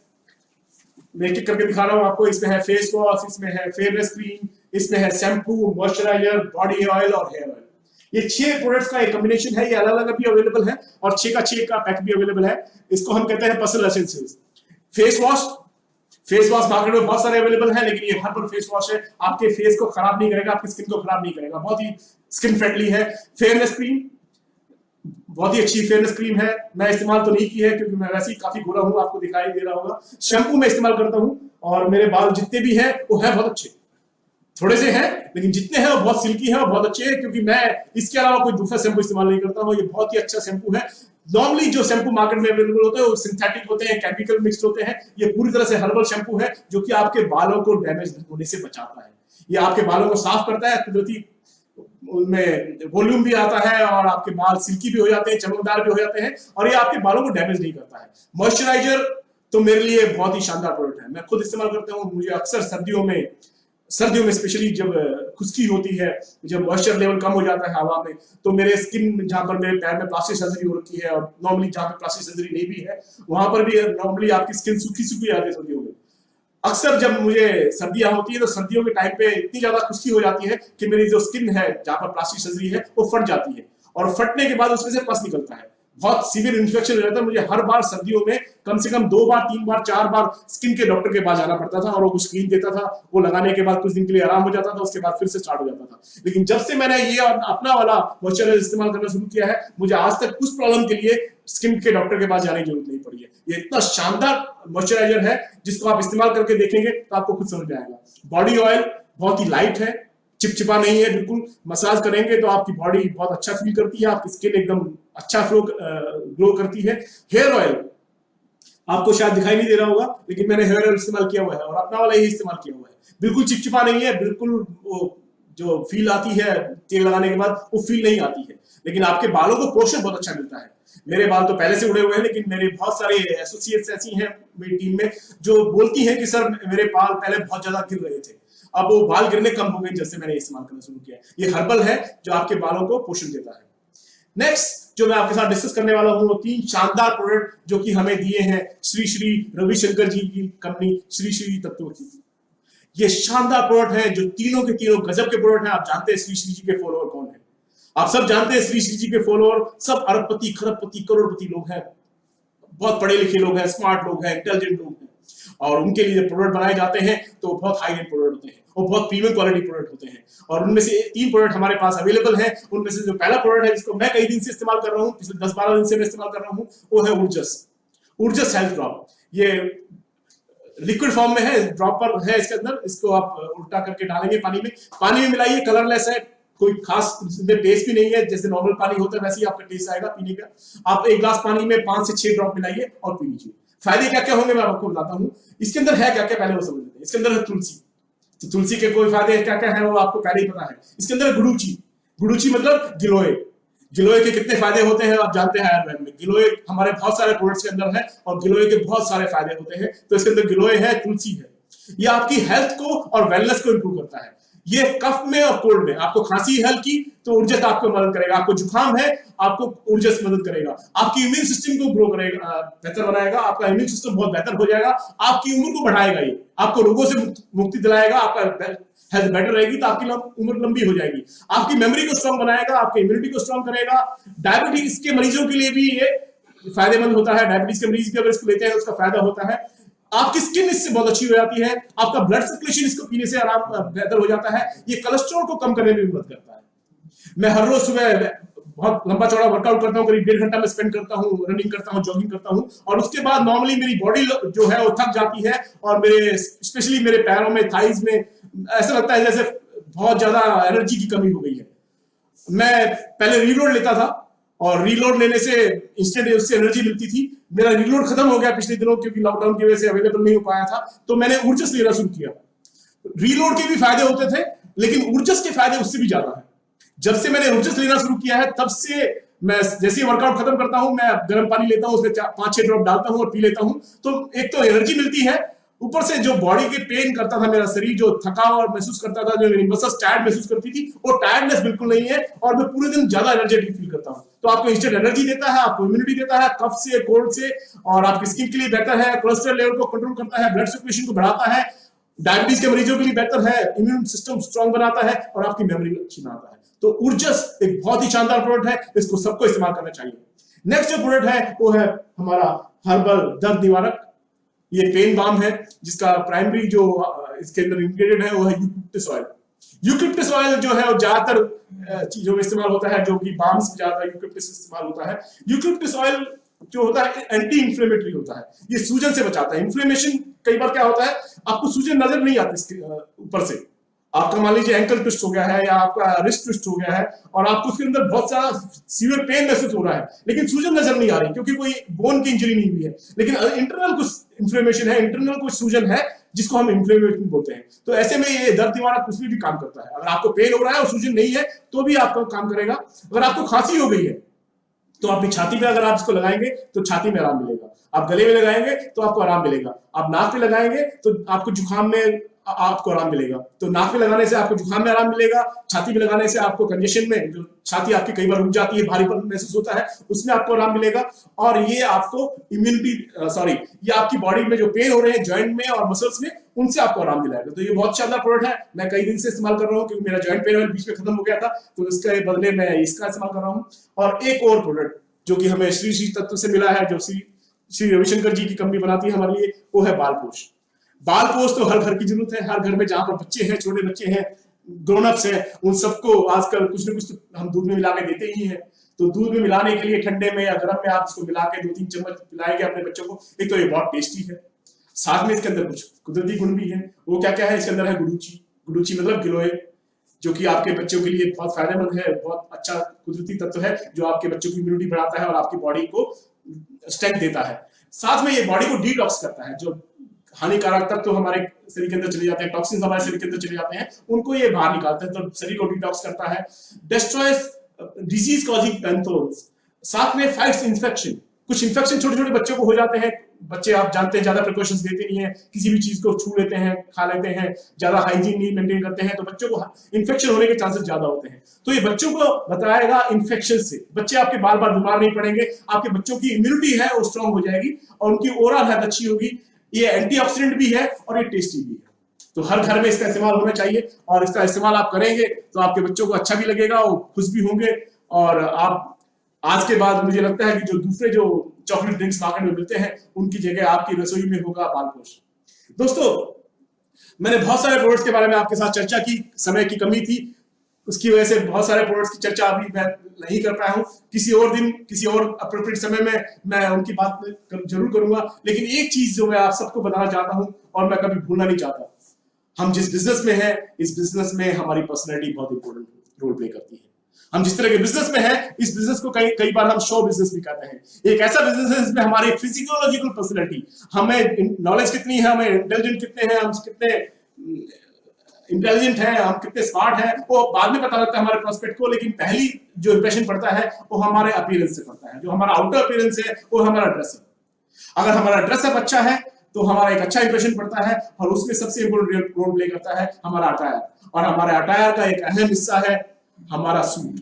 मैं एक करके दिखा रहा हूं आपको। इसमें है फेस वॉश, इसमें है फेयरनेस क्रीम, इसमें है शैम्पू, मॉइस्चराइजर, बॉडी ऑयल और हेयर ऑयल। ये 6 प्रोडक्ट्स का एक कॉम्बिनेशन है, ये अलग अलग भी अवेलेबल है और 6 का 6 का पैक भी अवेलेबल है। इसको हम कहते हैं personal essentials. Face wash market में बहुत सारे अवेलेबल है, लेकिन ये हर्बल फेस वॉश है, आपके फेस को खराब नहीं करेगा, आपकी स्किन को खराब नहीं करेगा, बहुत ही स्किन फ्रेंडली है। फेयरनेस क्रीम बहुत ही अच्छी फेयरनेस क्रीम है, मैं इस्तेमाल तो नहीं की है क्योंकि मैं वैसे ही काफी गोरा हूं, आपको दिखाई दे रहा होगा। शैम्पू मैं इस्तेमाल करता हूं और मेरे बाल जितने भी हैं वो है बहुत अच्छे, थोड़े से हैं लेकिन जितने हैं वो बहुत सिल्की है और बहुत अच्छे हैं, क्योंकि मैं इसके अलावा कोई दूसरा शैम्पू इस्तेमाल नहीं करता हूं। ये बहुत ही अच्छा शैम्पू है। नॉर्मली जो शैम्पू मार्केट में अवेलेबल होते हैं वो सिंथेटिक होते हैं, केमिकल मिक्स्ड होते हैं। ये पूरी तरह से हर्बल शैम्पू है जो कि आपके बालों को डैमेज होने से बचाता है। ये आपके बालों को साफ करता है, कुदरती उनमें वॉल्यूम भी आता है और आपके बाल सिल्की भी हो जाते हैं, चमकदार भी हो जाते हैं, और ये आपके बालों को डैमेज नहीं करता है। मॉइस्चराइजर तो मेरे लिए बहुत ही शानदार प्रोडक्ट है, मैं खुद इस्तेमाल करता हूँ। मुझे अक्सर सर्दियों में स्पेशली जब खुश्की होती है, जब मॉइस्चर लेवल कम हो जाता है हवा में, तो मेरे स्किन जहां पर मेरे पैर में प्लास्टिक सर्जरी हो रखी है और नॉर्मली जहां पर प्लास्टिक सर्जरी नहीं भी है वहां पर भी नॉर्मली आपकी स्किन सूखी आती है सर्दियों में। अक्सर जब मुझे सर्दियां होती है तो सर्दियों के टाइम पे इतनी ज्यादा खुश्की हो जाती है कि मेरी जो स्किन है जहां पर प्लास्टिक सर्जरी है वो फट जाती है, और फटने के बाद उसमें से पस निकलता है, बहुत सीवियर इन्फेक्शन हो जाता है। मुझे हर बार सर्दियों में कम से कम 2 बार 3 बार 4 बार स्किन के डॉक्टर के पास जाना पड़ता था, और वो कुछ क्रीम देता था, वो लगाने के बाद कुछ दिन के लिए आराम हो जाता था, उसके बाद फिर से स्टार्ट हो जाता था। लेकिन जब से मैंने ये अपना वाला मॉइस्चराइजर इस्तेमाल करना शुरू किया है, मुझे आज तक उस प्रॉब्लम के लिए स्किन के डॉक्टर के पास जाने की जरूरत नहीं पड़ी है। ये इतना शानदार मॉइस्चराइजर है जिसको आप इस्तेमाल करके देखेंगे तो आपको खुद समझ में आएगा। बॉडी ऑयल बहुत ही लाइट है, चिपचिपा नहीं है, बिल्कुल मसाज करेंगे तो आपकी बॉडी बहुत अच्छा फील करती है, आपकी स्किन एकदम अच्छा ग्लो करती है। हेयर ऑयल आपको शायद दिखाई नहीं दे रहा होगा, लेकिन मैंने हेयर ऑयल इस्तेमाल किया हुआ है और अपना वाला ही इस्तेमाल किया हुआ है। बिल्कुल चिपचिपा नहीं है, बिल्कुल वो जो फील आती है तेल लगाने के बाद वो फील नहीं आती है, लेकिन आपके बालों को पोषण बहुत अच्छा मिलता है। मेरे बाल तो पहले से उड़े हुए हैं, लेकिन मेरे बहुत सारे एसोसिएट्स ऐसी हैं मेरी टीम में जो बोलती हैं कि सर मेरे बाल पहले बहुत ज्यादा गिर रहे थे, अब वो बाल गिरने कम हो गए जैसे मैंने इस्तेमाल करना शुरू किया। ये हर्बल है जो आपके बालों को पोषण देता है। नेक्स्ट जो मैं आपके साथ डिस्कस करने वाला हूं वो 3 शानदार प्रोडक्ट जो कि हमें दिए हैं श्री श्री रविशंकर जी की कंपनी श्री श्री तत्व की। ये शानदार प्रोडक्ट है जो तीनों के तीनों गजब के प्रोडक्ट हैं। आप जानते हैं श्री श्री जी के फॉलोअर कौन है, आप सब जानते हैं श्री श्री जी के फॉलोअर सब अरबपति खरबपति करोड़पति लोग हैं, बहुत पढ़े लिखे लोग हैं, स्मार्ट लोग हैं, इंटेलिजेंट लोग हैं, और उनके लिए प्रोडक्ट बनाए जाते हैं तो बहुत हाई एंड प्रोडक्ट होते हैं और बहुत प्रीमियम क्वालिटी प्रोडक्ट होते हैं। और उनमें से 3 प्रोडक्ट हमारे पास अवेलेबल हैं। उनमें से जो पहला प्रोडक्ट है जिसको मैं कई दिन से इस्तेमाल कर रहा हूँ, पिछले 10-12 दिन से मैं इस्तेमाल कर रहा हूँ, वो है ऊर्जस हेल्थ ड्रॉप। ये लिक्विड फॉर्म में है, ड्रॉपर है इसके अंदर, इसको आप उल्टा करके डालेंगे पानी में मिलाइए, कलरलेस है, कोई खास टेस्ट भी नहीं है, जैसे नॉर्मल पानी होता है वैसे ही आपका टेस्ट आएगा पीने का। आप 1 ग्लास पानी में 5 से 6 ड्रॉप मिलाइए और पी लीजिए। फायदे क्या क्या होंगे मैं आपको बताता हूँ। इसके अंदर है क्या क्या पहले वो समझ लेते हैं। इसके अंदर है तुलसी, तो तुलसी के कोई फायदे क्या क्या है वो आपको पहले ही पता है। इसके अंदर गुड़ूची मतलब गिलोय के कितने फायदे होते हैं आप जानते हैं आयुर्वेद में। गिलोय हमारे बहुत सारे प्रोडक्ट्स के अंदर है और गिलोय के बहुत सारे फायदे होते हैं। तो इसके अंदर गिलोय है, तुलसी है, ये आपकी हेल्थ को और वेलनेस को इंप्रूव करता है। ये कफ में और कोल्ड में, आपको खांसी है हल्की तो ऊर्जस आपको मदद करेगा, आपको जुकाम है आपको ऊर्जस मदद करेगा, आपकी इम्यून सिस्टम को ग्रो करेगा, बेहतर बनाएगा, आपका इम्यून सिस्टम बहुत बेहतर हो जाएगा, आपकी उम्र को बढ़ाएगा, ये आपको रोगों से मुक्ति दिलाएगा, आपका हेल्थ बेटर रहेगी तो आपकी उम्र लंबी हो जाएगी, आपकी मेमोरी को स्ट्रांग बनाएगा, आपकी इम्यूनिटी को स्ट्रांग करेगा। डायबिटीज के मरीजों के लिए भी ये फायदेमंद होता है, डायबिटीज के मरीज भी अगर इसको लेते हैं तो उसका फायदा होता है। आपकी स्किन इससे बहुत अच्छी हो जाती है, आपका ब्लड सर्कुलेशन इसको पीने से आराम बेहतर हो जाता है, ये कोलेस्ट्रॉल को कम करने में भी मदद करता है। मैं हर रोज सुबह बहुत लंबा चौड़ा वर्कआउट करता हूँ, करीब 1.5 घंटा में स्पेंड करता हूँ, रनिंग करता हूँ, जॉगिंग करता हूँ, और उसके बाद नॉर्मली मेरी बॉडी जो है वो थक जाती है और मेरे स्पेशली मेरे पैरों में, थाइज में ऐसा लगता है जैसे बहुत ज्यादा एनर्जी की कमी हो गई है। मैं पहले रीलोड लेता था और रीलोड लेने से इंस्टेंट उससे एनर्जी मिलती थी, मेरा रीलोड खत्म हो गया पिछले दिनों क्योंकि लॉकडाउन की वजह से अवेलेबल नहीं हो पाया था, तो मैंने ऊर्जस लेना शुरू किया। रीलोड के भी फायदे होते थे लेकिन ऊर्जस के फायदे उससे भी ज्यादा है। जब से मैंने ऊर्जस लेना शुरू किया है तब से मैं जैसे ही वर्कआउट खत्म करता हूं, मैं गर्म पानी लेता हूं, उसमें 5-6 ड्रॉप डालता हूं और पी लेता हूं। तो एक तो एनर्जी मिलती है, ऊपर से जो बॉडी के पेन करता था, मेरा शरीर जो थका और महसूस करता था, जो मेरी मसल्स टायर्ड महसूस करती थी, वो टायर्डनेस बिल्कुल नहीं है और मैं पूरे दिन ज्यादा एनर्जेटिक फील करता हूं। तो आपको इंस्टेंट एनर्जी देता है, आपको इम्यूनिटी देता है कफ से, कोल्ड से, और आपकी स्किन के लिए बेहतर है, कोलेस्ट्रॉल लेवल को कंट्रोल करता है, ब्लड सर्कुलेशन को बढ़ाता है, डायबिटीज के मरीजों के लिए बेहतर है, इम्यून सिस्टम स्ट्रांग बनाता है और आपकी मेमोरी अच्छी बनाता है। तो ऊर्जस एक बहुत ही शानदार प्रोडक्ट है, इसको सबको इस्तेमाल करना चाहिए। नेक्स्ट जो प्रोडक्ट है वो है हमारा हर्बल दर्द निवारक। ये पेन बाम है, जिसका प्राइमरी जो इसके अंदर इंग्रेडिएंट है वो है यूकलिप्टस ऑयल। यूकलिप्टस ऑयल जो है वो ज्यादातर चीजों में इस्तेमाल होता है, जो कि बाम्स में ज्यादा यूकलिप्टस इस्तेमाल होता है। यूकलिप्टस ऑयल जो होता है एंटी इंफ्लेमेटरी होता है, ये सूजन से बचाता है। इंफ्लेमेशन कई बार क्या होता है, आपको सूजन नजर नहीं आती इसके ऊपर से, आपका मान लीजिए एंकल ट्विस्ट हो गया है या आपका रिस्ट ट्विस्ट हो गया है और आपको उसके अंदर बहुत सारा सीवियर पेन महसूस हो रहा है, लेकिन सूजन नजर नहीं आ रही क्योंकि कोई बोन की इंजरी नहीं हुई है, लेकिन इंटरनल कुछ इंफ्लेमेशन है, इंटरनल कुछ सूजन है, जिसको हम इंफ्लेमेशन बोलते हैं। तो ऐसे में ये दर्द निवारक कुछ भी काम करता है। अगर आपको पेन हो रहा है और सूजन नहीं है तो भी आपका काम करेगा। अगर आपको खांसी हो गई है तो अपनी छाती पे अगर आप इसको लगाएंगे तो छाती में आराम मिलेगा, आप गले में लगाएंगे तो आपको आराम मिलेगा, आप नाक पे लगाएंगे तो आपको जुकाम में आपको आराम मिलेगा। तो नाक में लगाने से आपको जुकाम में आराम मिलेगा, छाती में लगाने से आपको कंजेशन में, जो छाती आपकी कई बार रुक जाती है, भारीपन महसूस होता है, उसमें आपको आराम मिलेगा। और ये आपको इम्यूनिटी ये आपकी बॉडी में जो पेन हो रहे हैं जॉइंट में और मसल्स में, उनसे आपको आराम दिलाएगा। तो ये बहुत शानदार प्रोडक्ट है, मैं कई दिन से इस्तेमाल कर रहा हूँ क्योंकि मेरा जॉइंट पेन बीच में खत्म हो गया था, तो इसके बदले मैं इसका इस्तेमाल कर रहा हूँ। और एक और प्रोडक्ट जो कि हमें श्री श्री तत्व से मिला है, जो श्री रविशंकर जी की कंपनी बनाती है हमारे लिए, वो है बालपोष। बालपोष तो हर घर की जरूरत है, हर घर में जहां पर बच्चे हैं, छोटे बच्चे हैं, ग्रोन अप्स हैं, उन सबको आजकल कुछ ना कुछ तो हम दूध में मिला के देते ही हैं। तो दूध में मिलाने के लिए ठंडे में या गर्म में आप इसको मिला के 2-3 चम्मच पिलाएंगे अपने बच्चों को। एक तो ये बहुत टेस्टी है, साथ में इसके अंदर कुछ कुदरती गुण भी है। वो क्या क्या है, इसके अंदर है गुडुची। गुडुची मतलब गिलोय, जो कि आपके बच्चों के लिए बहुत फायदेमंद है, बहुत अच्छा कुदरती तत्व है जो आपके बच्चों की इम्यूनिटी बढ़ाता है और आपकी बॉडी को स्ट्रेंथ देता है। साथ में ये बॉडी को डिटॉक्स करता है, जो हानिकारक तत्व तो हमारे शरीर के अंदर चले जाते हैं, टॉक्सिन्स हमारे शरीर के अंदर चले जाते हैं, उनको ये बाहर निकालता है, तो शरीर को डिटॉक्स करता है। डिस्ट्रॉयज डिजीज कॉजिंग पैथोजेंस, साथ में फाइट्स इन्फेक्शन। कुछ इन्फेक्शन छोटे छोटे बच्चों को हो जाते हैं, बच्चे आप जानते हैं ज्यादा प्रिकॉशंस लेते नहीं है, किसी भी चीज को छू लेते हैं, खा लेते हैं, ज्यादा हाइजीन नहीं मेंटेन करते हैं, तो बच्चों को इन्फेक्शन होने के चांसेस ज्यादा होते हैं। तो ये बच्चों को बताएगा इन्फेक्शन से, बच्चे आपके बार बार बीमार नहीं पड़ेंगे, आपके बच्चों की इम्यूनिटी है वो स्ट्रांग हो जाएगी और उनकी ओवरऑल हेल्थ अच्छी होगी। ये एंटीऑक्सीडेंट भी है और ये टेस्टी भी है। तो हर घर में इसका इस्तेमाल होना चाहिए और इसका इस्तेमाल आप करेंगे तो आपके बच्चों को अच्छा भी लगेगा, वो खुश भी होंगे। और आप आज के बाद मुझे लगता है कि जो दूसरे जो चॉकलेट ड्रिंक्स मार्केट में मिलते हैं उनकी जगह आपकी रसोई में होगा बालपोष। दोस्तों, मैंने बहुत सारे प्रोडक्ट्स के बारे में आपके साथ चर्चा की, समय की कमी थी, उसकी वजह से बहुत सारे प्रोडक्ट्स की चर्चा अभी मैं नहीं कर पाया हूं। किसी और दिन, किसी और अप्रोप्रिएट समय में मैं उनकी बात जरूर करूंगा। लेकिन एक चीज जो मैं आप सबको बताना चाहता हूं और मैं कभी भूलना नहीं चाहता, हम जिस बिजनेस में हैं, इस बिजनेस में हमारी पर्सनैलिटी बहुत इंपॉर्टेंट रोल प्ले करती है। हम जिस तरह के बिजनेस में हैं, इस बिजनेस को कई बार हम शो बिजनेस भी कहते हैं। एक ऐसा बिजनेस है जिसमें हमारी फिजियोलॉजिकल पर्सनैलिटी, हमें नॉलेज कितनी है, हमें इंटेलिजेंट कितने हैं, हम कितने इंटेलिजेंट हैं, हम कितने स्मार्ट हैं, वो बाद में पता लगता है हमारे प्रोस्पेक्ट को। लेकिन पहली जो इंप्रेशन पड़ता है वो हमारे अपीयरेंस से पड़ता है। जो हमारा आउटर अपीयरेंस है वो हमारा ड्रेसअप। अगर हमारा ड्रेसअप अच्छा है तो हमारा एक अच्छा इंप्रेशन पड़ता है और उसमें सबसे इंपॉर्टेंट रोल प्ले करता है हमारा अटायर। और हमारे अटायर का एक अहम हिस्सा है हमारा सूट,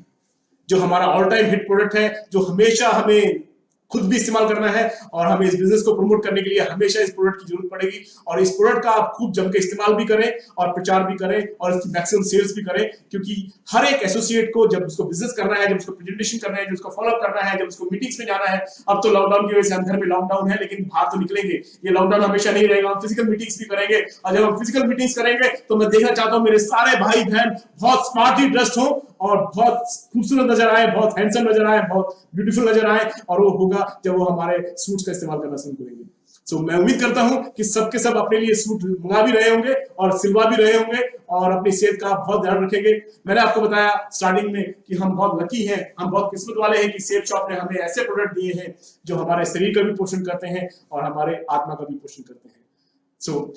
जो हमारा ऑल टाइम हिट प्रोडक्ट है, जो हमेशा हमें खुद भी इस्तेमाल करना है और हमें इस बिजनेस को प्रमोट करने के लिए हमेशा इस प्रोडक्ट की जरूरत पड़ेगी। और इस प्रोडक्ट का आप खूब जम के इस्तेमाल भी करें और प्रचार भी करें और इसकी मैक्सिमम सेल्स भी करें, क्योंकि हर एक एसोसिएट को जब उसको बिजनेस करना है, जब उसको प्रेजेंटेशन करना है, जब उसको फॉलोअप करना है, जब उसको मीटिंग्स में जाना है। अब तो लॉकडाउन की वजह से हम घर में लॉकडाउन है, लेकिन बाहर तो निकलेंगे, ये लॉकडाउन हमेशा नहीं रहेगा, हम फिजिकल मीटिंग्स भी करेंगे। और जब हम फिजिकल मीटिंग्स करेंगे तो मैं देखना चाहता हूँ मेरे सारे भाई बहन बहुत स्मार्टली ड्रेस्ड हो और बहुत खूबसूरत नजर आए, बहुत हैंडसम नजर आए, बहुत ब्यूटीफुल नजर आए। और वो होगा जब वो हमारे सूट्स का इस्तेमाल करना शुरू करेंगे। सो मैं उम्मीद करता हूं कि सबके सब अपने लिए सूट मंगा भी रहे होंगे और सिलवा भी रहे होंगे और अपनी सेहत का बहुत ध्यान रखेंगे। मैंने आपको बताया स्टार्टिंग में कि हम बहुत लकी हैं, हम बहुत किस्मत वाले हैं कि सेफ शॉप ने हमें ऐसे प्रोडक्ट दिए हैं जो हमारे शरीर का भी पोषण करते हैं और हमारे आत्मा का भी पोषण करते हैं। सो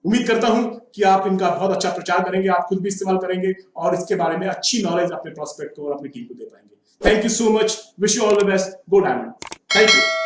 उम्मीद करता हूं कि आप इनका बहुत अच्छा प्रचार करेंगे, आप खुद भी इस्तेमाल करेंगे और इसके बारे में अच्छी नॉलेज अपने प्रोस्पेक्ट को और अपनी टीम को दे पाएंगे। Thank you so much. Wish you all the best. Go Diamond. Thank you.